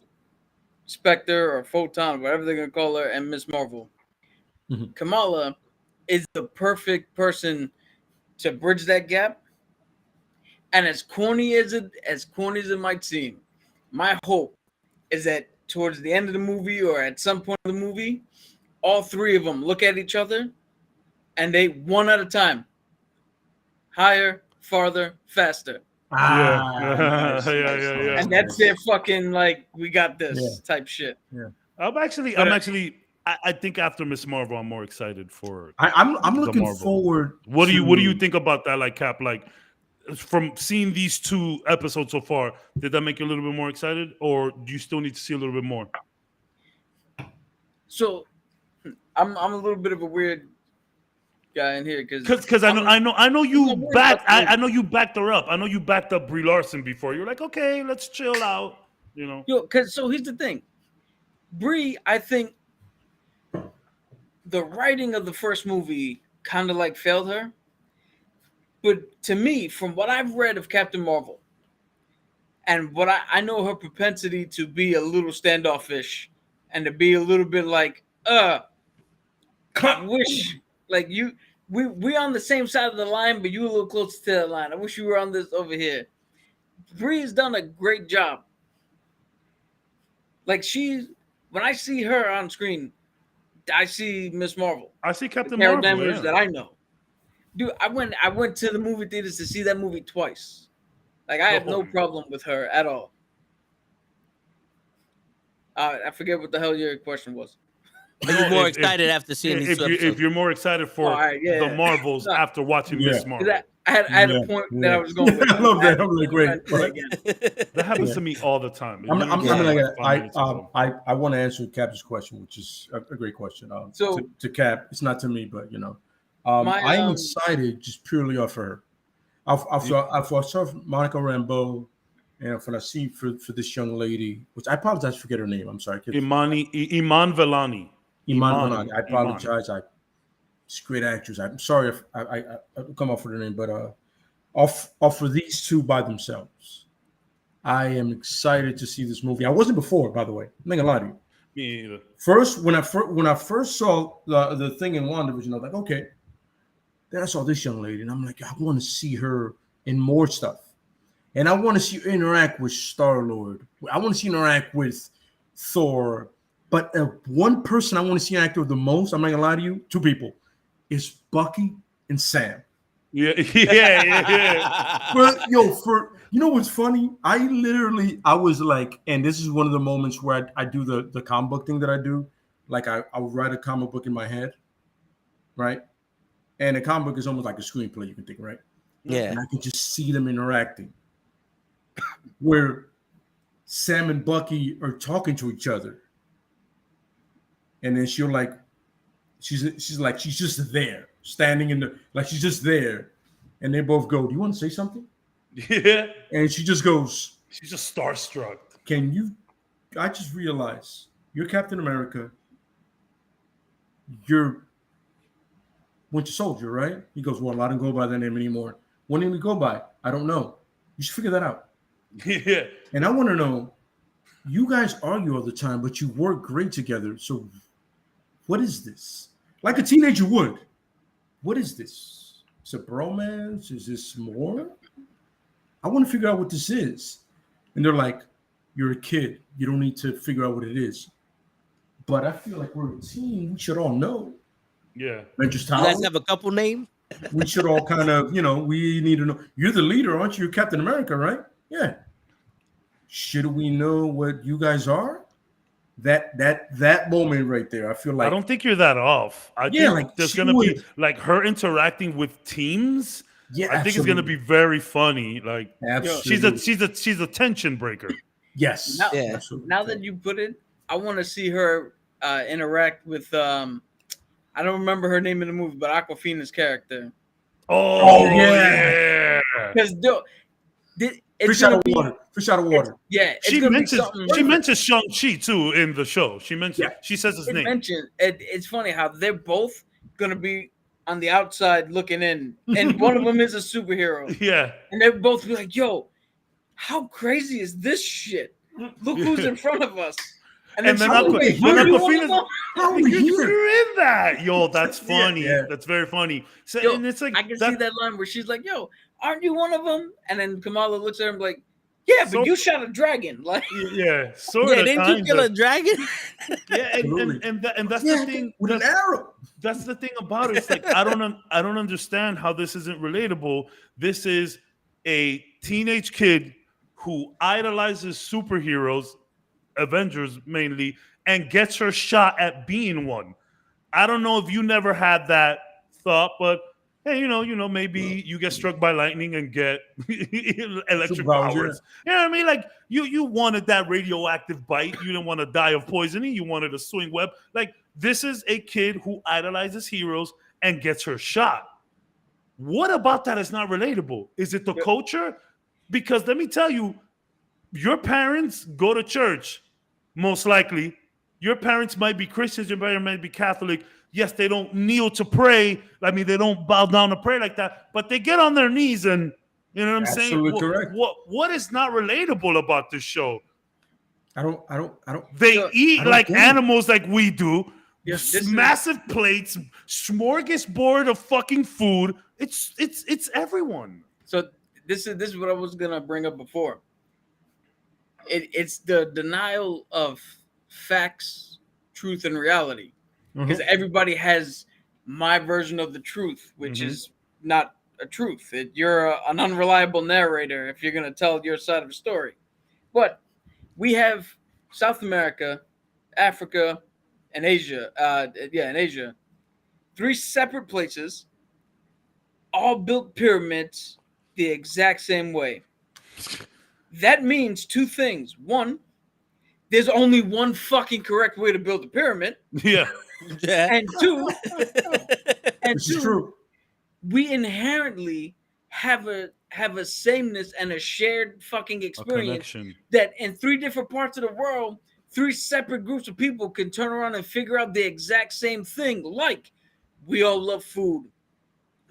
S3: Spectre or Photon, whatever they're gonna call her, and Miss Marvel.
S2: Mm-hmm.
S3: Kamala is the perfect person to bridge that gap. And as corny as it might seem, my hope is that towards the end of the movie or at some point in the movie, all three of them look at each other and they one at a time, higher, farther, faster.
S4: Yeah.
S3: And that's it. Fucking like, we got this type shit.
S2: Yeah.
S4: I'm actually I think after Miss Marvel, I'm more excited for.
S2: I'm
S4: the
S2: looking
S4: Marvel.
S2: forward.
S4: What do you think about that? Like Cap, like from seeing these 2 episodes so far, did that make you a little bit more excited, or do you still need to see a little bit more?
S3: So I'm a little bit of a weird guy in here
S4: Because I know you
S3: I'm worried
S4: backed.
S3: about the
S4: I know you backed her up. I know you backed up Brie Larson before. You're like, okay, let's chill out. You know.
S3: Because so here's the thing, Brie. I think the writing of the first movie kind of like failed her. But to me, from what I've read of Captain Marvel, and what I know her propensity to be a little standoffish and to be a little bit like, I wish like we on the same side of the line, but you a little closer to the line. I wish you were on this over here. Brie has done a great job. Like when I see her on screen, I see Miss Marvel.
S4: I see Captain
S3: Carol
S4: Marvel.
S3: Danvers
S4: Yeah.
S3: that I know. Dude, I went to the movie theaters to see that movie twice. Like I have no problem with her at all. I forget what the hell your question was.
S1: Are you more excited after seeing these 2 episodes?
S4: If you're more excited for the Marvels after watching Miss Marvel.
S3: I had a point that I was going with.
S2: I love that. I'm like, great.
S4: That happens to me all the time.
S2: I want to answer Cap's question, which is a great question. To Cap, it's not to me, but I'm excited just purely off of her. I saw Monica Rambeau, and for I see for this young lady, which I apologize, forget her name. I'm sorry,
S4: Iman Vellani.
S2: Iman Vellani. I apologize. She's a great actress. I'm sorry if I come off with her name, but off for these 2 by themselves, I am excited to see this movie. I wasn't before, by the way. I'm not gonna lie to you.
S4: Me either.
S2: First, when I first saw the thing in WandaVision, I was like, okay. Then I saw this young lady, and I'm like, I want to see her in more stuff, and I want to see her interact with Star-Lord. I want to see her interact with Thor. But one person I want to see interact with the most, I'm not gonna lie to you, 2 people, is Bucky and Sam.
S4: Yeah.
S2: But you know what's funny? I was like, and this is one of the moments where I do the comic book thing that I do. Like I'll write a comic book in my head, right? And a comic book is almost like a screenplay, you can think, right?
S1: Yeah.
S2: And I can just see them interacting. Where Sam and Bucky are talking to each other. And then she's just there, standing she's just there. And they both go, do you want to say something?
S4: Yeah.
S2: And she just goes,
S4: she's just starstruck.
S2: I just realized you're Captain America. You're Winter Soldier, right? He goes, well, I don't go by that name anymore. What name we go by? I don't know. You should figure that out.
S4: Yeah.
S2: And I want to know, you guys argue all the time, but you work great together. So what is this? Like a teenager would. What is this? Is it bromance? Is this more? I want to figure out what this is. And they're like, you're a kid. You don't need to figure out what it is. But I feel like we're a team. We should all know.
S4: Yeah.
S1: You guys have a couple name?
S2: We should all kind of, we need to know. You're the leader, aren't you? You're Captain America, right? Yeah. Should we know what you guys are? That moment right there, I feel like
S4: I don't think you're that off. I think
S2: like
S4: there's gonna be like her interacting with teams.
S2: Yeah,
S4: I think it's gonna be very funny. Like she's a tension breaker.
S2: Yes.
S3: Now that you put it, I want to see her interact with I don't remember her name in the movie, but Aquafina's character.
S4: Oh yeah.
S3: Because
S2: Fish out of water.
S4: She mentions Shang-Chi too in the show. She says his name.
S3: It's funny how they're both gonna be on the outside looking in, and one of them is a superhero.
S4: Yeah.
S3: And they're both be like, yo, how crazy is this shit? Look who's in front of us. And then
S4: Aquafina's, you're in that. Yo, that's funny.
S2: Yeah.
S4: That's very funny. So,
S3: yo,
S4: and it's like
S3: I can see that line where she's like, yo, aren't you one of them? And then Kamala looks at her and be like, yeah, but you shot a dragon. Like,
S4: yeah, sort of.
S1: Yeah, didn't you kill a dragon?
S4: Yeah, and that's the thing
S2: with an arrow.
S4: That's the thing about it. It's like I don't understand how this isn't relatable. This is a teenage kid who idolizes superheroes, Avengers mainly, and gets her shot at being one. I don't know if you never had that thought, but hey, maybe you get struck by lightning and get electric
S2: Superpowers,
S4: powers. You know what I mean? Like you wanted that radioactive bite. You didn't want to die of poisoning. You wanted a swing web. Like this is a kid who idolizes heroes and gets her shot. What about that is not relatable? Is it the culture? Because let me tell you, your parents go to church, most likely. Your parents might be Christians, your parents might be Catholic. Yes, they don't kneel to pray. I mean, they don't bow down to pray like that, but they get on their knees and, you know what I'm saying?
S2: Absolutely correct.
S4: What is not relatable about this show?
S2: I don't.
S4: They eat like
S2: get it.
S4: animals like we do.
S3: Yes, this is-
S4: Massive plates, smorgasbord of fucking food. It's everyone.
S3: So this is what I was gonna bring up before. It's the denial of facts, truth, and reality. Because everybody has my version of the truth, which is not a truth. You're an unreliable narrator if you're gonna tell your side of the story. But we have South America, Africa, and Asia. In Asia, 3 separate places, all built pyramids the exact same way. That means 2 things. 1, there's only one fucking correct way to build a pyramid.
S4: Yeah.
S3: And 2,
S2: This is true.
S3: we inherently have a sameness and a shared fucking experience
S4: connection.
S3: that in 3 different parts of the world, 3 separate groups of people can turn around and figure out the exact same thing. Like, we all love food.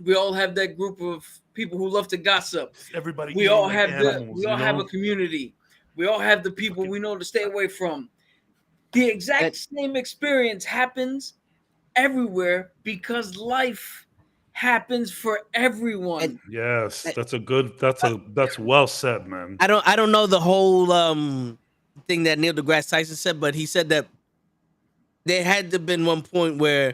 S3: We all have that group of people who love to gossip.
S4: Everybody.
S3: We
S4: eating
S3: all
S4: like
S3: have
S4: animals,
S3: we all
S4: you
S3: have
S4: know?
S3: a community. We all have the people we know to stay away from. The exact same experience happens everywhere because life happens for everyone.
S4: Yes, that's well said, man.
S1: I don't know the whole thing that Neil deGrasse Tyson said, but he said that there had to have been one point where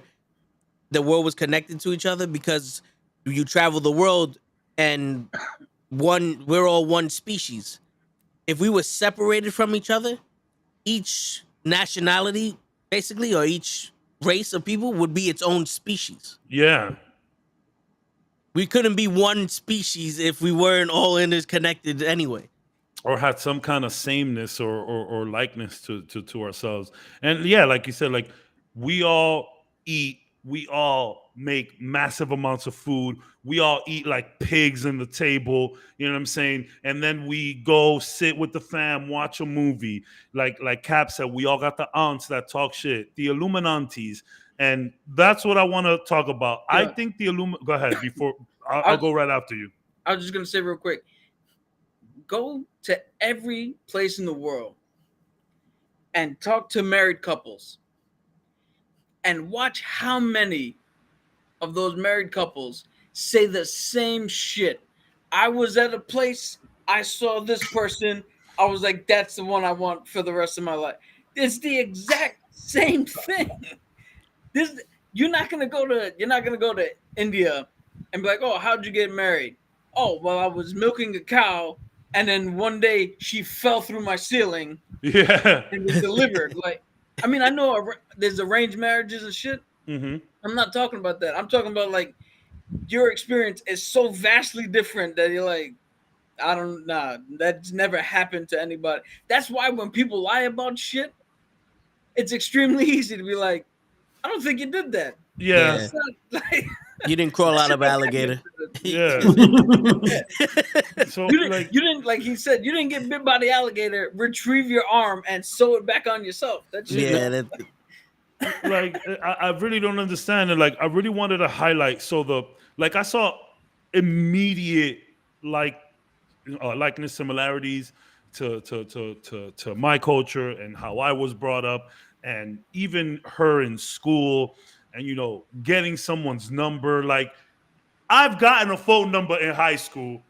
S1: the world was connected to each other because you travel the world and we're all one species. If we were separated from each other, each nationality basically, or each race of people would be its own species.
S4: Yeah.
S1: We couldn't be one species if we weren't all interconnected anyway.
S4: Or had some kind of sameness or likeness to ourselves. And yeah, like you said, like we all eat, we all make massive amounts of food, we all eat like pigs in the table, you know what I'm saying? And then we go sit with the fam, watch a movie. Like Cap said, we all got the aunts that talk shit, the Illuminantes. And that's what I want to talk about.
S3: Yeah.
S4: I think the go ahead before I'll go right after you.
S3: I was just gonna say real quick, go to every place in the world and talk to married couples and watch how many of those married couples say the same shit. I was at a place, I saw this person, I was like, that's the one I want for the rest of my life. It's the exact same thing. You're not gonna go to India and be like, oh, how'd you get married? Oh, well, I was milking a cow, and then one day she fell through my ceiling.
S4: Yeah.
S3: And was delivered. Like, I mean, I know there's arranged marriages and shit.
S4: Mm-hmm.
S3: I'm not talking about that. I'm talking about like your experience is so vastly different that you're like, that's never happened to anybody. That's why when people lie about shit, it's extremely easy to be like, I don't think you did that.
S4: Yeah.
S3: It's not like,
S1: You didn't crawl out of an alligator.
S4: Yeah. So
S3: you didn't like he said, you didn't get bit by the alligator, retrieve your arm and sew it back on yourself. That's
S4: like I really don't understand it. Like I really wanted to highlight I saw immediate likeness similarities to my culture and how I was brought up, and even her in school, and getting someone's number. Like I've gotten a phone number in high school,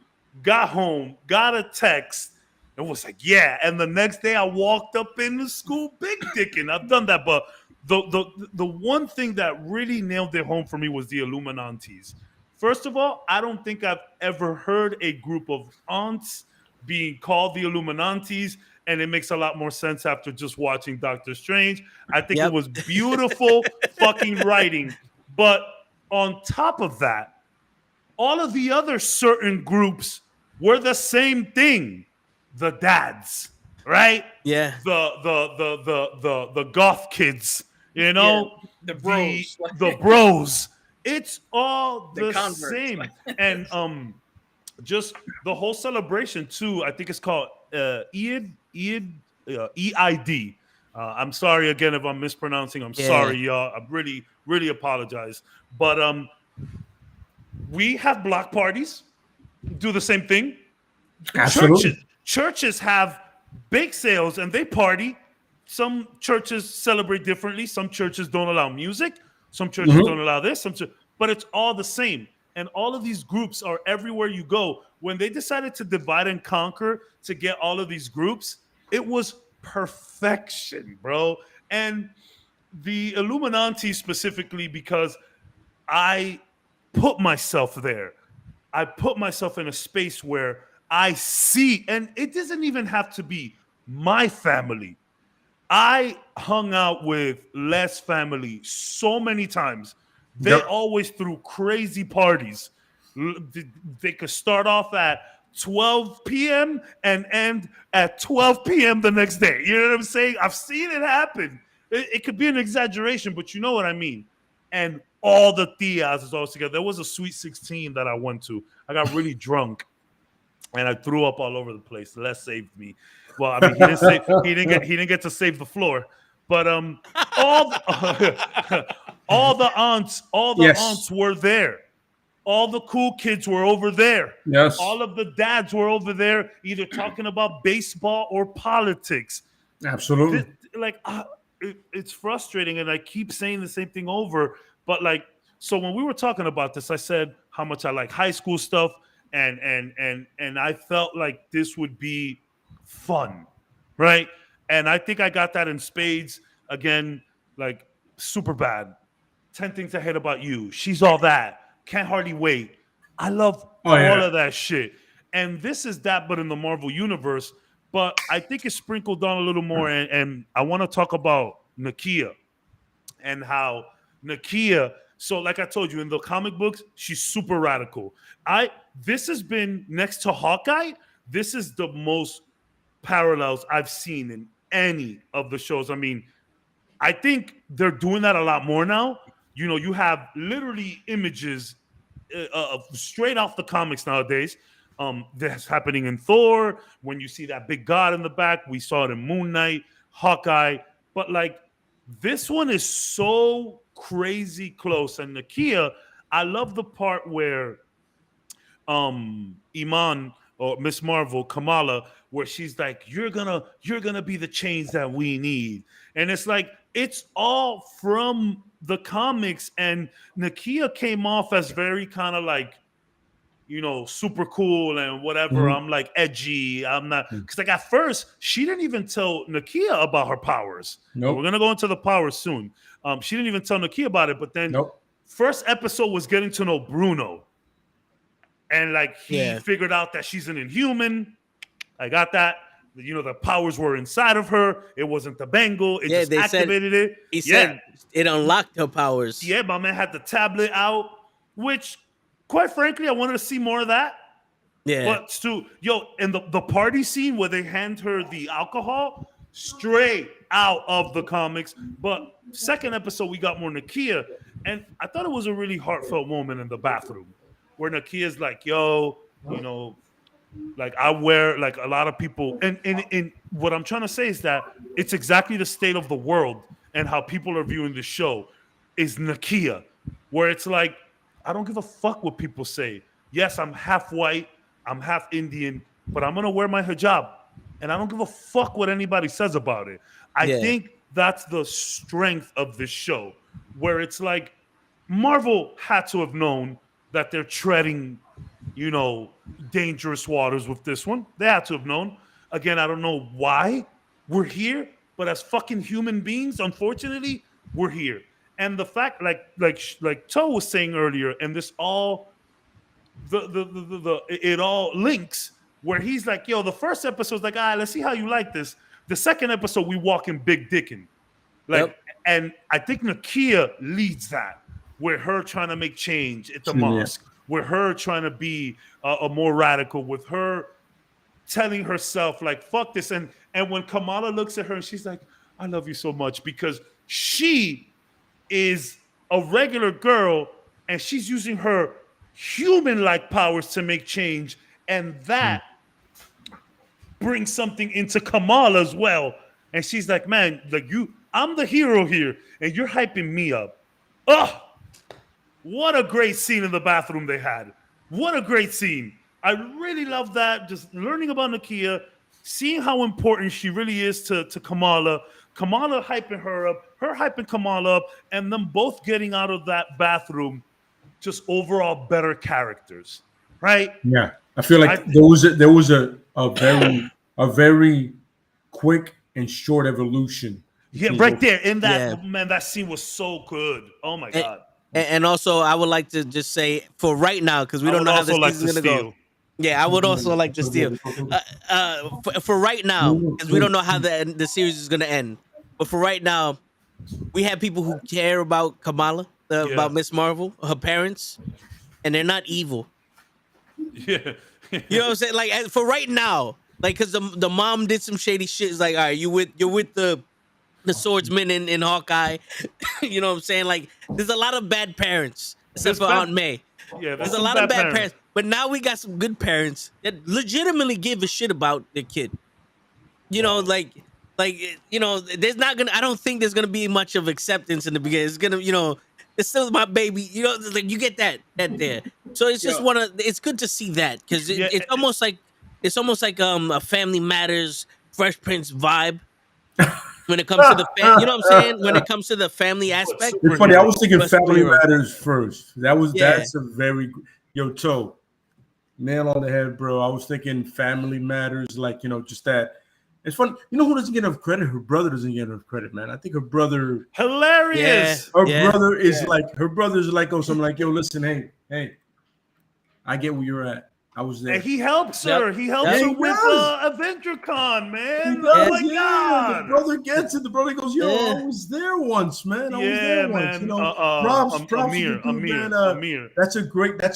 S4: got home, got a text, and was like, yeah. And the next day I walked up in the school big dicking. I've done that, but the one thing that really nailed it home for me was the Illuminantes. First of all, I don't think I've ever heard a group of aunts being called the Illuminantes and it makes a lot more sense after just watching Doctor Strange. I think it was beautiful fucking writing. But on top of that, all of the other certain groups were the same thing. The dads, right?
S1: Yeah.
S4: The goth kids, you know,
S3: the bros.
S4: the bros. It's all the
S3: converts.
S4: same. And just the whole celebration too. I think it's called EID. I'm sorry again if I'm mispronouncing. I'm sorry, y'all. I really apologize. But we have block parties. Do the same thing.
S2: Absolutely.
S4: Churches have bake sales and they party. Some churches celebrate differently. Some churches don't allow music. Some churches don't allow this. But it's all the same. And all of these groups are everywhere you go. When they decided to divide and conquer to get all of these groups, it was perfection, bro. And the Illuminati specifically, because I put myself there. I put myself in a space where I see, and it doesn't even have to be my family. I hung out with Les family so many times. They always threw crazy parties. They could start off at 12 p.m. and end at 12 p.m. the next day. You know what I'm saying? I've seen it happen. It could be an exaggeration, but you know what I mean. And all the tias is always together. There was a Sweet 16 that I went to. I got really drunk, and I threw up all over the place. Les saved me. Well, I mean, he didn't get to save the floor, but all the aunts were there. All the cool kids were over there.
S2: Yes.
S4: All of the dads were over there, either talking about baseball or politics.
S2: Absolutely.
S4: It's frustrating, and I keep saying the same thing over. But so when we were talking about this, I said how much I like high school stuff, and I felt like this would be fun, right? And I think I got that in spades. Again, like Superbad, 10 Things I Hate About You, She's All That, Can't Hardly Wait. I love all of that shit. And this is that, but in the Marvel universe. But I think it's sprinkled on a little more. And I want to talk about Nakia and how Nakia. So like I told you, in the comic books, she's super radical. This has been, next to Hawkeye, this is the most parallels I've seen in any of the shows. I mean, I think they're doing that a lot more now. You know, you have literally images straight off the comics nowadays. That's happening in Thor. When you see that big god in the back, we saw it in Moon Knight, Hawkeye. But this one is so crazy close. And Nakia, I love the part where Iman or Miss Marvel, Kamala, where she's like, you're gonna be the change that we need. And it's like, it's all from the comics. And Nakia came off as very kind of super cool and whatever. I'm edgy. I'm not, because at first she didn't even tell Nakia about her powers. Nope. We're gonna go into the powers soon. She didn't even tell Nakia about it. But then first episode was getting to know Bruno. And he figured out that she's an Inhuman. I got that. The powers were inside of her. It wasn't the bangle. It just activated it.
S1: He said it unlocked her powers.
S4: Yeah, my man had the tablet out, which, quite frankly, I wanted to see more of that.
S1: Yeah.
S4: But and the party scene where they hand her the alcohol, straight out of the comics. But second episode, we got more Nakia. And I thought it was a really heartfelt moment in the bathroom where Nakia's like, yo, I wear, a lot of people. And what I'm trying to say is that it's exactly the state of the world and how people are viewing the show is Nakia, where it's like, I don't give a fuck what people say. Yes, I'm half white, I'm half Indian, but I'm going to wear my hijab. And I don't give a fuck what anybody says about it. I think that's the strength of this show, where it's like Marvel had to have known that they're treading, dangerous waters with this one. They had to have known. Again, I don't know why we're here, but as fucking human beings, unfortunately, we're here. And the fact, like Toe was saying earlier, and this all, it all links where he's like, yo, the first episode's like, all right, let's see how you like this. The second episode, we walk in big dicking. Like, and I think Nakia leads that, with her trying to make change at the mosque, with her trying to be a more radical, with her telling herself like, fuck this. And when Kamala looks at her and she's like, I love you so much, because she is a regular girl and she's using her human-like powers to make change, and that brings something into Kamala as well. And she's like, man, like I'm the hero here, and you're hyping me up. Oh, what a great scene in the bathroom they had. What a great scene. I really love that. Just learning about Nakia, seeing how important she really is to Kamala. Kamala hyping her up, her hyping Kamala up, and them both getting out of that bathroom just overall better characters, right?
S2: Yeah, I feel like there was a very quick and short evolution.
S4: Yeah, right there in that man, that scene was so good. Oh my god!
S1: And also, I would like to just say for right now, because we don't know how this season's gonna go. Yeah, I would also like to steal. For right now, because we don't know how the series is gonna end. But for right now, we have people who care about Kamala, about Miss Marvel, her parents, and they're not evil.
S4: Yeah.
S1: You know what I'm saying? Like, for right now, like, because the mom did some shady shit. It's like, all right, you're with the swordsman in Hawkeye. You know what I'm saying? Like, there's a lot of bad parents, except for Aunt May.
S4: Yeah,
S1: there's a lot of bad parents. But now we got some good parents that legitimately give a shit about their kid. You know, like you know, there's not gonna. I don't think there's gonna be much of acceptance in the beginning. It's gonna, you know, it's still my baby. You know, like you get that there. So it's just it's good to see that, because it's almost like a Family Matters, Fresh Prince vibe when it comes to the you know what I'm saying, when it comes to the family aspect.
S2: It's funny. I was thinking Family Matters first. That's a very Toe, nail on the head, bro. I was thinking Family Matters, like, you know, just that. It's funny. You know who doesn't get enough credit? Her brother doesn't get enough credit, man. I think her brother,
S4: hilarious.
S2: Her brother is like, oh, something like, yo, listen, hey, I get where you're at. I was there.
S4: And he helps her. He helps her with AvengerCon, man.
S2: Oh my god! The brother gets it. The brother goes, "Yo, I was there once, man. I was there once." You know, props
S4: Amir.
S2: That's a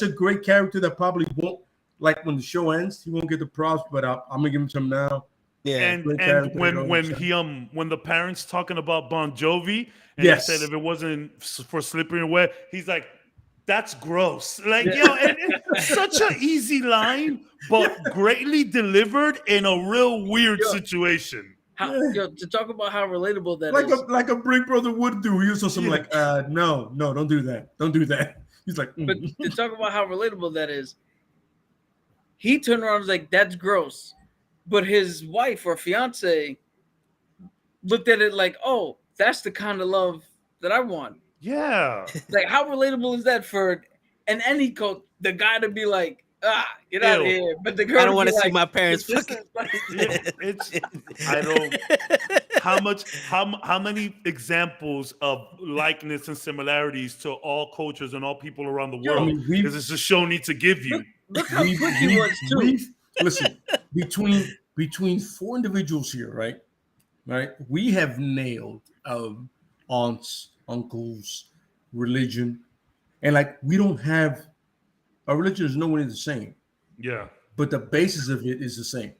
S2: great character that probably won't, like, when the show ends, he won't get the props, but I'm gonna give him some now.
S1: Yeah,
S4: and when the parents talking about Bon Jovi, and he said if it wasn't for Slippery and Wet, he's like, that's gross. Like, yo, it's such an easy line, but greatly delivered in a real weird situation.
S3: To talk about how relatable that is.
S2: Like a Big Brother would do. He was also like, no, don't do that. Don't do that. He's like,
S3: But to talk about how relatable that is, he turned around and was like, that's gross. But his wife or fiance looked at it like, oh, that's the kind of love that I want.
S4: Yeah.
S3: Like, how relatable is that for any coach, the guy to be like, get out of here. But the girl,
S1: I don't want to see my parents fucking.
S4: I don't. How many examples of likeness and similarities to all cultures and all people around the world does this show need to give you?
S3: Look how quick he was too.
S2: Listen, between four individuals here, right? We have nailed aunts, uncles, religion, and like we don't have our religion is nowhere near the same.
S4: Yeah,
S2: but the basis of it is the same.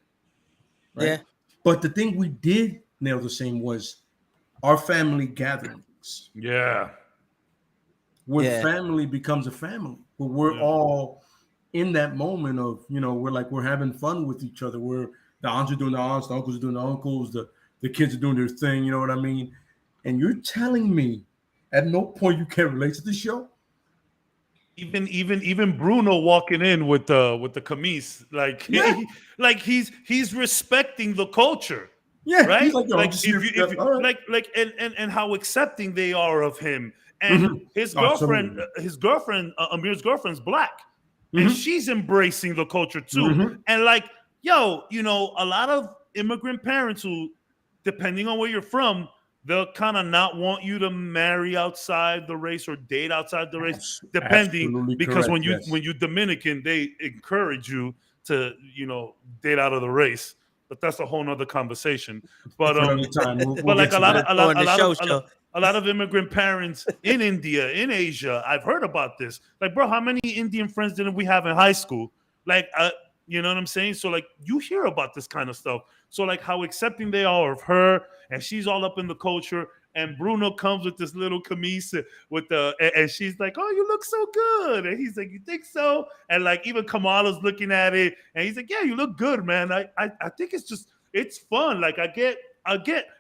S2: Right?
S1: Yeah,
S2: but the thing we did nail the same was our family gatherings.
S4: Yeah,
S2: where family becomes a family, where we're all in that moment of, you know, we're having fun with each other. Where the aunts are doing the aunts, the uncles are doing the uncles, the kids are doing their thing. You know what I mean? And you're telling me at no point you can't relate to the show?
S4: Even Bruno walking in with the camise, like he's respecting the culture.
S2: Yeah,
S4: right.
S2: He's like,
S4: and how accepting they are of him. And his girlfriend, Amir's girlfriend's black, and she's embracing the culture too. And like, yo, you know, a lot of immigrant parents who, depending on where you're from, they'll kind of not want you to marry outside the race or date outside the race, depending, because when you Dominican, they encourage you to date out of the race. But that's a whole nother conversation. But
S2: For another time.
S4: but like a lot
S1: show.
S4: of immigrant parents in India, in Asia, I've heard about this. Like, bro, how many Indian friends didn't we have in high school? Like, you know what I'm saying? So, like, you hear about this kind of stuff. So, like, how accepting they are of her, and she's all up in the culture. And Bruno comes with this little camise and she's like, "Oh, you look so good." And he's like, "You think so?" And like, even Kamala's looking at it, and he's like, "Yeah, you look good, man. I think it's fun. Like, I get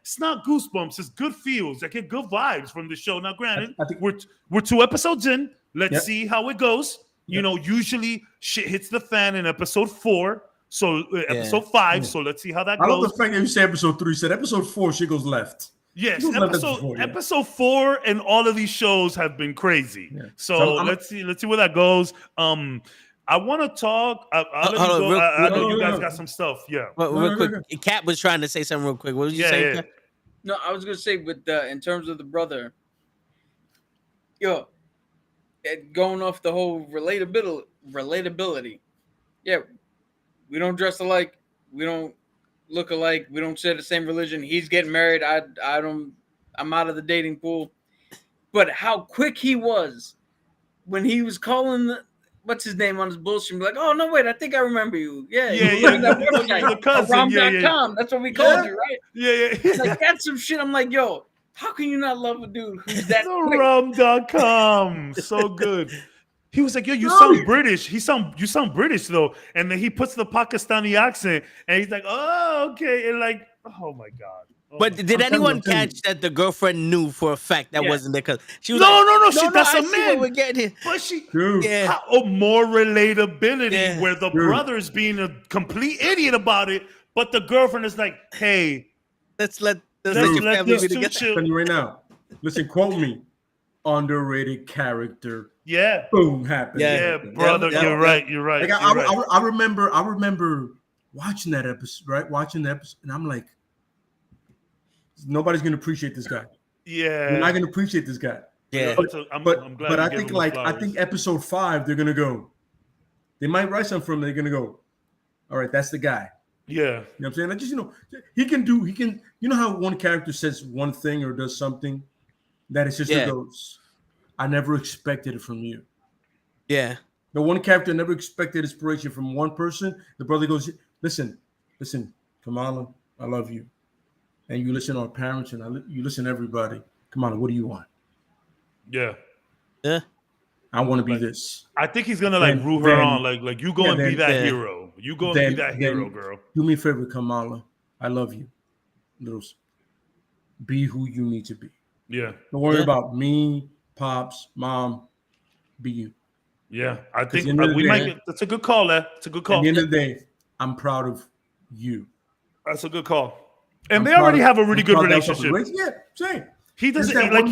S4: it's not goosebumps, it's good feels. I get good vibes from the show. Now, granted,
S2: I think
S4: we're 2 episodes in. Let's see how it goes.
S2: Yep.
S4: Usually shit hits the fan in episode 4. So episode 5. So let's see how that
S2: I
S4: goes.
S2: love the fact that you say episode 3. You said episode 4, shit goes left.
S4: Yes,
S2: Before,
S4: episode 4 and all of these shows have been crazy. Yeah. So let's see where that goes. I want to talk. I'll let you go. I know you guys got some stuff. Yeah.
S1: Well, real quick, Kat was trying to say something real quick. What was you saying?
S4: Yeah.
S3: No, I was gonna say with in terms of the brother, going off the whole relatability. Yeah, we don't dress alike. We don't look alike. We don't share the same religion. He's getting married. I'm out of the dating pool. But how quick he was when he was calling what's his name on his bullshit, like, "Oh no, wait, I think I remember you." Yeah.
S4: The cousin.
S3: Rom.com. That's what we called you, right?
S4: Yeah.
S3: Like, that's some shit. I'm like, yo, how can you not love a dude who's that quick?
S4: Rom.com. So good. He was like, "Yo, you sound British." You sound British though. And then he puts the Pakistani accent, and he's like, "Oh, okay." And like, oh my god.
S1: But did anyone catch that the girlfriend knew for a fact that wasn't there? Because she was
S4: no, that's a man.
S1: We're getting here.
S4: But she, more relatability where the brother's being a complete idiot about it, but the girlfriend is like, "Hey,
S1: let's let
S4: these two
S2: I'm telling you right now. Listen, quote me. Underrated character.
S4: Yeah.
S2: Boom, happened.
S4: Yeah, brother. You're right.
S2: Like, I remember watching that episode, right? Watching the episode, and I'm like, nobody's gonna appreciate this guy.
S4: Yeah.
S2: You're not gonna appreciate this guy.
S1: Yeah.
S4: I'm glad.
S2: But I think episode 5, they're gonna go. They might write something from. They're gonna go. All right, that's the guy.
S4: Yeah.
S2: You know what I'm saying? Like, just he can. You know how one character says one thing or does something that it's just goes. I never expected it from you.
S1: Yeah.
S2: The one character never expected inspiration from one person. The brother goes, listen, Kamala, I love you. And you listen to our parents and you listen to everybody. Kamala, what do you want?
S4: Yeah.
S1: Yeah.
S2: I want to be this.
S4: I think he's going to root her on. Like you go and be that hero. You go and be that hero, girl.
S2: Do me a favor, Kamala. I love you. Be who you need to be.
S4: Yeah.
S2: Don't worry about me, pops, mom. Be you.
S4: Yeah. I think that's a good call, It's a good call.
S2: At the end of the day, I'm proud of you.
S4: That's a good call. And they already have a really good relationship.
S2: Yeah, same.
S4: He doesn't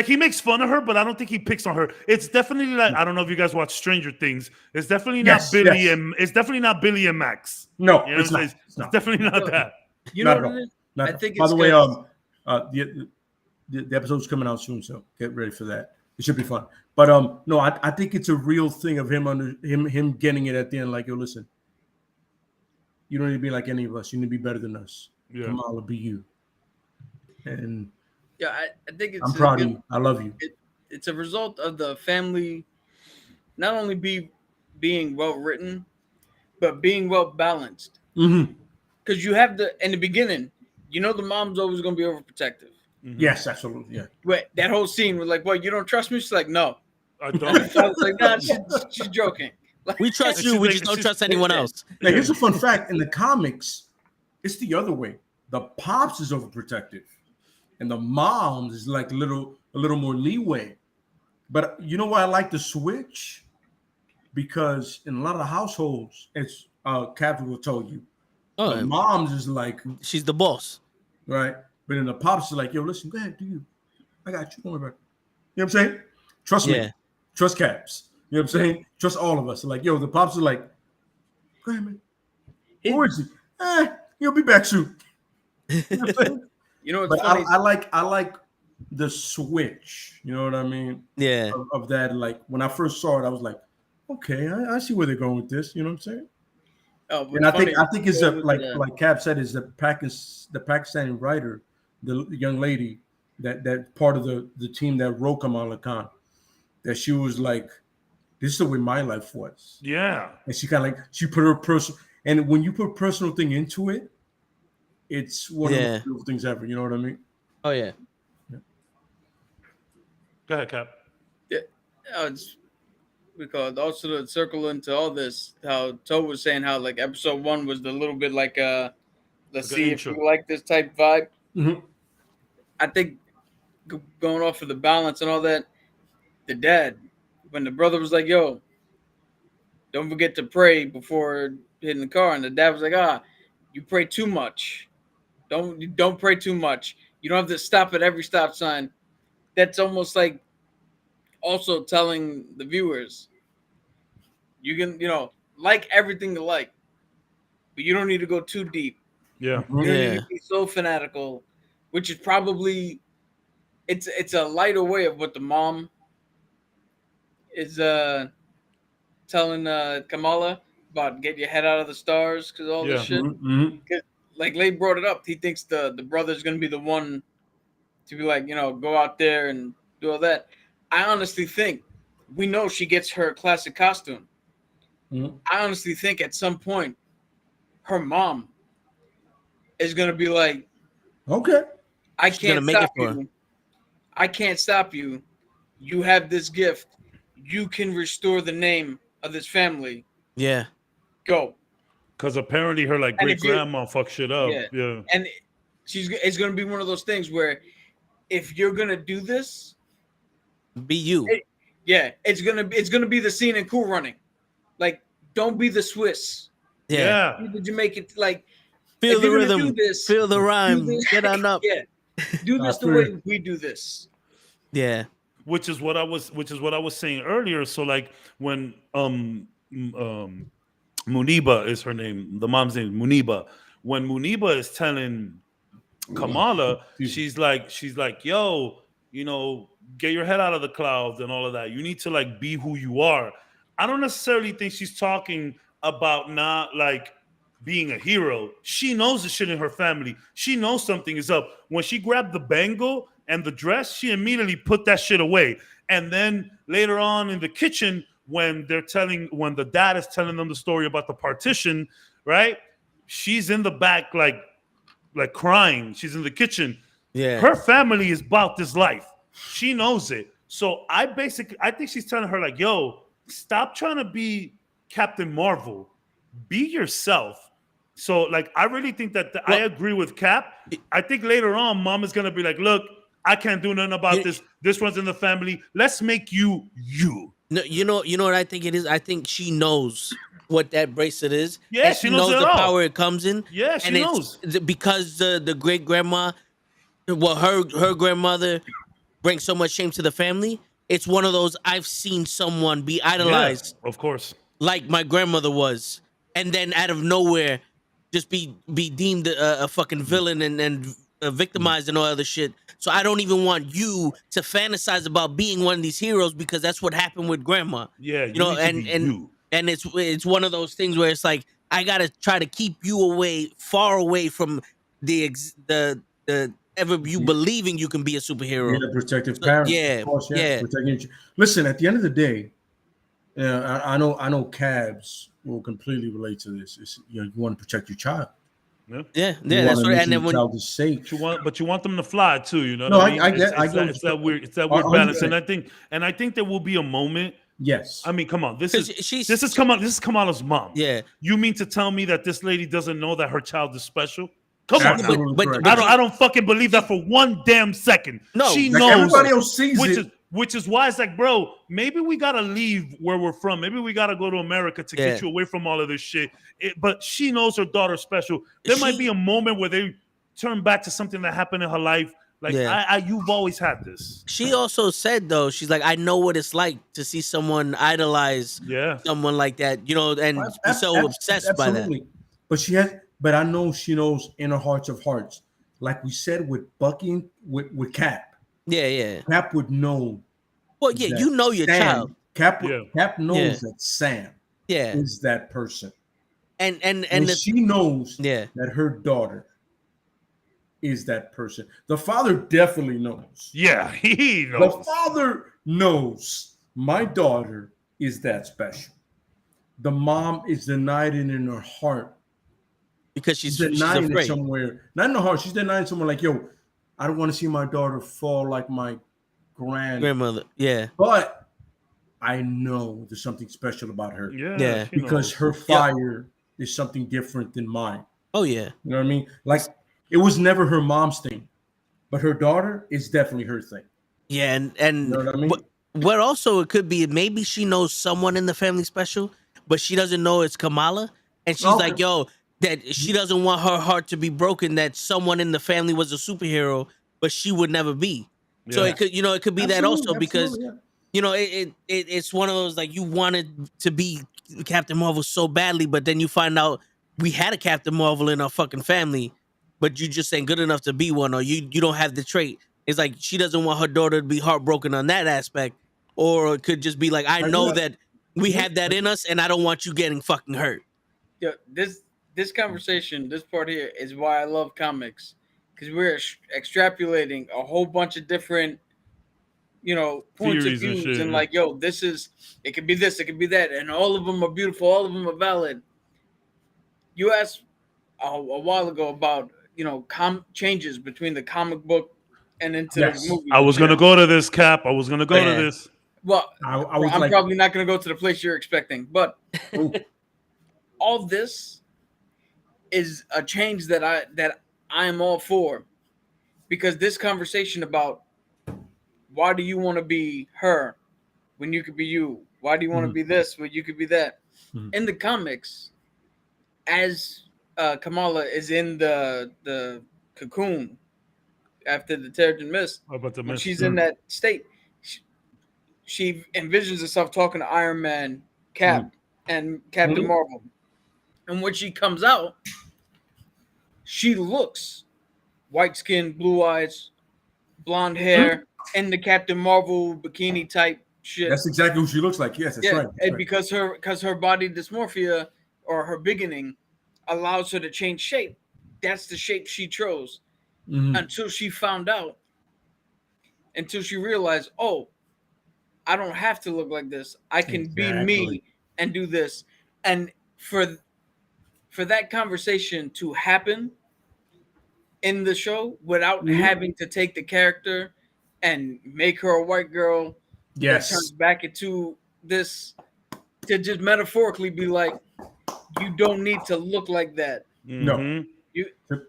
S4: he makes fun of her, but I don't think he picks on her. It's definitely like, I don't know if you guys watch Stranger Things. It's definitely not Billy and it's definitely not Billy and Max.
S2: No,
S4: it's not. It's definitely not that.
S3: You know what it is?
S2: I think. By the way, the episode's coming out soon, so get ready for that. It should be fun. But no, I think it's a real thing of him getting it at the end. Like, yo, listen, you don't need to be like any of us. You need to be better than us.
S4: Yeah.
S2: Kamala, be you. And
S3: I think it's.
S2: I'm proud of you. I love you.
S3: It's a result of the family, not only being well written, but being well balanced. Because you have in the beginning, the mom's always going to be overprotective.
S2: Yes, absolutely. Yeah.
S3: But that whole scene was like, "What? You don't trust me?" She's like, "No,
S4: I don't."
S3: So I was like, "Nah, she's joking." Like,
S1: we trust you. We just don't trust anyone else.
S2: Now, here's a fun fact: in the comics, it's the other way. The pops is overprotective, and the moms is like a little more leeway. But you know why I like the switch? Because in a lot of the households, it's Captain will tell you, the moms is like
S1: she's the boss,
S2: right? But in the pops is like, yo, listen, go ahead, do you? I got you. Don't worry about it. You know what I'm saying? Trust me. Trust Caps. You know what I'm saying? Trust all of us. Like, yo, the pops are like, go ahead, man. Where is he? He'll be back soon. You know what I'm saying?
S3: What's funny?
S2: I like the switch. You know what I mean?
S1: Yeah.
S2: Of that, like when I first saw it, I was like, okay, I see where they're going with this. You know what I'm saying? And I think it's like Cap said, is the Pakistani writer, the young lady that part of the team that wrote Kamala Khan, that she was like, this is the way my life was.
S4: Yeah.
S2: And she kind of like, she put her personal, and when you put personal thing into it, it's one of the most beautiful things ever. You know what I mean?
S1: Oh yeah.
S4: Go ahead, Cap.
S3: Yeah, it's because also to circle into all this, how Toe was saying how like episode 1 was a little bit like let's see if you like this type vibe.
S2: Mm-hmm.
S3: I think going off of the balance and all that, the dad, when the brother was like, yo, don't forget to pray before hitting the car, and the dad was like, you pray too much. Don't pray too much. You don't have to stop at every stop sign. That's almost like also telling the viewers, you can, like everything you like, but you don't need to go too deep.
S4: Yeah.
S3: You don't need to be so fanatical, which is probably it's a lighter way of what the mom is telling Kamala about get your head out of the stars because all this shit.
S2: Mm-hmm.
S3: Like Lay brought it up, he thinks the brother's gonna be the one to be like, go out there and do all that. I honestly think we know she gets her classic costume.
S2: Mm-hmm.
S3: I honestly think at some point her mom is gonna be like,
S2: okay,
S3: I can't stop you. I can't stop you. You have this gift. You can restore the name of this family.
S1: Yeah.
S3: Go.
S4: Because apparently her like great grandma fucked shit up. Yeah.
S3: And it's gonna be one of those things where if you're gonna do this,
S1: be you.
S3: It's gonna be the scene in Cool Running. Like, don't be the Swiss.
S4: Yeah.
S3: Did you make it like
S1: feel the rhythm? Feel the rhyme. Get on up.
S3: Yeah. Do this the way we do this.
S1: Yeah.
S4: Which is what I was saying earlier. So like when Muniba is her name, the mom's name, Muniba. When Muniba is telling Kamala, she's like, yo, get your head out of the clouds and all of that. You need to like be who you are. I don't necessarily think she's talking about not like being a hero. She knows the shit in her family. She knows something is up. When she grabbed the bangle and the dress, she immediately put that shit away. And then later on in the kitchen, when the dad is telling them the story about the partition, right? She's in the back, like crying. She's in the kitchen.
S1: Yeah.
S4: Her family is about this life. She knows it. So I think she's telling her like, yo, stop trying to be Captain Marvel. Be yourself. So like, I really think that I agree with Cap. I think later on, mom is going to be like, look, I can't do nothing about this. This one's in the family. Let's make you.
S1: No, you know what I think it is? I think she knows what that bracelet is.
S4: Yeah, she knows
S1: the power it comes in.
S4: Yeah, she knows.
S1: Because the great grandma, well, her grandmother brings so much shame to the family. It's one of those, I've seen someone be idolized.
S4: Yeah, of course.
S1: Like my grandmother was. And then out of nowhere, just be deemed a fucking villain and victimized and all other shit. So I don't even want you to fantasize about being one of these heroes because that's what happened with grandma.
S4: Yeah,
S1: and it's one of those things where it's like I gotta try to keep you far away from the ever you believing you can be a superhero.
S2: Yeah, protective parents.
S1: Yeah,
S2: of course, Listen, at the end of the day, I know cabs will completely relate to this. It's, you want to protect your child.
S1: Yeah. That's right. And then when
S2: child is safe,
S4: you want them to fly too. You know.
S2: No,
S4: what I mean?
S2: I get.
S4: It's that weird balance, and I think there will be a moment.
S2: Yes.
S4: I mean, come on. This is Kamala's mom.
S1: Yeah.
S4: You mean to tell me that this lady doesn't know that her child is special? Come on.
S1: But
S4: I don't fucking believe that for one damn second.
S1: No,
S4: she
S2: like
S4: knows.
S2: Everybody else sees it.
S4: Which is why it's like, bro, maybe we gotta leave where we're from. Maybe we gotta go to America to get you away from all of this shit. But she knows her daughter's special. There might be a moment where they turn back to something that happened in her life. Like, you've always had this.
S1: She also said, though, she's like, I know what it's like to see someone idolize someone like that, and be so obsessed by that.
S2: But I know she knows in her hearts of hearts, like we said with Bucky, with Cap.
S1: Yeah.
S2: Cap would know.
S1: Well, yeah, your child.
S2: Cap knows that Sam is that person.
S1: And
S2: she knows
S1: yeah.
S2: that her daughter is that person. The father definitely knows.
S4: Yeah, he
S2: The
S4: knows.
S2: father knows my daughter is that special. The mom is denied it in her heart.
S1: Because she's
S2: denying it
S1: afraid.
S2: somewhere. Not in her heart. She's denying somewhere like, yo, I don't want to see my daughter fall like my
S1: grandmother. Yeah.
S2: But I know there's something special about her.
S1: Yeah.
S2: Because her fire is something different than mine.
S1: Oh yeah.
S2: You know what I mean? Like it was never her mom's thing, but her daughter is definitely her thing.
S1: Yeah, and
S2: you know what I mean?
S1: What also it could be, maybe she knows someone in the family special, but she doesn't know it's Kamala, and she's like, yo, that she doesn't want her heart to be broken that someone in the family was a superhero, but she would never be. So it could, it could be that also because it's one of those, like, you wanted to be Captain Marvel so badly, but then you find out we had a Captain Marvel in our fucking family, but you just ain't good enough to be one, or you don't have the trait. It's like she doesn't want her daughter to be heartbroken on that aspect, or it could just be like, I know that we have that in us, and I don't want you getting fucking hurt.
S3: Yeah, this conversation, this part here, is why I love comics, because we're extrapolating a whole bunch of different, points of views, and like, yo, it could be this, it could be that, and all of them are beautiful, all of them are valid. You asked a while ago about changes between the comic book and into the movie.
S4: I was gonna go to this, Cap. I was gonna go to this.
S3: Well, I'm probably not gonna go to the place you're expecting, but all this is a change that I am all for, because this conversation about why do you want to be her when you could be you? Why do you want to be this when you could be that? In the comics, as Kamala is in the cocoon after the Terrigen Mist, when she's in that state, she envisions herself talking to Iron Man, Cap, and Captain Marvel. And when she comes out, she looks white skin, blue eyes, blonde hair, and the Captain Marvel bikini type shit.
S2: That's exactly who she looks like. Yes, that's right.
S3: And because her body dysmorphia, or her beginning, allows her to change shape. That's the shape she chose until she found out, until she realized, oh, I don't have to look like this. I can be me and do this. And for that conversation to happen in the show without having to take the character and make her a white girl that turns back into this, to just metaphorically be like, you don't need to look like that.
S2: No.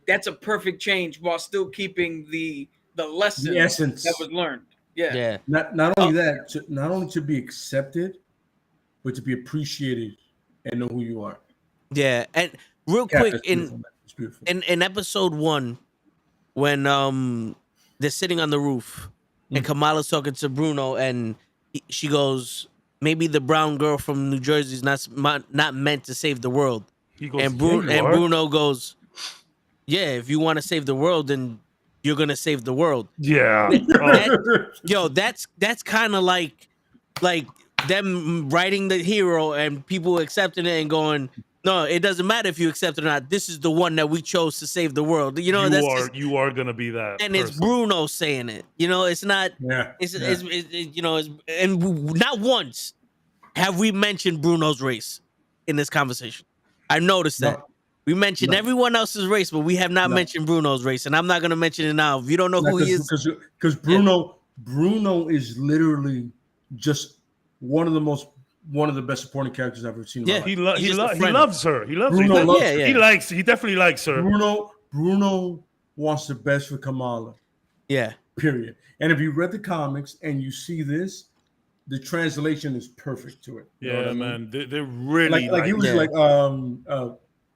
S3: That's a perfect change while still keeping the lesson, the essence that was learned. Yeah.
S2: Not only that, not only to be accepted, but to be appreciated and know who you are.
S1: Yeah, and real quick, in episode 1, when they're sitting on the roof and Kamala's talking to Bruno, and she goes, maybe the brown girl from New Jersey is not meant to save the world.
S4: He goes,
S1: and Bruno goes, yeah, if you want to save the world, then you're gonna save the world.
S4: Yeah.
S1: That's kind of like them writing the hero and people accepting it and going, no, it doesn't matter if you accept it or not. This is the one that we chose to save the world. You
S4: are gonna be that,
S1: and person. It's Bruno saying it. It's not.
S2: Yeah.
S1: And not once have we mentioned Bruno's race in this conversation. I noticed that. We mentioned everyone else's race, but we have not mentioned Bruno's race, and I'm not gonna mention it now. If you don't know who he is,
S2: because Bruno is literally just one of the best supporting characters I've ever seen.
S4: Yeah, he loves her. He loves
S2: Bruno
S4: her.
S2: loves her.
S4: He definitely likes her.
S2: Bruno wants the best for Kamala.
S1: Yeah.
S2: Period. And if you read the comics and you see this, the translation is perfect to it.
S4: You know what man. I mean? They're really
S2: like he was like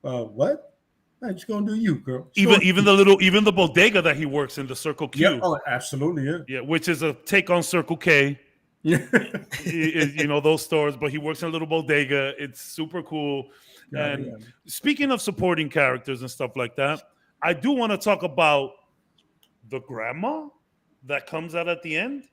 S2: what? I'm just gonna do you, girl.
S4: Even the bodega that he works in, the Circle Q.
S2: Yeah, absolutely,
S4: yeah, which is a take on Circle K.
S2: Yeah,
S4: those stores, but he works in a little bodega. It's super cool. And speaking of supporting characters and stuff like that, I do want to talk about the grandma that comes out at the end.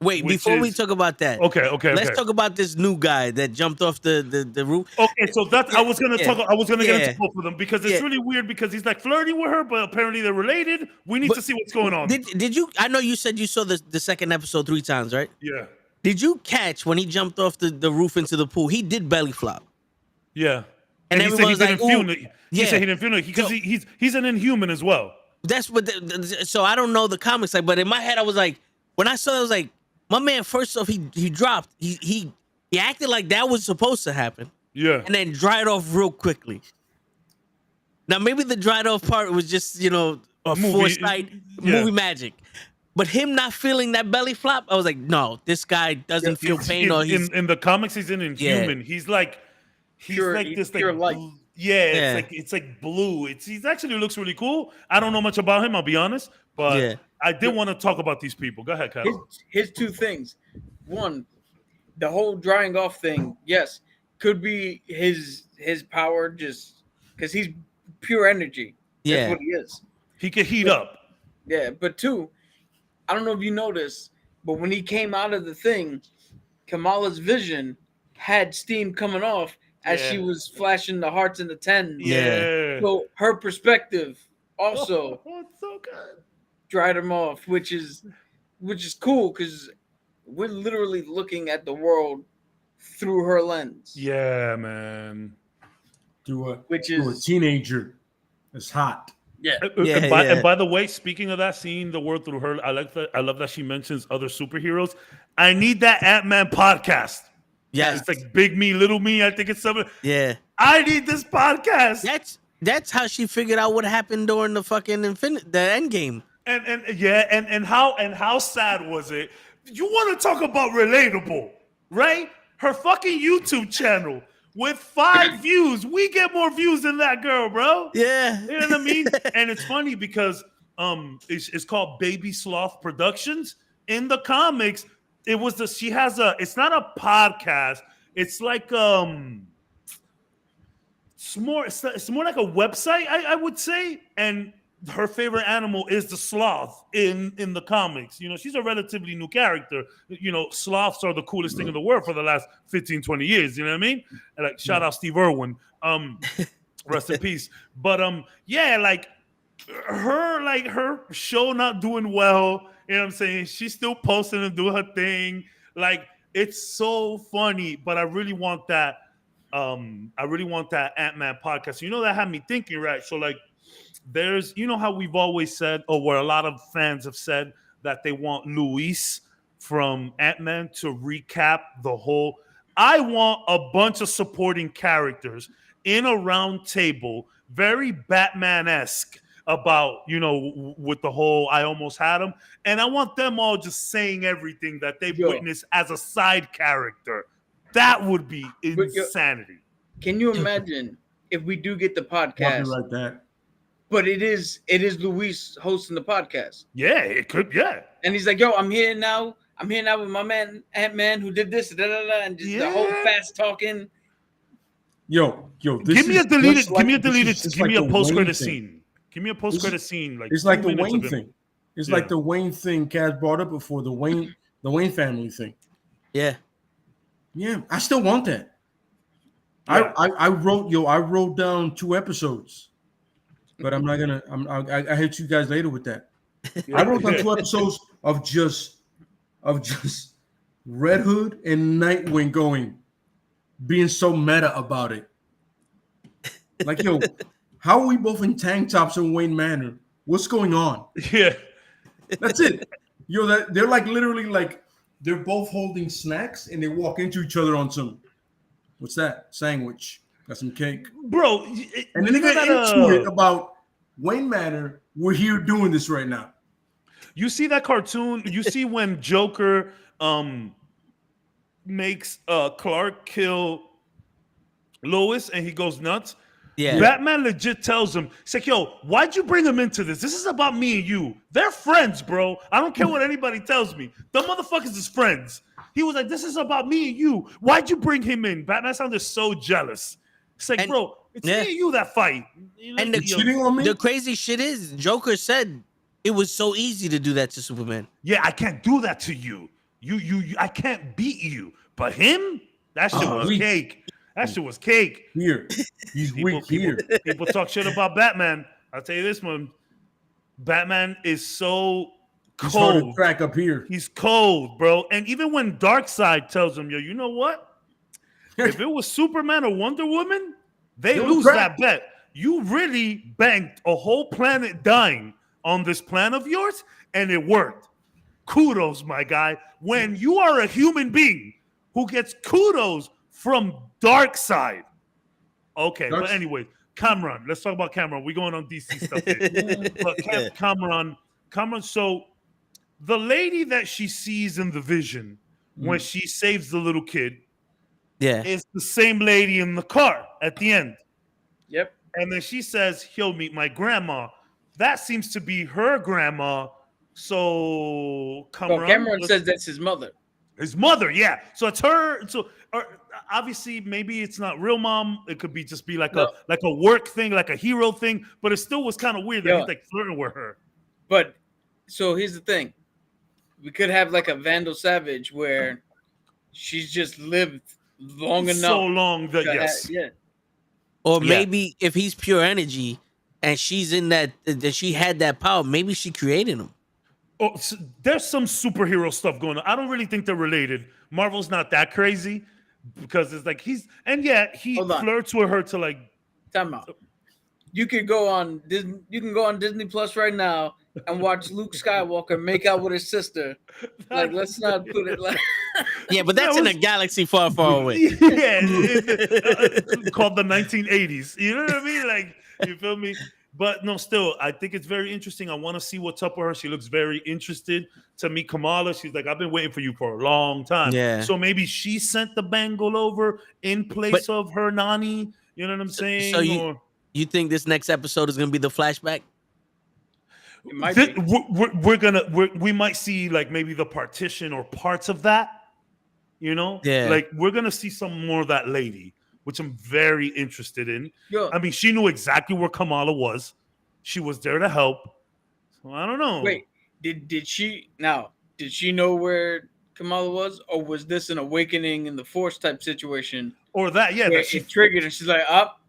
S1: Wait,
S4: which
S1: before we
S4: is-
S1: talk about that,
S4: Okay.
S1: let's talk about this new guy that jumped off the roof.
S4: Okay, so that's I was gonna
S1: yeah,
S4: talk. I was gonna get
S1: yeah,
S4: into both of them because it's
S1: yeah.
S4: really weird because he's like flirting with her, but apparently they're related. We need
S1: But
S4: to see what's going on.
S1: Did you? I know you said you saw the second episode 3 times, right?
S4: Yeah,
S1: Did you catch when he jumped off the roof into the pool? He did belly flop.
S4: yeah.
S1: And
S4: And he said he
S1: everyone was like,
S4: didn't feel
S1: "Ooh."
S4: it. He
S1: Yeah.
S4: said he didn't feel it because
S1: So-
S4: he's an inhuman as well.
S1: That's what. So I don't know the comics like, but in my head I was like, when I saw it, I was like, my man. First off, he dropped. He acted like that was supposed to happen,
S4: Yeah,
S1: and then dried off real quickly. Now maybe the dried off part was just a
S4: Movie-
S1: foresight,
S4: yeah.
S1: movie magic. But him not feeling that belly flop, I was like, no, this guy doesn't feel pain, or he's
S4: in the comics he's an inhuman. He's like
S3: Pure-
S4: this like
S3: pure light.
S4: yeah, it's like blue. He's actually looks really cool. I don't know much about him, I'll be honest, but
S1: Yeah.
S4: I did want to talk about these people. Go ahead, Kat.
S3: His two things. One, the whole drying off thing, yes, could be his power just because he's pure energy.
S1: Yeah.
S3: That's what he is.
S4: He could heat up.
S3: Yeah, but two, I don't know if you noticed, but when he came out of the thing, Kamala's vision had steam coming off as
S4: Yeah.
S3: she was flashing the hearts and the tens.
S4: Yeah.
S3: So her perspective also
S4: Oh, it's so good.
S3: dried him off, which is cool because we're literally looking at the world through her lens.
S4: Yeah, man.
S2: To
S3: Which
S2: a
S3: is
S2: teenager. It's hot.
S3: yeah.
S1: Yeah,
S4: And by the way, speaking of that, seeing the world through her, I love that she mentions other superheroes. I need that Ant-Man podcast.
S1: yes,
S4: It's like Big Me, Little Me. I think it's something.
S1: yeah.
S4: I need this podcast.
S1: That's how she figured out what happened during the fucking the end game.
S4: And how sad was it? You want to talk about relatable, right? Her fucking YouTube channel with 5 views. We get more views than that girl, bro.
S1: Yeah,
S4: You know what I mean? And it's funny because it's called Baby Sloth Productions. In the comics, it's not a podcast. It's like it's more like a website, I would say. And her favorite animal is the sloth in the comics. You know, she's a relatively new character. You know, sloths are the coolest thing in the world for the last 15, 20 years. You know what I mean? And like, shout out Steve Irwin. Rest in peace. But yeah, like her show not doing well. You know what I'm saying? She's still posting and doing her thing. Like, it's so funny, but I really want that Ant-Man podcast. You know, that had me thinking, right? So like, there's, you know how we've always said, or where a lot of fans have said that they want Luis from Ant-Man to recap the whole. I want a bunch of supporting characters in a round table, very Batman-esque about, you know, with the whole I almost had him. And I want them all just saying everything that they've witnessed as a side character. That would be insanity.
S3: Can you imagine if we do get the podcast,
S2: Like that.
S3: but it is Luis hosting the podcast?
S4: Yeah, it could. Yeah.
S3: And he's like, yo, I'm here now with my man Ant-Man who did this, and just the whole fast talking.
S2: Yo,
S4: Give me a deleted. Give me a
S2: the
S4: post credit
S2: Wayne
S4: scene.
S2: thing.
S4: Give me a post credit scene. Like,
S2: It's like
S4: 2
S2: the
S4: minutes
S2: Wayne
S4: of him.
S2: thing. It's
S4: Yeah.
S2: like the Wayne thing Kaz brought up before, the Wayne family thing.
S1: yeah.
S2: Yeah, I still want that.
S4: Yeah.
S2: I wrote down 2 episodes, but I'm not gonna. I hit you guys later with that. I wrote down 2 episodes of just Red Hood and Nightwing being so meta about it. Like, yo, how are we both in tank tops in Wayne Manor? What's going on?
S4: Yeah.
S2: That's it. Yo, they're like literally like they're both holding snacks and they walk into each other on some. What's that? Sandwich. Got some cake.
S4: Bro.
S2: And then they get into it about Wayne Manor. We're here doing this right now.
S4: You see that cartoon? You see when Joker makes Clark kill Lois and he goes nuts?
S1: Yeah.
S4: Batman legit tells him, it's like, yo, why'd you bring him into this? This is about me and you. They're friends, bro. I don't care what anybody tells me. The motherfuckers is friends. He was like, this is about me and you. Why'd you bring him in? Batman sounded so jealous. It's like, bro, it's me and you that fight.
S1: And
S2: Cheating on me?
S1: the crazy shit is, Joker said it was so easy to do that to Superman.
S4: Yeah, I can't do that to you. I can't beat you. But him, that shit was
S2: weak.
S4: cake. That shit was cake.
S2: Here, he's weak here.
S4: People talk shit about Batman. I'll tell you this one. Batman is so
S2: He's hard to
S4: cold.
S2: track up here.
S4: He's cold, bro. And even when Darkseid tells him, yo, you know what? If it was Superman or Wonder Woman, they lose that bet. You really banked a whole planet dying on this plan of yours, and it worked. Kudos, my guy. When you are a human being who gets kudos from Darkseid. Okay, but anyway, Cameron. Let's talk about Cameron. We're going on DC stuff here. But Cameron, so the lady that she sees in the vision when she saves the little kid is the same lady in the car at the end.
S3: Yep.
S4: And then she says, he'll meet my grandma. That seems to be her grandma. So
S3: Cameron says that's his mother.
S4: His mother, yeah. So it's her. So obviously, maybe it's not real mom. It could be just be like a work thing, like a hero thing. But it still was kind of weird that he's like flirting with her.
S3: But so here's the thing: we could have like a Vandal Savage where she's just lived long enough,
S4: so long that
S1: Or maybe if he's pure energy and she's in that she had that power, maybe she created him.
S4: Oh, so there's some superhero stuff going on. I don't really think they're related. Marvel's not that crazy because it's like he flirts with her to like.
S3: Time out. You could go on Disney. You can go on Disney Plus right now and watch Luke Skywalker make out with his sister. Like, let's not put it like.
S1: Yeah, but that's in a galaxy far, far away.
S4: Yeah, called the 1980s. You know what I mean? Like, you feel me? But no, still, I think it's very interesting. I want to see what's up with her. She looks very interested to meet Kamala. She's like, I've been waiting for you for a long time.
S1: Yeah.
S4: So maybe she sent the bangle over in place of her Nani. You know what I'm saying?
S1: So you think this next episode is going to be the flashback?
S3: It might be.
S4: We might see like maybe the partition or parts of that. You know?
S1: Yeah.
S4: Like we're going to see some more of that lady, which I'm very interested in.
S3: Yo.
S4: I mean, she knew exactly where Kamala was. She was there to help. So I don't know.
S3: Wait, did she know where Kamala was, or was this an awakening in the Force type situation?
S4: Or that, yeah, that
S3: she triggered and she's like, up,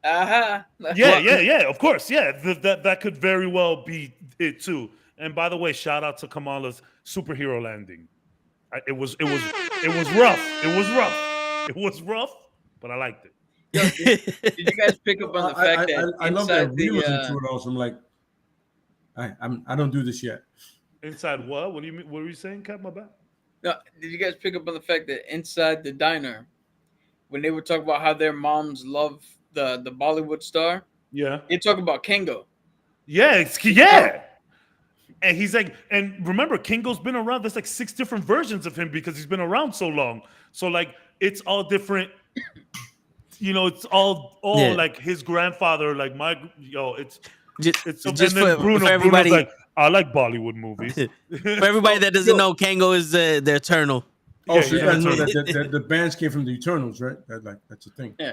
S3: aha.
S4: Yeah, of course, yeah. That could very well be it too. And by the way, shout out to Kamala's superhero landing. It was rough. It was rough. But I liked it.
S3: Yo, did you guys pick up on the fact that
S2: I love that re-listen to it also. I'm like, I don't do this yet.
S4: Inside what? What do you mean? What were you saying, Cap? My bad.
S3: No, did you guys pick up on the fact that inside the diner, when they were talking about how their moms love the Bollywood star, they talk about Kango.
S4: Yeah. And he's like, and remember, Kingo's been around. There's like 6 different versions of him because he's been around so long. So like, it's all different. You know, it's all like his grandfather, like it's
S1: just
S4: and then
S1: for everybody.
S4: Bruno's like, I like Bollywood movies.
S1: For everybody that doesn't know, Kango is the Eternal.
S2: Oh, so you guys know that the bands came from the Eternals, right? That's a thing.
S3: Yeah.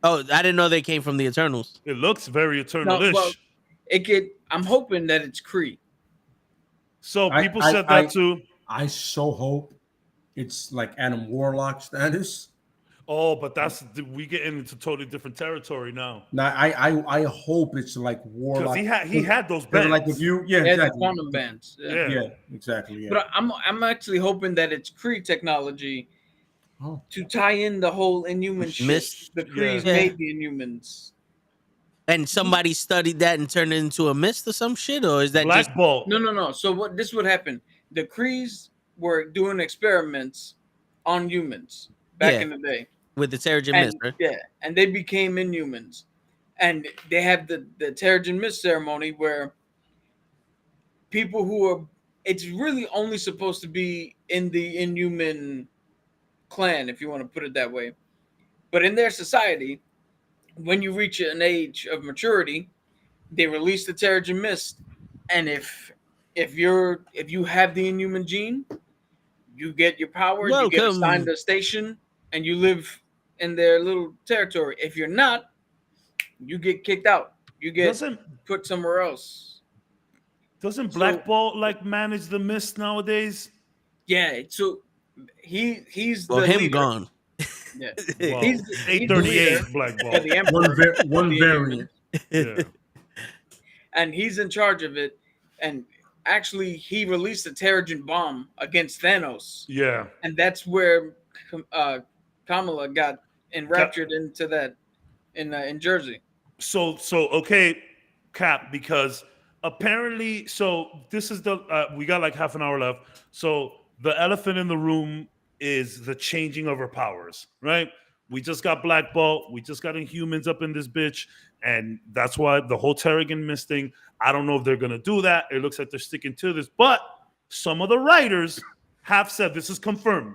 S1: I didn't know they came from the Eternals.
S4: It looks very Eternal-ish.
S3: No, well, I'm hoping that it's Kree.
S4: So people said that too.
S2: I so hope it's like Adam Warlock status.
S4: Oh, but we get into totally different territory now.
S2: Now I hope it's like Warlock.
S4: Because he had those bands.
S2: Like if you
S3: exactly. The quantum bands.
S2: Yeah, exactly. Yeah.
S3: But I'm actually hoping that it's Kree technology to tie in the whole Inhuman shit. The Krees made the Inhumans.
S1: And somebody studied that and turned it into a mist or some shit, or is that
S4: Black
S1: just
S4: Bolt?
S3: No. So this would happen. The Krees were doing experiments on humans back in the day
S1: with the Terrigen Mist, right?
S3: Yeah, and they became Inhumans, and they have the Terrigen Mist ceremony where people who are it's really only supposed to be in the Inhuman clan, if you want to put it that way, but in their society, when you reach an age of maturity, they release the Terrigen Mist, and if you have the Inhuman gene, you get your powers, you get assigned a station, and you live in their little territory. If you're not, you get kicked out. You get put somewhere else.
S4: Doesn't Black Bolt like manage the mist nowadays?
S3: Yeah, so he's
S1: Well,
S3: the
S1: him
S3: leader.
S1: gone.
S3: Yeah,
S4: Well,
S3: he's the
S4: 838
S3: leader,
S4: black
S3: yeah,
S4: ball.
S3: the emperor,
S2: One
S3: of the
S2: variant.
S3: Inhumans,
S4: Yeah.
S3: and he's in charge of it. And actually, he released a Terrigen bomb against Thanos,
S4: Yeah.
S3: and that's where Kamala got enraptured into that in Jersey.
S4: So okay, Cap, because apparently, so this is the we got like half an hour left. So the elephant in the room is the changing of her powers, right? We just got Black Bolt, we just got Inhumans up in this bitch, and that's why the whole Terrigen Mist thing. I don't know if they're gonna do that. It looks like they're sticking to this, but some of the writers have said this is confirmed.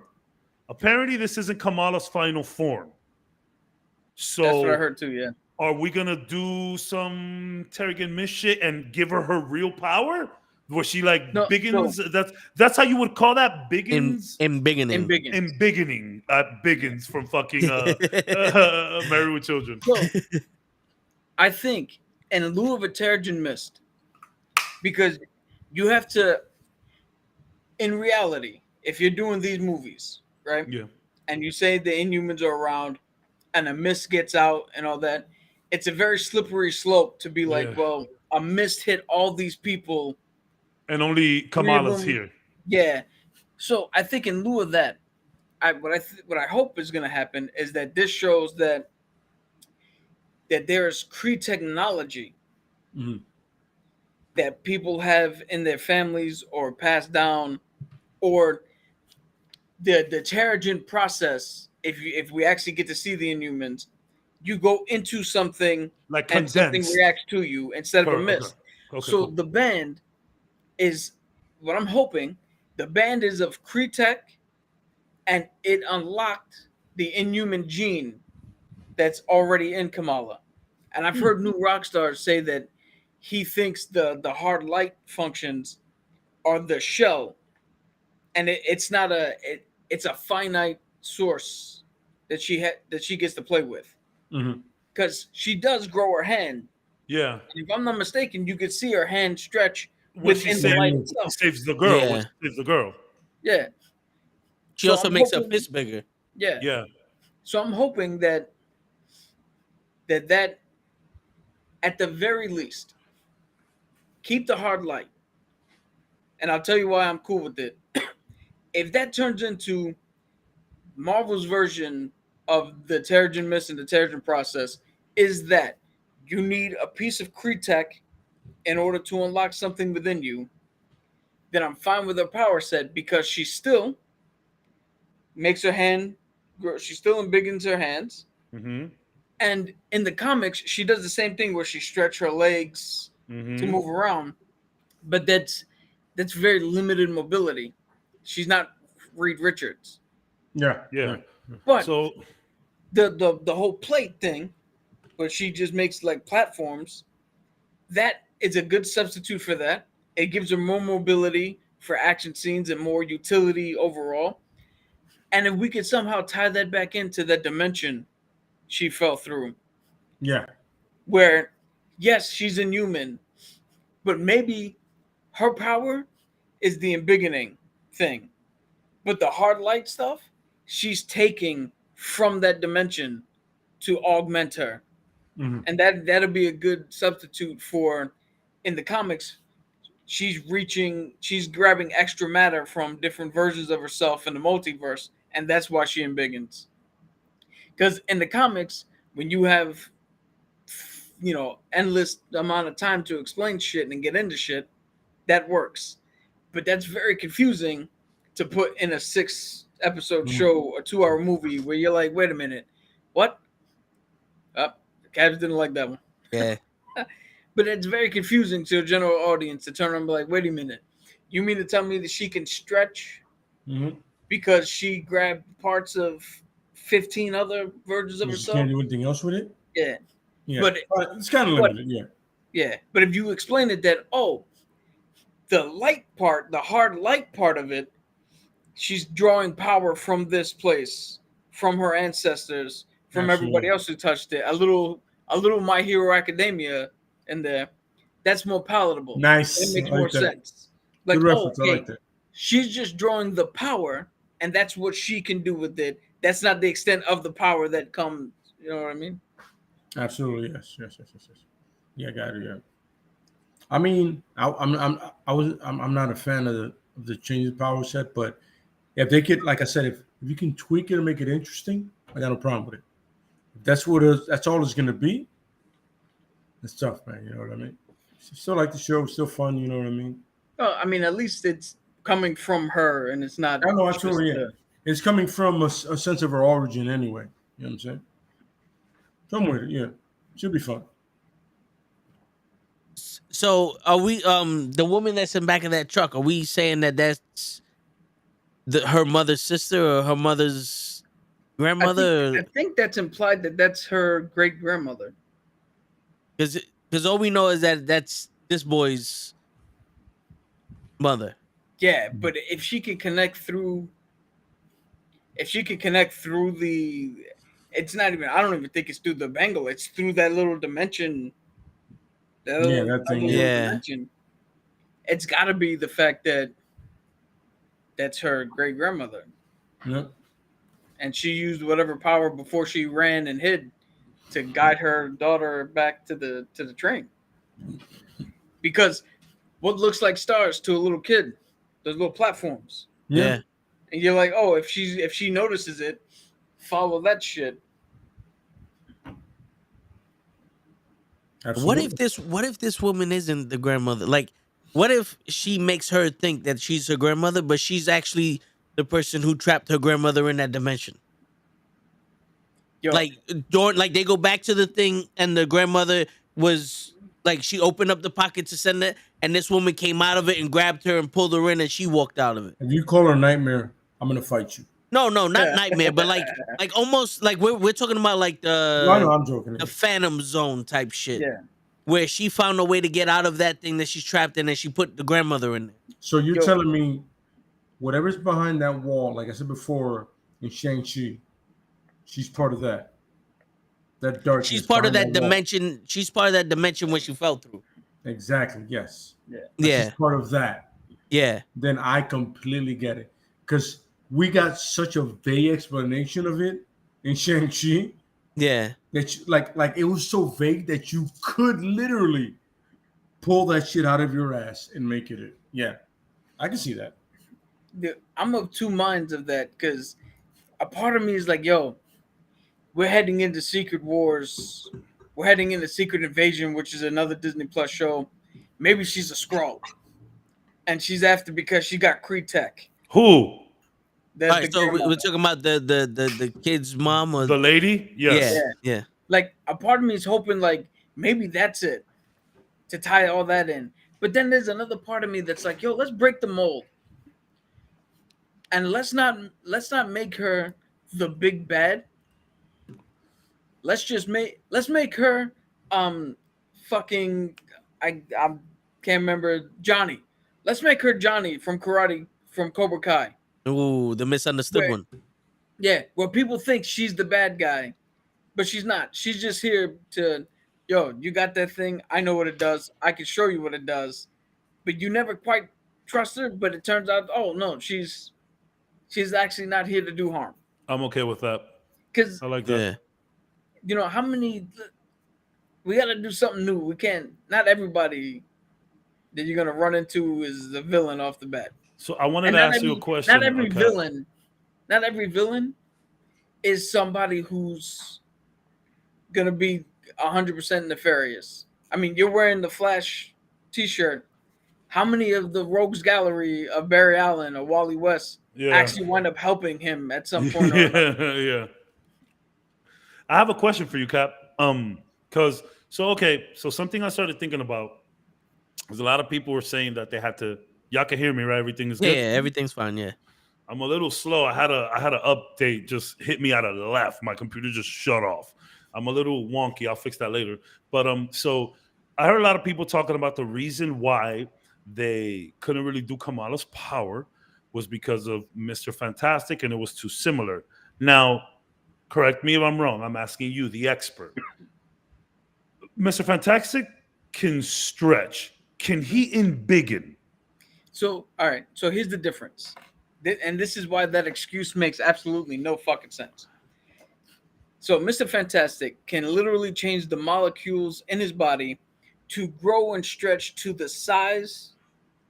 S4: Apparently, this isn't Kamala's final form. So
S3: That's what I heard too. Yeah.
S4: are we gonna do some Terrigen Mist shit and give her real power? Was she like
S3: No,
S4: Biggins? That's how you would call that,
S1: in
S4: Biggins?
S1: beginning.
S4: Embiggening, Biggins from fucking Married with Children.
S3: So, I think in lieu of a Terrigen Mist, because you have to, in reality, if you're doing these movies, right?
S4: Yeah.
S3: And you say the Inhumans are around and a mist gets out and all that, it's a very slippery slope to be like,
S4: Yeah.
S3: well, a mist hit all these people.
S4: And only Kamala's here.
S3: Yeah. So I think in lieu of that, what I hope is going to happen is that this shows that there's Kree technology that people have in their families or passed down, or the Terrigen process. If we actually get to see the Inhumans, you go into something
S4: Like
S3: and something
S4: condensed.
S3: reacts to you instead of a
S4: Okay.
S3: mist.
S4: Okay,
S3: So
S4: cool.
S3: the band is what I'm hoping. The band is of Kree tech, and it unlocked the Inhuman gene that's already in Kamala. And I've heard New Rockstar say that he thinks the hard light functions are the shell, and it's not it's a finite source that she gets to play with, because she does grow her hand.
S4: Yeah.
S3: And if I'm not mistaken, you could see her hand stretch
S4: When she
S3: within the light itself.
S4: saves the girl.
S1: Yeah.
S4: When she saves the girl.
S3: Yeah.
S1: She
S3: So
S1: also
S3: I'm
S1: makes her
S3: hoping-
S1: fist bigger.
S3: Yeah.
S4: Yeah.
S3: So I'm hoping that at the very least, keep the hard light. And I'll tell you why I'm cool with it. If that turns into Marvel's version of the Terrigen Mist and the Terrigen process, is that you need a piece of Kree tech in order to unlock something within you, then I'm fine with her power set, because she still makes her hand grow. She still embiggens her hands.
S4: Mm-hmm.
S3: And in the comics, she does the same thing where she stretches her legs to move around. But that's very limited mobility. She's not Reed Richards.
S2: Yeah.
S4: Yeah.
S3: But
S4: So
S3: the whole plate thing, where she just makes like platforms, that is a good substitute for that. It gives her more mobility for action scenes and more utility overall. And if we could somehow tie that back into that dimension she fell through,
S2: Yeah.
S3: where yes, she's Inhuman, but maybe her power is the embiggening thing, but the hard light stuff she's taking from that dimension to augment her. And that'll be a good substitute for, in the comics, she's grabbing extra matter from different versions of herself in the multiverse, and that's why she embiggens. Because in the comics, when you have endless amount of time to explain shit and get into shit, that works. But that's very confusing to put in a 6-episode show or 2-hour movie where you're like, wait a minute, what? Cabs didn't like that one.
S1: Yeah.
S3: But it's very confusing to a general audience to turn around and be like, wait a minute, you mean to tell me that she can stretch because she grabbed parts of 15 other versions of
S2: She
S3: herself?
S2: can't do anything else with it.
S3: Yeah.
S2: Yeah.
S3: But
S2: It's kind of limited. Yeah.
S3: yeah, but if you explain it that, the light part, the hard light part of it, she's drawing power from this place, from her ancestors, from everybody else who touched it. A little My Hero Academia in there. That's more palatable.
S2: Nice.
S3: It makes
S2: I like
S3: more
S2: that.
S3: sense. Like,
S2: Good reference. I like that.
S3: she's just drawing the power, and that's what she can do with it. That's not the extent of the power that comes. You know what I mean?
S2: Absolutely, yes. Yeah, got it. Yeah. I mean, I'm not a fan of the change of power set, but if they could, like I said, if you can tweak it and make it interesting, I got no problem with it. If that's all it's gonna be, it's tough, man. You know what I mean? Still like the show, still fun. You know what I mean?
S3: Well, I mean, at least it's coming from her, and it's not.
S2: I know,
S3: just,
S2: absolutely. Yeah. It's coming from a sense of her origin, anyway. You know what I'm saying? Come with it, yeah. Should be fun.
S1: So are we the woman that's in back of that truck, are we saying that that's her mother's sister or her mother's grandmother?
S3: I think that's implied that that's her great grandmother.
S1: Because all we know is that that's this boy's mother.
S3: Yeah, but if she can connect through, the, it's not even. I don't even think it's through the bangle. It's through that little dimension.
S2: That thing.
S1: Yeah.
S3: Dimension. It's got to be the fact that that's her great grandmother.
S2: Yeah.
S3: And she used whatever power before she ran and hid to guide her daughter back to the train. Because what looks like stars to a little kid, those little platforms.
S1: Yeah.
S3: And you're like, oh, if she notices it, follow that shit.
S2: Absolutely.
S1: What if this woman isn't the grandmother? Like, what if she makes her think that she's her grandmother, but she's actually the person who trapped her grandmother in that dimension?
S3: Yo,
S1: Like they go back to the thing, and the grandmother was like, she opened up the pocket to send it, and this woman came out of it and grabbed her and pulled her in, and she walked out of it.
S2: If you call her Nightmare, I'm gonna fight you.
S1: No, not Nightmare, but like almost like we're talking about like
S2: No, I know, I'm joking.
S1: the Phantom Zone type shit.
S3: Yeah.
S1: Where she found a way to get out of that thing that she's trapped in, and she put the grandmother in there.
S2: So you're telling me whatever's behind that wall, like I said before in Shang-Chi, she's part of that. That darkness.
S1: She's part of that dimension.
S2: Wall.
S1: She's part of that dimension when she fell through.
S2: Exactly. Yes.
S1: Yeah.
S2: She's part of that.
S1: Yeah.
S2: Then I completely get it, because we got such a vague explanation of it in Shang-Chi.
S1: Yeah.
S2: That like it was so vague that you could literally pull that shit out of your ass and make it. Yeah, I can see that.
S3: I'm of two minds of that, because a part of me is like, yo, we're heading into Secret Wars. We're heading into Secret Invasion, which is another Disney Plus show. Maybe she's a Skrull, and she's after because she got Kree tech.
S4: Who?
S1: All right, so we're talking about the kid's mom or
S4: the lady? Yes.
S1: Yeah.
S3: Like, a part of me is hoping like maybe that's it, to tie all that in. But then there's another part of me that's like, yo, let's break the mold, and let's not make her the big bad. Let's make her fucking I can't remember Johnny. Let's make her Johnny from Cobra Kai.
S1: Ooh, the misunderstood one.
S3: Yeah, where people think she's the bad guy, but she's not. She's just here to, yo, you got that thing? I know what it does. I can show you what it does. But you never quite trust her, but it turns out, oh no, she's actually not here to do harm.
S4: I'm okay with that.
S3: Because
S4: I like that.
S1: Yeah.
S3: You know, how many, we got to do something new. We can't, not everybody that you're going to run into is the villain off the bat.
S4: So I wanted to ask you a question.
S3: Not every villain is somebody who's going to be 100% nefarious. I mean, you're wearing the Flash t-shirt. How many of the rogues gallery of Barry Allen or Wally West actually wind up helping him at some point?
S4: Yeah. I have a question for you, Cap. So something I started thinking about is a lot of people were saying that they had to. Y'all can hear me, right? Everything is good.
S1: Yeah, everything's fine. Yeah.
S4: I'm a little slow. I had an update just hit me out of the left. My computer just shut off. I'm a little wonky. I'll fix that later. But so I heard a lot of people talking about the reason why they couldn't really do Kamala's power was because of Mr. Fantastic, and it was too similar. Now, correct me if I'm wrong. I'm asking you, the expert. Mr. Fantastic can stretch. Can he embiggen?
S3: So, all right. So here's the difference, and this is why that excuse makes absolutely no fucking sense. So Mr. Fantastic can literally change the molecules in his body to grow and stretch to the size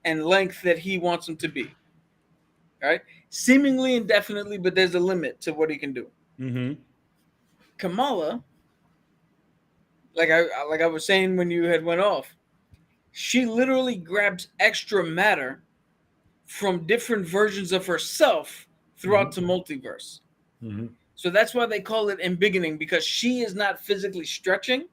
S3: and length that he wants them to be. All right, seemingly indefinitely, but there's a limit to what he can do.
S4: Mm-hmm.
S3: Kamala, like I was saying when you had went off, she literally grabs extra matter from different versions of herself throughout the multiverse.
S4: Mm-hmm.
S3: So that's why they call it embiggening, because she is not physically stretching.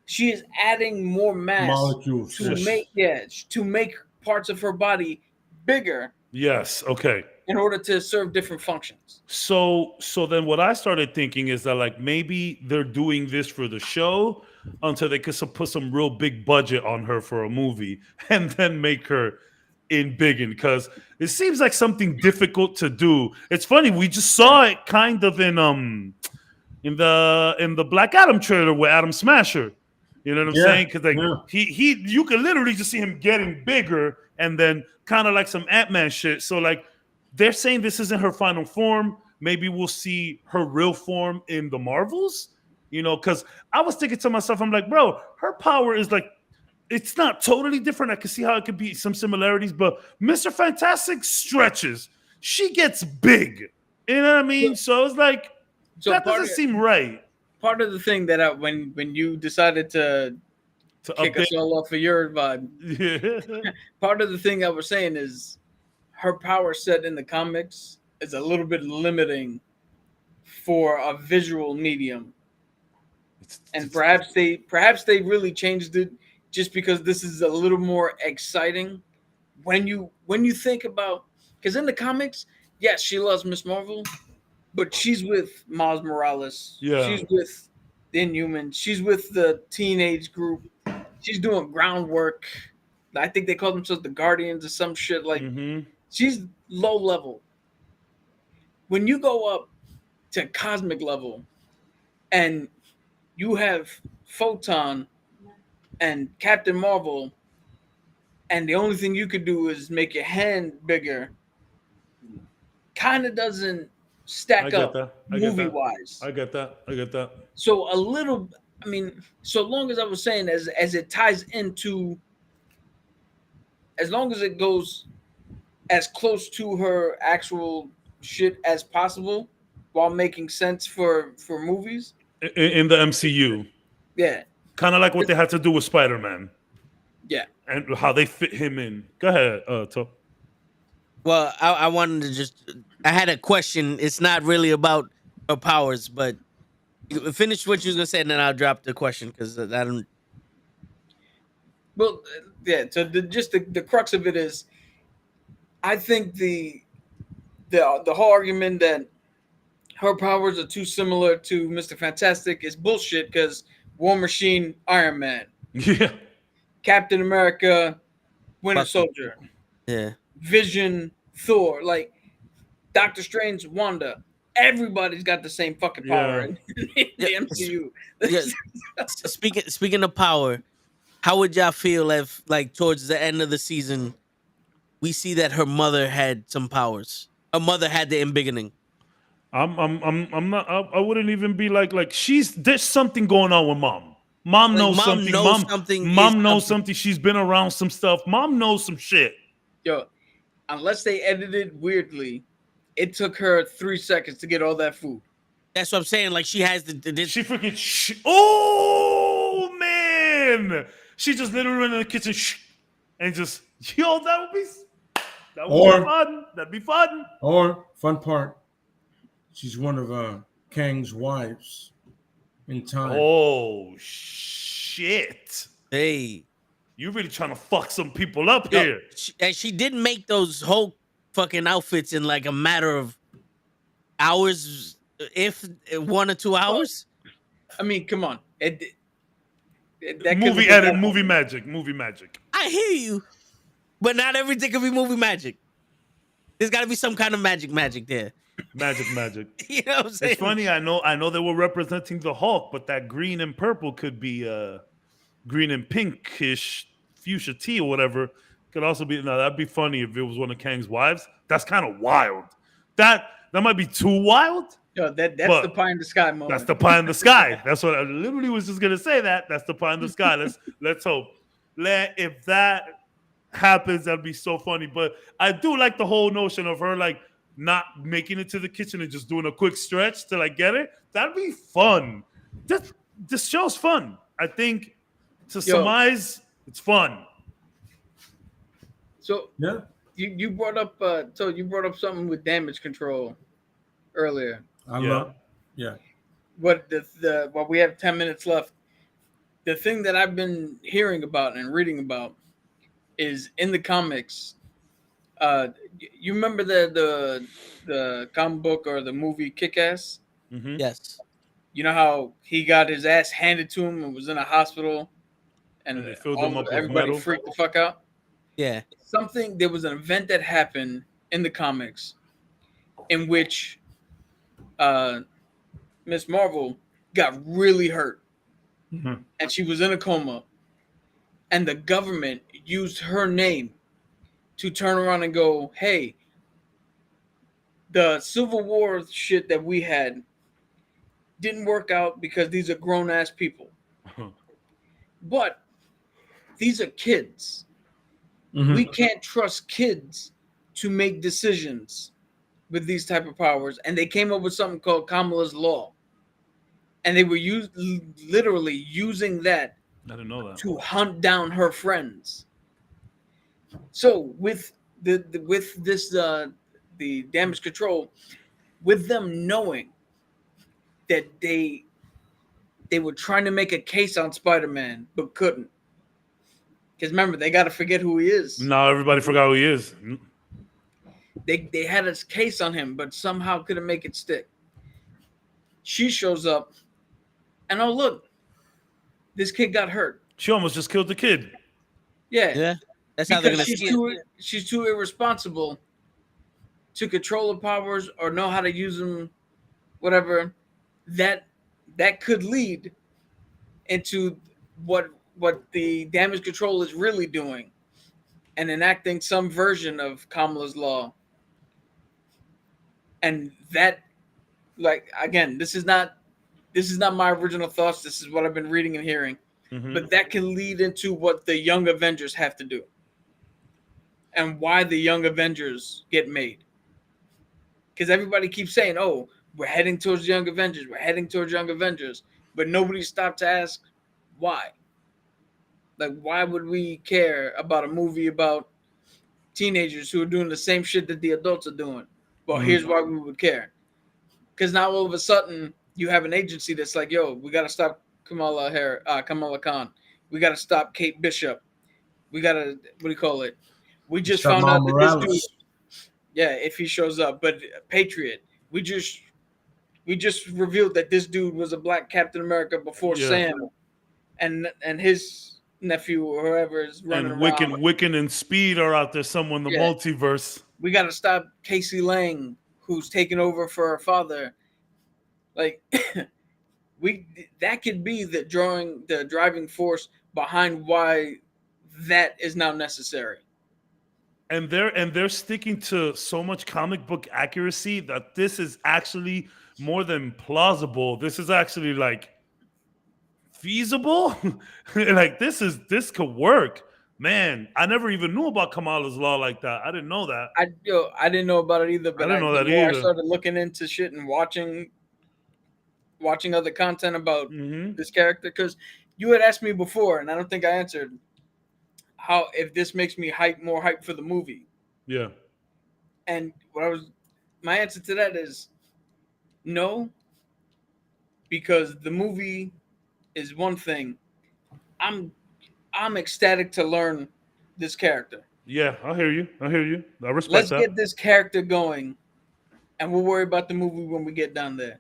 S3: She is adding more mass
S2: Molecules.
S3: to make parts of her body bigger
S4: Yes. Okay.
S3: in order to serve different functions.
S4: So then what I started thinking is that like maybe they're doing this for the show until they could put some real big budget on her for a movie and then make her embiggen, because it seems like something difficult to do. It's funny, we just saw it kind of in the Black Adam trailer with Adam Smasher. You know what I'm saying? Because like he you can literally just see him getting bigger and then kind of like some Ant-Man shit. So like they're saying this isn't her final form. Maybe we'll see her real form in the Marvels. You know, because I was thinking to myself, I'm like, bro, her power is like, it's not totally different. I can see how it could be some similarities, but Mr. Fantastic stretches. She gets big. You know what I mean? So it's like, that doesn't seem right.
S3: Part of the thing that when you decided to kick us all off of your vibe, part of the thing I was saying is her power set in the comics is a little bit limiting for a visual medium. And perhaps they really changed it just because this is a little more exciting when you think about, because in the comics, yes, she loves Miss Marvel, but she's with Miles Morales.
S4: Yeah.
S3: She's with the Inhumans. She's with the teenage group. She's doing groundwork. I think they call themselves the Guardians or some shit. Like, she's low level. When you go up to cosmic level and you have Photon and Captain Marvel, and the only thing you could do is make your hand bigger, kind of doesn't stack up movie-wise.
S4: I get that.
S3: So a little, I mean, so long as I was saying, as it ties into, as long as it goes as close to her actual shit as possible while making sense for movies.
S4: In the MCU.
S3: Yeah.
S4: Kind of like what they had to do with Spider-Man.
S3: Yeah.
S4: And how they fit him in. Go ahead, Top.
S1: Well, I wanted to just, I had a question. It's not really about her powers, but finish what you was going to say, and then I'll drop the question, because I don't.
S3: Well, yeah, so the crux of it is, I think the whole argument that her powers are too similar to Mr. Fantastic is bullshit, because War Machine, Iron Man.
S4: Yeah.
S3: Captain America, Winter Soldier.
S1: Yeah.
S3: Vision, Thor, like Doctor Strange, Wanda. Everybody's got the same fucking power in the MCU.
S1: Yeah. Speaking of power, how would y'all feel if, like, towards the end of the season, we see that her mother had some powers? Her mother had the embiggening.
S4: I'm not. I wouldn't even be like there's something going on with mom. Mom knows something. Mom knows something. She's been around some stuff. Mom knows some shit.
S3: Yo, unless they edited weirdly, it took her 3 seconds to get all that food.
S1: That's what I'm saying. Like, she has
S4: she freaking. Oh man, she just literally in the kitchen and just that would be fun. That'd be fun.
S2: Or fun part. She's one of Kang's wives in time.
S4: Oh, shit.
S1: Hey.
S4: You really trying to fuck some people up here.
S1: She did make those whole fucking outfits in like a matter of hours, if 1 or 2 hours.
S3: I mean, come on.
S4: Movie magic.
S1: I hear you, but not everything can be movie magic. There's got to be some kind of magic there.
S4: Magic.
S1: You know what I'm saying?
S4: It's funny. I know they were representing the Hulk, but that green and purple could be green and pinkish fuchsia tea or whatever. Could also be that'd be funny if it was one of Kang's wives. That's kind of wild. That might be too wild.
S3: Yo, that's
S4: But
S3: the pie in the sky moment.
S4: That's the pie in the sky. That's what I literally was just gonna say. That's the pie in the sky. Let's hope. If that happens, that'd be so funny. But I do like the whole notion of her like not making it to the kitchen and just doing a quick stretch to like get it. That'd be fun. This show's fun. I think to surmise, it's fun.
S3: So
S2: Yeah.
S3: you brought up something with damage control earlier.
S2: Yeah.
S3: What well, we have 10 minutes left. The thing that I've been hearing about and reading about is in the comics. You remember the comic book or the movie Kick-Ass?
S4: Mm-hmm.
S1: Yes.
S3: You know how he got his ass handed to him and was in a hospital, and
S4: they filled him up with
S3: everybody
S4: metal?
S3: freaked the fuck out.
S1: Yeah.
S3: There was an event that happened in the comics in which Miss Marvel got really hurt, and she was in a coma, and the government used her name to turn around and go, hey, the Civil War shit that we had didn't work out because these are grown-ass people. But these are kids. We can't trust kids to make decisions with these type of powers. And they came up with something called Kamala's Law. And they were literally using that
S4: I didn't know that.
S3: to hunt down her friends. So with the damage control, with them knowing that they were trying to make a case on Spider-Man but couldn't. Because remember, they got to forget who he is.
S4: No, everybody forgot who he is.
S3: They had a case on him, but somehow couldn't make it stick. She shows up, and oh look, this kid got hurt.
S4: She almost just killed the kid.
S3: Yeah.
S1: That's how they're
S3: Because
S1: gonna
S3: she's too irresponsible to control the powers or know how to use them, whatever. That could lead into what the damage control is really doing, and enacting some version of Kamala's Law. And that, like, again, this is not my original thoughts. This is what I've been reading and hearing. But that can lead into what the Young Avengers have to do, and why the Young Avengers get made. Because everybody keeps saying, "Oh, we're heading towards Young Avengers. We're heading towards Young Avengers," but nobody stopped to ask why. Like, why would we care about a movie about teenagers who are doing the same shit that the adults are doing? Well, here's why we would care. Because now all of a sudden you have an agency that's like, yo, we got to stop Kamala Khan. We got to stop Kate Bishop. We got to, we just
S2: Stop
S3: found out
S2: Miles
S3: that
S2: Morales.
S3: this dude, if he shows up, but Patriot, we just revealed that this dude was a black Captain America before Sam and his nephew or whoever is running
S4: and
S3: around.
S4: Wiccan and Speed are out there somewhere in the multiverse.
S3: We got to stop Casey Lang, who's taking over for her father. Like, that could be the driving force behind why that is now necessary.
S4: And they're sticking to so much comic book accuracy that this is actually more than plausible. This is actually like feasible. Like this could work. Man, I never even knew about Kamala's Law like that. I didn't know that.
S3: I didn't know about it either. But
S4: I didn't know that either.
S3: I started looking into shit and watching other content about this character, because you had asked me before, and I don't think I answered how if this makes me more hype for the movie.
S4: Yeah.
S3: And my answer to that is no, because the movie is one thing. I'm ecstatic to learn this character.
S4: Yeah, I hear you. I respect
S3: Let's
S4: that.
S3: get this character going, and we'll worry about the movie when we get down there.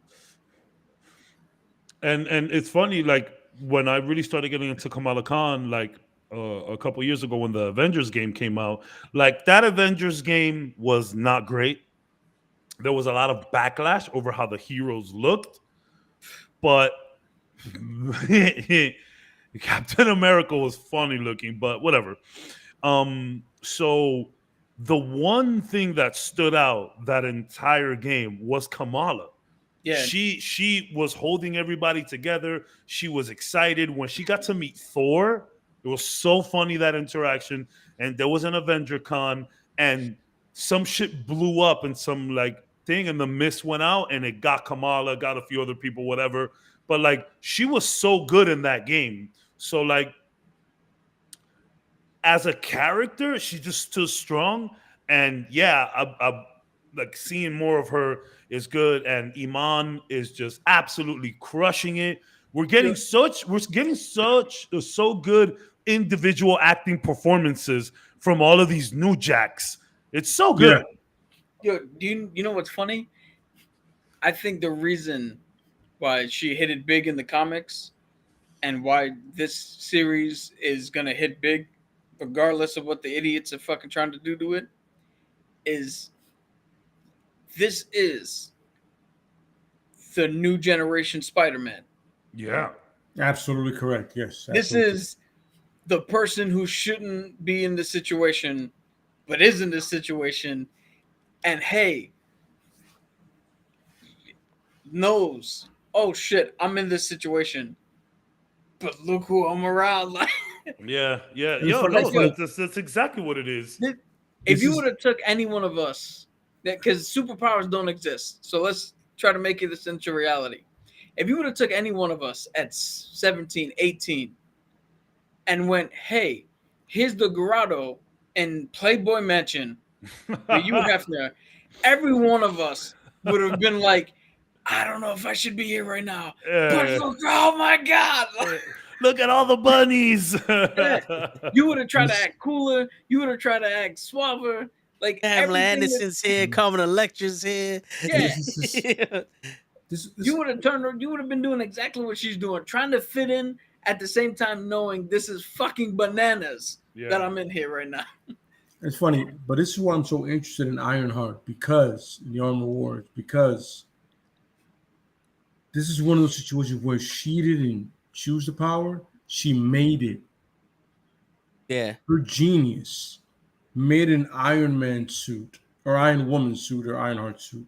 S4: And it's funny, like when I really started getting into Kamala Khan, like a couple years ago when the Avengers game came out, like that Avengers game was not great. There was a lot of backlash over how the heroes looked, but Captain America was funny looking, but whatever. So the one thing that stood out that entire game was Kamala.
S3: Yeah.
S4: She was holding everybody together. She was excited when she got to meet Thor. It was so funny, that interaction. And there was an Avenger Con, and some shit blew up and some like thing, and the mist went out, and it got Kamala, got a few other people, whatever. But like, she was so good in that game. So like, as a character, she just stood strong. And yeah, I like seeing more of her is good. And Iman is just absolutely crushing it. We're getting so good individual acting performances from all of these new jacks. It's so good.
S3: Yo, do you know what's funny? I think the reason why she hit it big in the comics and why this series is gonna hit big, regardless of what the idiots are fucking trying to do to it, is this is the new generation Spider-Man.
S4: Yeah.
S2: Absolutely correct. Yes.
S3: This
S2: absolutely.
S3: is the person who shouldn't be in this situation, but is in this situation, and hey, knows, oh shit, I'm in this situation, but look who I'm around. Like,
S4: Yeah.
S2: It's
S4: Yo,
S2: funny-
S4: no,
S2: it's funny.
S4: that's exactly what it is.
S3: if you would have took any one of us, that because superpowers don't exist, so let's try to make this into reality. If you would have took any one of us at 17, 18 and went, hey, here's the grotto in Playboy Mansion where you have to, every one of us would have been like, I don't know if I should be here right now. But look, oh my God.
S4: Look at all the bunnies.
S3: You would have tried to act cooler. You would have tried to act suaver. Like
S1: Pamela
S3: everything
S1: Anderson's here, Carmen Electra's here.
S3: Yeah.
S2: This-
S3: You would have turned. You would have been doing exactly what she's doing, trying to fit in at the same time, knowing this is fucking bananas that I'm in here right now.
S2: It's funny, but this is why I'm so interested in Ironheart, because in the Armor Wars, because this is one of those situations where she didn't choose the power, she made it.
S1: Yeah.
S2: Her genius made an Iron Man suit, or Iron Woman suit, or Ironheart suit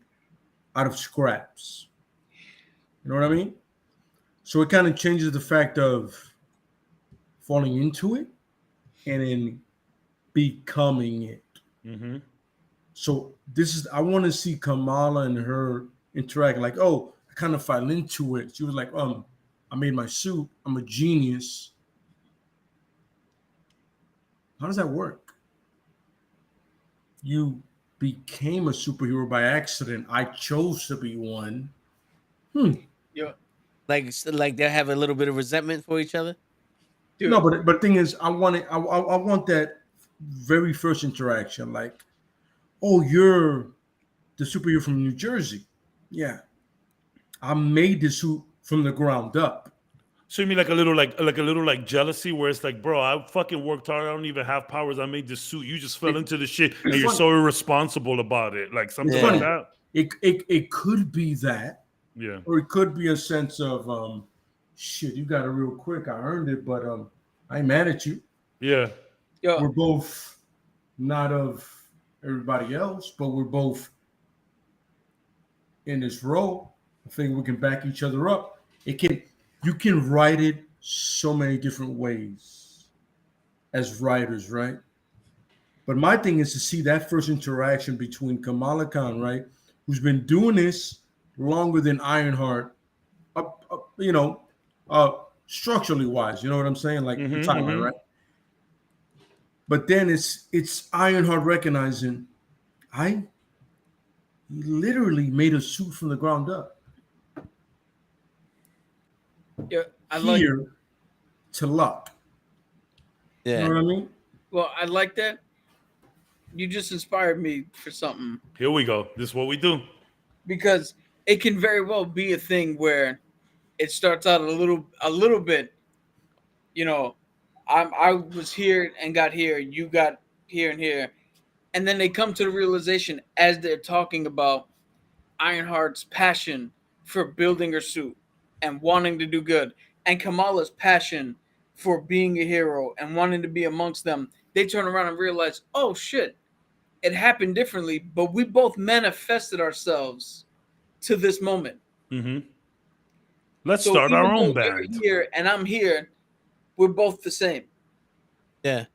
S2: out of scraps. You know what I mean? So it kind of changes the fact of falling into it and then becoming it.
S4: Mm-hmm.
S2: So this is, I want to see Kamala and her interact, like, oh, I kind of fell into it. She was like, I made my suit. I'm a genius. How does that work? You became a superhero by accident. I chose to be one.
S3: Yeah.
S1: Like they have a little bit of resentment for each other.
S3: Dude.
S2: No, but the thing is, I want that very first interaction. Like, oh, you're the superhero from New Jersey. Yeah, I made this suit from the ground up.
S4: So you mean like a little jealousy, where it's like, bro, I fucking worked hard. I don't even have powers. I made this suit. You just fell into the shit, and you're so irresponsible about it. Like something like that.
S2: It could be that.
S4: Yeah.
S2: Or it could be a sense of shit, you got it real quick. I earned it, but I ain't mad at you.
S4: Yeah.
S3: Yo,
S2: We're both not of everybody else, but we're both in this role. I think we can back each other up. You can write it so many different ways as writers, right? But my thing is to see that first interaction between Kamala Khan, right, who's been doing this longer than Ironheart, structurally wise, you know what I'm saying? Like the timeline, right? But then it's Ironheart recognizing I literally made a suit from the ground up.
S3: yeah,
S2: Here to luck.
S1: Yeah.
S2: You know what I mean?
S3: Well, I like that. You just inspired me for something.
S4: Here we go. This is what we do.
S3: Because it can very well be a thing where it starts out a little bit, I was here and got here, you got here and here, and then they come to the realization as they're talking about Ironheart's passion for building her suit and wanting to do good, and Kamala's passion for being a hero and wanting to be amongst them, they turn around and realize, oh shit, it happened differently, but we both manifested ourselves to this moment.
S4: Mm-hmm. Let's
S3: So
S4: start our
S3: even
S4: own
S3: though you're
S4: band.
S3: here and I'm here, we're both the same.
S1: Yeah.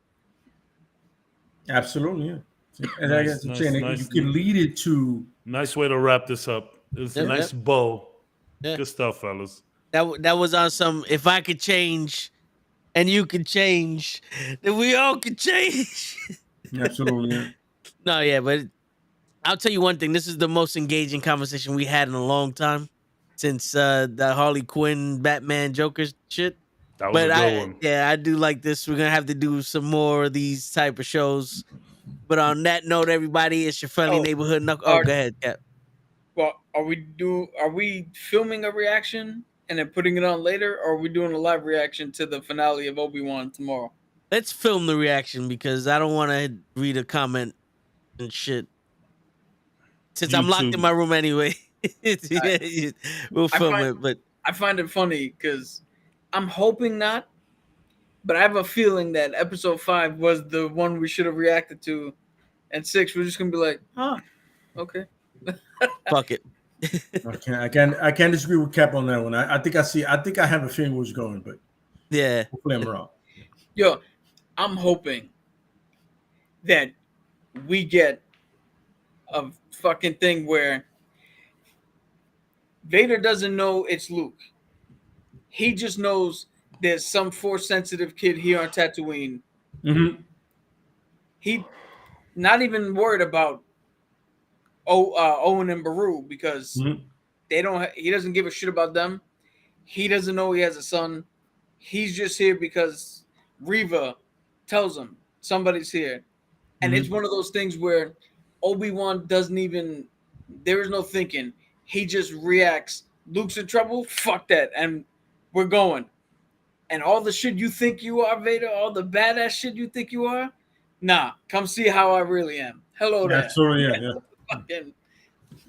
S2: Absolutely, yeah. And
S4: Nice,
S2: I guess I'm
S4: nice,
S2: saying
S4: nice.
S2: you can lead it to
S4: Nice way to wrap this up. It's a
S1: Yep,
S4: nice
S1: yep.
S4: bow.
S1: Yeah.
S4: Good stuff, fellas.
S1: That was on some. If I could change, and you could change, then we all could change.
S2: absolutely. Yeah.
S1: No, yeah, but I'll tell you one thing. This is the most engaging conversation we had in a long time since the Harley Quinn, Batman, Joker shit.
S4: That was
S1: But
S4: a good one.
S1: I do like this. We're gonna have to do some more of these type of shows. But on that note, everybody, it's your friendly
S3: Oh,
S1: neighborhood Knuckle. Oh,
S3: our-
S1: go ahead, Cap.
S3: Well, are we filming a reaction and then putting it on later, or are we doing a live reaction to the finale of Obi-Wan tomorrow?
S1: Let's film the reaction because I don't want to read a comment and shit. Since I'm locked in
S4: YouTube.
S1: my room anyway, we'll film
S3: find-
S1: it. But
S3: I find it funny because I'm hoping not, but I have a feeling that episode 5 was the one we should have reacted to, and 6 we're just gonna be like, huh, okay.
S1: fuck it.
S2: I can't disagree with Cap on that one. I think I have a feeling where it's going, but
S1: Yeah.
S2: hopefully I'm wrong.
S3: Yo, I'm hoping that we get a fucking thing where Vader doesn't know it's Luke. He just knows there's some force sensitive kid here on Tatooine.
S2: Mm-hmm.
S3: He not even worried about Owen and Beru because
S2: Mm-hmm.
S3: he doesn't give a shit about them. He doesn't know he has a son. He's just here because Reva tells him somebody's here. And it's one of those things where Obi-Wan doesn't even, there is no thinking. He just reacts. Luke's in trouble? Fuck that. And we're going. And all the shit you think you are, Vader, all the badass shit you think you are, nah, come see how I really am. Hello there.
S2: Absolutely, yeah.
S3: Fucking,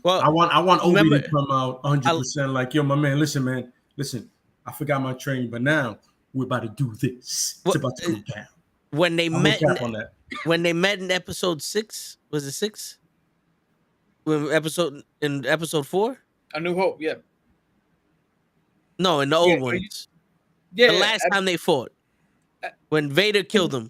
S1: Well,
S2: I want Obi
S1: remember-
S2: to come out 100% like, yo, my man, listen, I forgot my training, but now we're about to do this.
S1: What-
S2: It's about to go down.
S1: when they
S2: I'm
S1: met,
S2: with Cap on that.
S1: when they met in episode 6, was it 6? In episode 4?
S3: A New Hope, yeah.
S1: No, in the old
S3: Yeah,
S1: ones.
S3: Yeah,
S1: The
S3: yeah.
S1: last time they fought, when Vader killed him.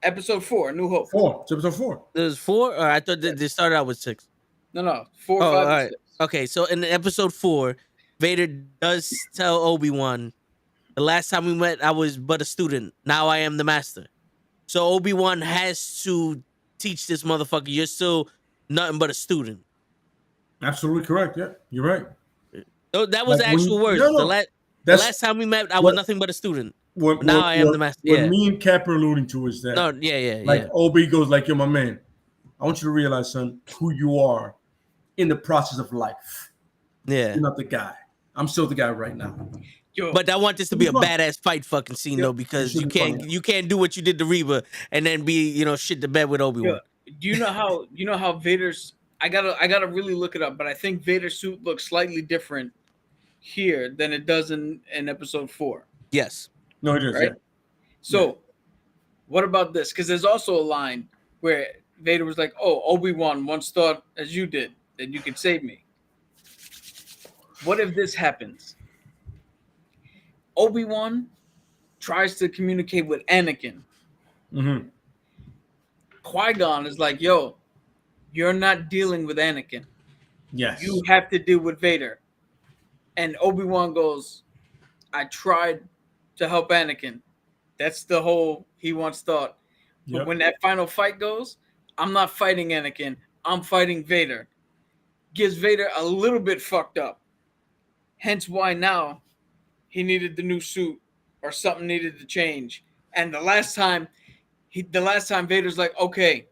S3: Episode 4, A New Hope.
S2: 4. It's episode 4.
S1: It was 4, or I thought they started out with 6.
S3: No. 4,
S1: Oh,
S3: 5,
S1: all
S3: and
S1: right.
S3: 6.
S1: Okay, so in episode 4, Vader does tell Obi-Wan, the last time we met, I was but a student. Now I am the master. So Obi-Wan has to teach this motherfucker, you're still nothing but a student.
S2: Absolutely correct. Yeah, you're right.
S1: So that was
S2: Like
S1: the
S2: when
S1: actual
S2: you-
S1: words.
S2: no, no,
S1: the
S2: that's
S1: last time we met, I was
S2: what-
S1: nothing but a student.
S2: what,
S1: Now I am the master.
S2: What
S1: Yeah.
S2: me and Cap are alluding to is that,
S1: No, yeah.
S2: like, Obi goes like, yo, my man, I want you to realize, son, who you are in the process of life.
S1: Yeah.
S2: You're not the guy. I'm still the guy right now.
S3: Yo,
S1: But I want this to be a
S2: Fun.
S1: badass fight fucking scene
S3: Yeah,
S1: though, because
S2: it should be fun.
S1: you can't do what you did to Reba and then be shit the bed with Obi-Wan.
S3: do you know how Vader's? I gotta really look it up, but I think Vader's suit looks slightly different here than it does in episode 4.
S1: Yes.
S2: No, it is.
S3: Right?
S2: Yeah.
S3: So, what about this? Because there's also a line where Vader was like, "Oh, Obi-Wan once thought as you did that you could save me." What if this happens? Obi-Wan tries to communicate with Anakin.
S2: Mm-hmm.
S3: Qui-Gon is like, "Yo, you're not dealing with Anakin.
S2: Yes.
S3: You have to deal with Vader." And Obi-Wan goes, "I tried to help Anakin." That's the whole he once thought. But
S2: Yep.
S3: when that final fight goes, I'm not fighting Anakin. I'm fighting Vader. Gives Vader a little bit fucked up. Hence why now he needed the new suit or something needed to change. And the last time Vader's like, "Okay,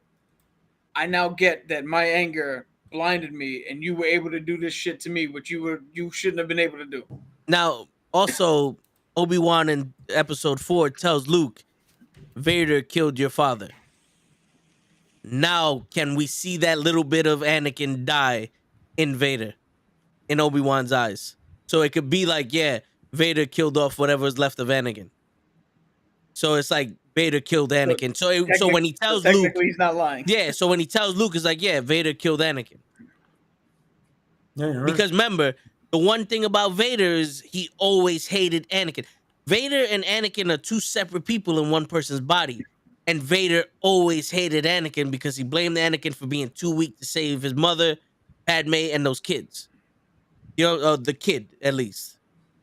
S3: I now get that my anger blinded me and you were able to do this shit to me, which you shouldn't have been able to do."
S1: Now, also, Obi-Wan in episode 4 tells Luke, Vader killed your father. Now, can we see that little bit of Anakin die in Vader, in Obi-Wan's eyes? So it could be like, yeah, Vader killed off whatever's left of Anakin. So it's like Vader killed Anakin. So when he tells Luke,
S3: technically he's not lying.
S1: yeah. So when he tells Luke, it's like, yeah, Vader killed Anakin.
S2: Yeah, you're right.
S1: Because remember, the one thing about Vader is he always hated Anakin. Vader and Anakin are two separate people in one person's body. And Vader always hated Anakin because he blamed Anakin for being too weak to save his mother, Padme, and those kids. You know, the kid, at least.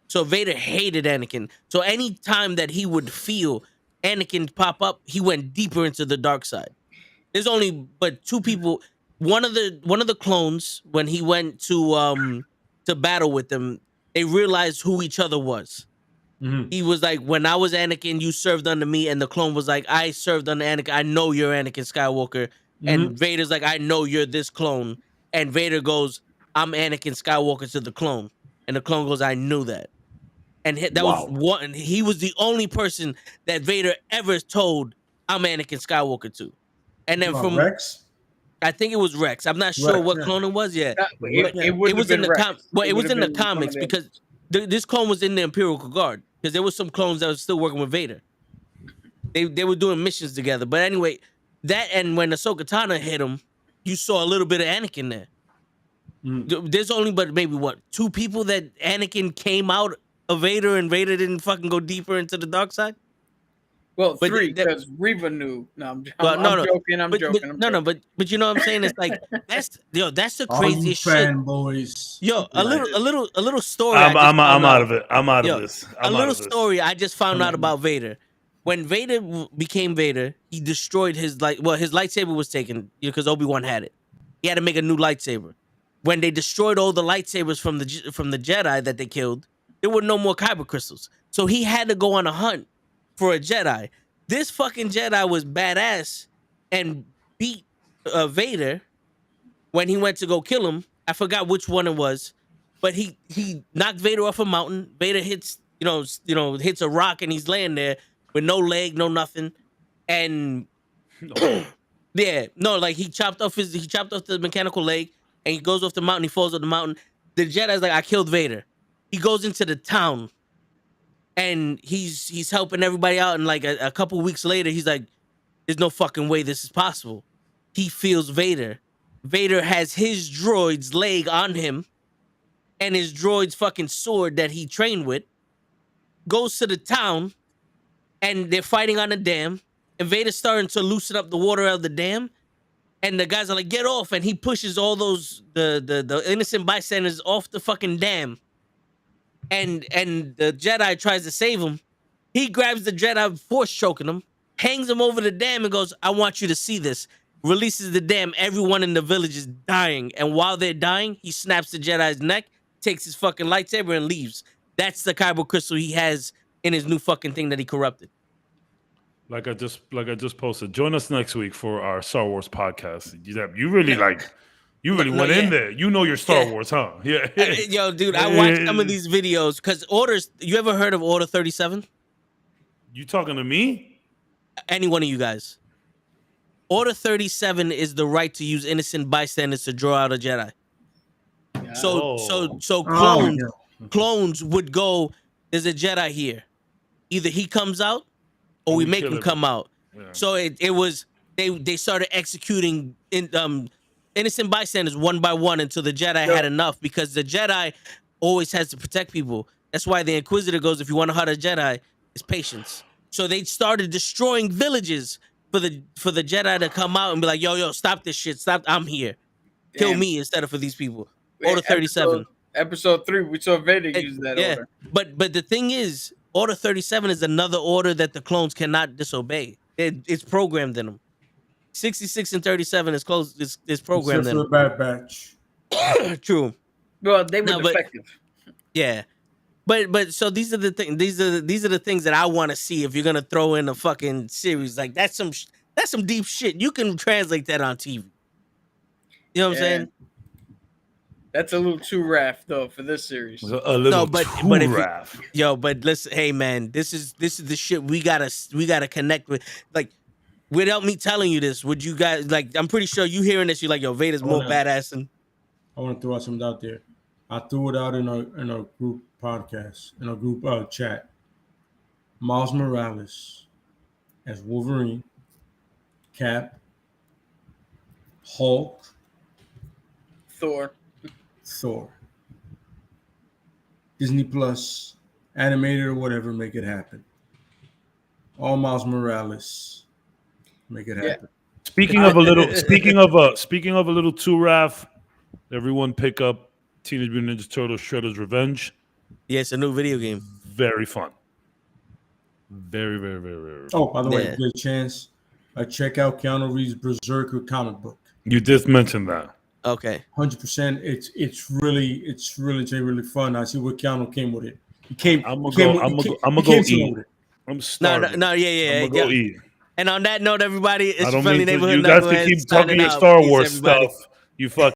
S1: So Vader hated Anakin. So any time that he would feel Anakin pop up, he went deeper into the dark side. There's only but two people. One of the clones, when he went to battle with them, they realized who each other was.
S2: Mhm.
S1: He was like, when I was Anakin, you served under me, and the clone was like, I served under Anakin. I know you're Anakin Skywalker. And Vader's like, I know you're this clone. And Vader goes, I'm Anakin Skywalker to the clone. And the clone goes, I knew that. And that was one. He was the only person that Vader ever told, I'm Anakin Skywalker to. And then from
S2: Rex.
S1: I think it was Rex. I'm not sure
S2: Rex,
S1: what
S2: yeah.
S1: clone it was. Yeah,
S3: It
S1: was in the it was in the
S3: comics
S1: comics because this clone was in the Imperial Guard because there was some clones that was still working with Vader. They were doing missions together. But anyway, that and when Ahsoka Tano hit him, you saw a little bit of Anakin there. There's only but maybe two people that Anakin came out of Vader and Vader didn't fucking go deeper into the dark side.
S3: Well,
S1: But
S3: 3 because Reva knew. No, I'm joking. I'm
S1: But
S3: joking.
S1: but you know what I'm saying? It's like that's the
S2: All you
S1: craziest shit.
S2: fanboys.
S1: Yo, a little story.
S4: I'm out of it. I'm out of this.
S1: A little story I just found out about Vader. When Vader became Vader, he destroyed his his lightsaber was taken because Obi-Wan had it. He had to make a new lightsaber. When they destroyed all the lightsabers from the Jedi that they killed, there were no more kyber crystals. So he had to go on a hunt for a Jedi. This fucking Jedi was badass and beat Vader when he went to go kill him. I forgot which one it was, but he knocked Vader off a mountain. Vader hits hits a rock and he's laying there with no leg, no nothing, and he chopped off the mechanical leg and he goes off the mountain. He falls off the mountain. The Jedi's like, I killed Vader. He goes into the town. And he's helping everybody out, and like a couple weeks later, he's like, "There's no fucking way this is possible." He feels Vader. Vader has his droid's leg on him, and his droid's fucking sword that he trained with. Goes to the town, and they're fighting on the dam. And Vader's starting to loosen up the water out of the dam, and the guys are like, "Get off!" And he pushes all those the innocent bystanders off the fucking dam. And the Jedi tries to save him. He grabs the Jedi, force choking him, hangs him over the dam and goes, I want you to see this. Releases the dam. Everyone in the village is dying. And while they're dying, he snaps the Jedi's neck, takes his fucking lightsaber and leaves. That's the kyber crystal he has in his new fucking thing that he corrupted.
S4: Like I just posted. Join us next week for our Star Wars podcast. You really went in there. You know your Star Wars, huh? Yeah.
S1: Yo, dude, I watched some of these videos because you ever heard of Order 37?
S4: You talking to me?
S1: Any one of you guys. Order 37 is the right to use innocent bystanders to draw out a Jedi.
S3: Yeah.
S1: So clones would go, there's a Jedi here. Either he comes out or we make him come out. Yeah. So it was they started executing innocent bystanders one by one until the Jedi had enough, because the Jedi always has to protect people. That's why the Inquisitor goes, if you want to hurt a Jedi, it's patience. So they started destroying villages for the Jedi to come out and be like, yo, stop this shit. Stop. I'm here. Kill me instead of for these people. Order 37.
S3: Episode 3, we saw Vader use that order.
S1: But the thing is, Order 37 is another order that the clones cannot disobey. It's programmed in them. 66 and 37 is close. Is programmed in
S2: them. Bad Batch.
S1: True.
S3: Well, they were defective.
S1: Yeah. But so these are the things. These are the things that I want to see if you're gonna throw in a fucking series. Like that's some deep shit. You can translate that on TV. You know what I'm saying?
S3: That's a little too raff though for this series.
S4: A little too raff.
S1: But listen, hey man, this is the shit we gotta connect with. Like, without me telling you this, would you guys like? I'm pretty sure you hearing this, you're like, yo, Vader's more badass than.
S2: I want to throw out something out there. I threw it out in a group podcast, in a group chat. Miles Morales as Wolverine, Cap, Hulk,
S3: Thor.
S2: Thor. Disney Plus, animated or whatever, make it happen. All Miles Morales, make it happen.
S4: Speaking of a little too, Raph, everyone pick up Teenage Mutant Ninja Turtles Shredder's Revenge.
S1: Yeah, it's a new video game.
S4: Very fun. Very, very, very, very fun.
S2: Oh, by the way,
S1: Yeah.
S2: if you get a chance, check out Keanu Reeves' Berserker comic book.
S4: You just mentioned that.
S1: Okay.
S2: 100%. It's really fun. I see what Keanu came with it. He came.
S4: I'm
S2: he
S4: gonna
S2: came-
S4: go.
S2: he came-
S4: I'm
S2: he
S4: gonna go
S2: came to
S4: eat.
S2: with it.
S4: I'm
S1: No,
S4: starving.
S1: yeah.
S4: I'm gonna go eat.
S1: And on that note, everybody, it's
S4: I don't
S1: Friendly
S4: mean to,
S1: Neighborhood
S4: you guys
S1: Knuckleheads
S4: can keep talking
S1: signing
S4: your
S1: out.
S4: Star
S1: Peace,
S4: Wars
S1: everybody.
S4: stuff. You fucking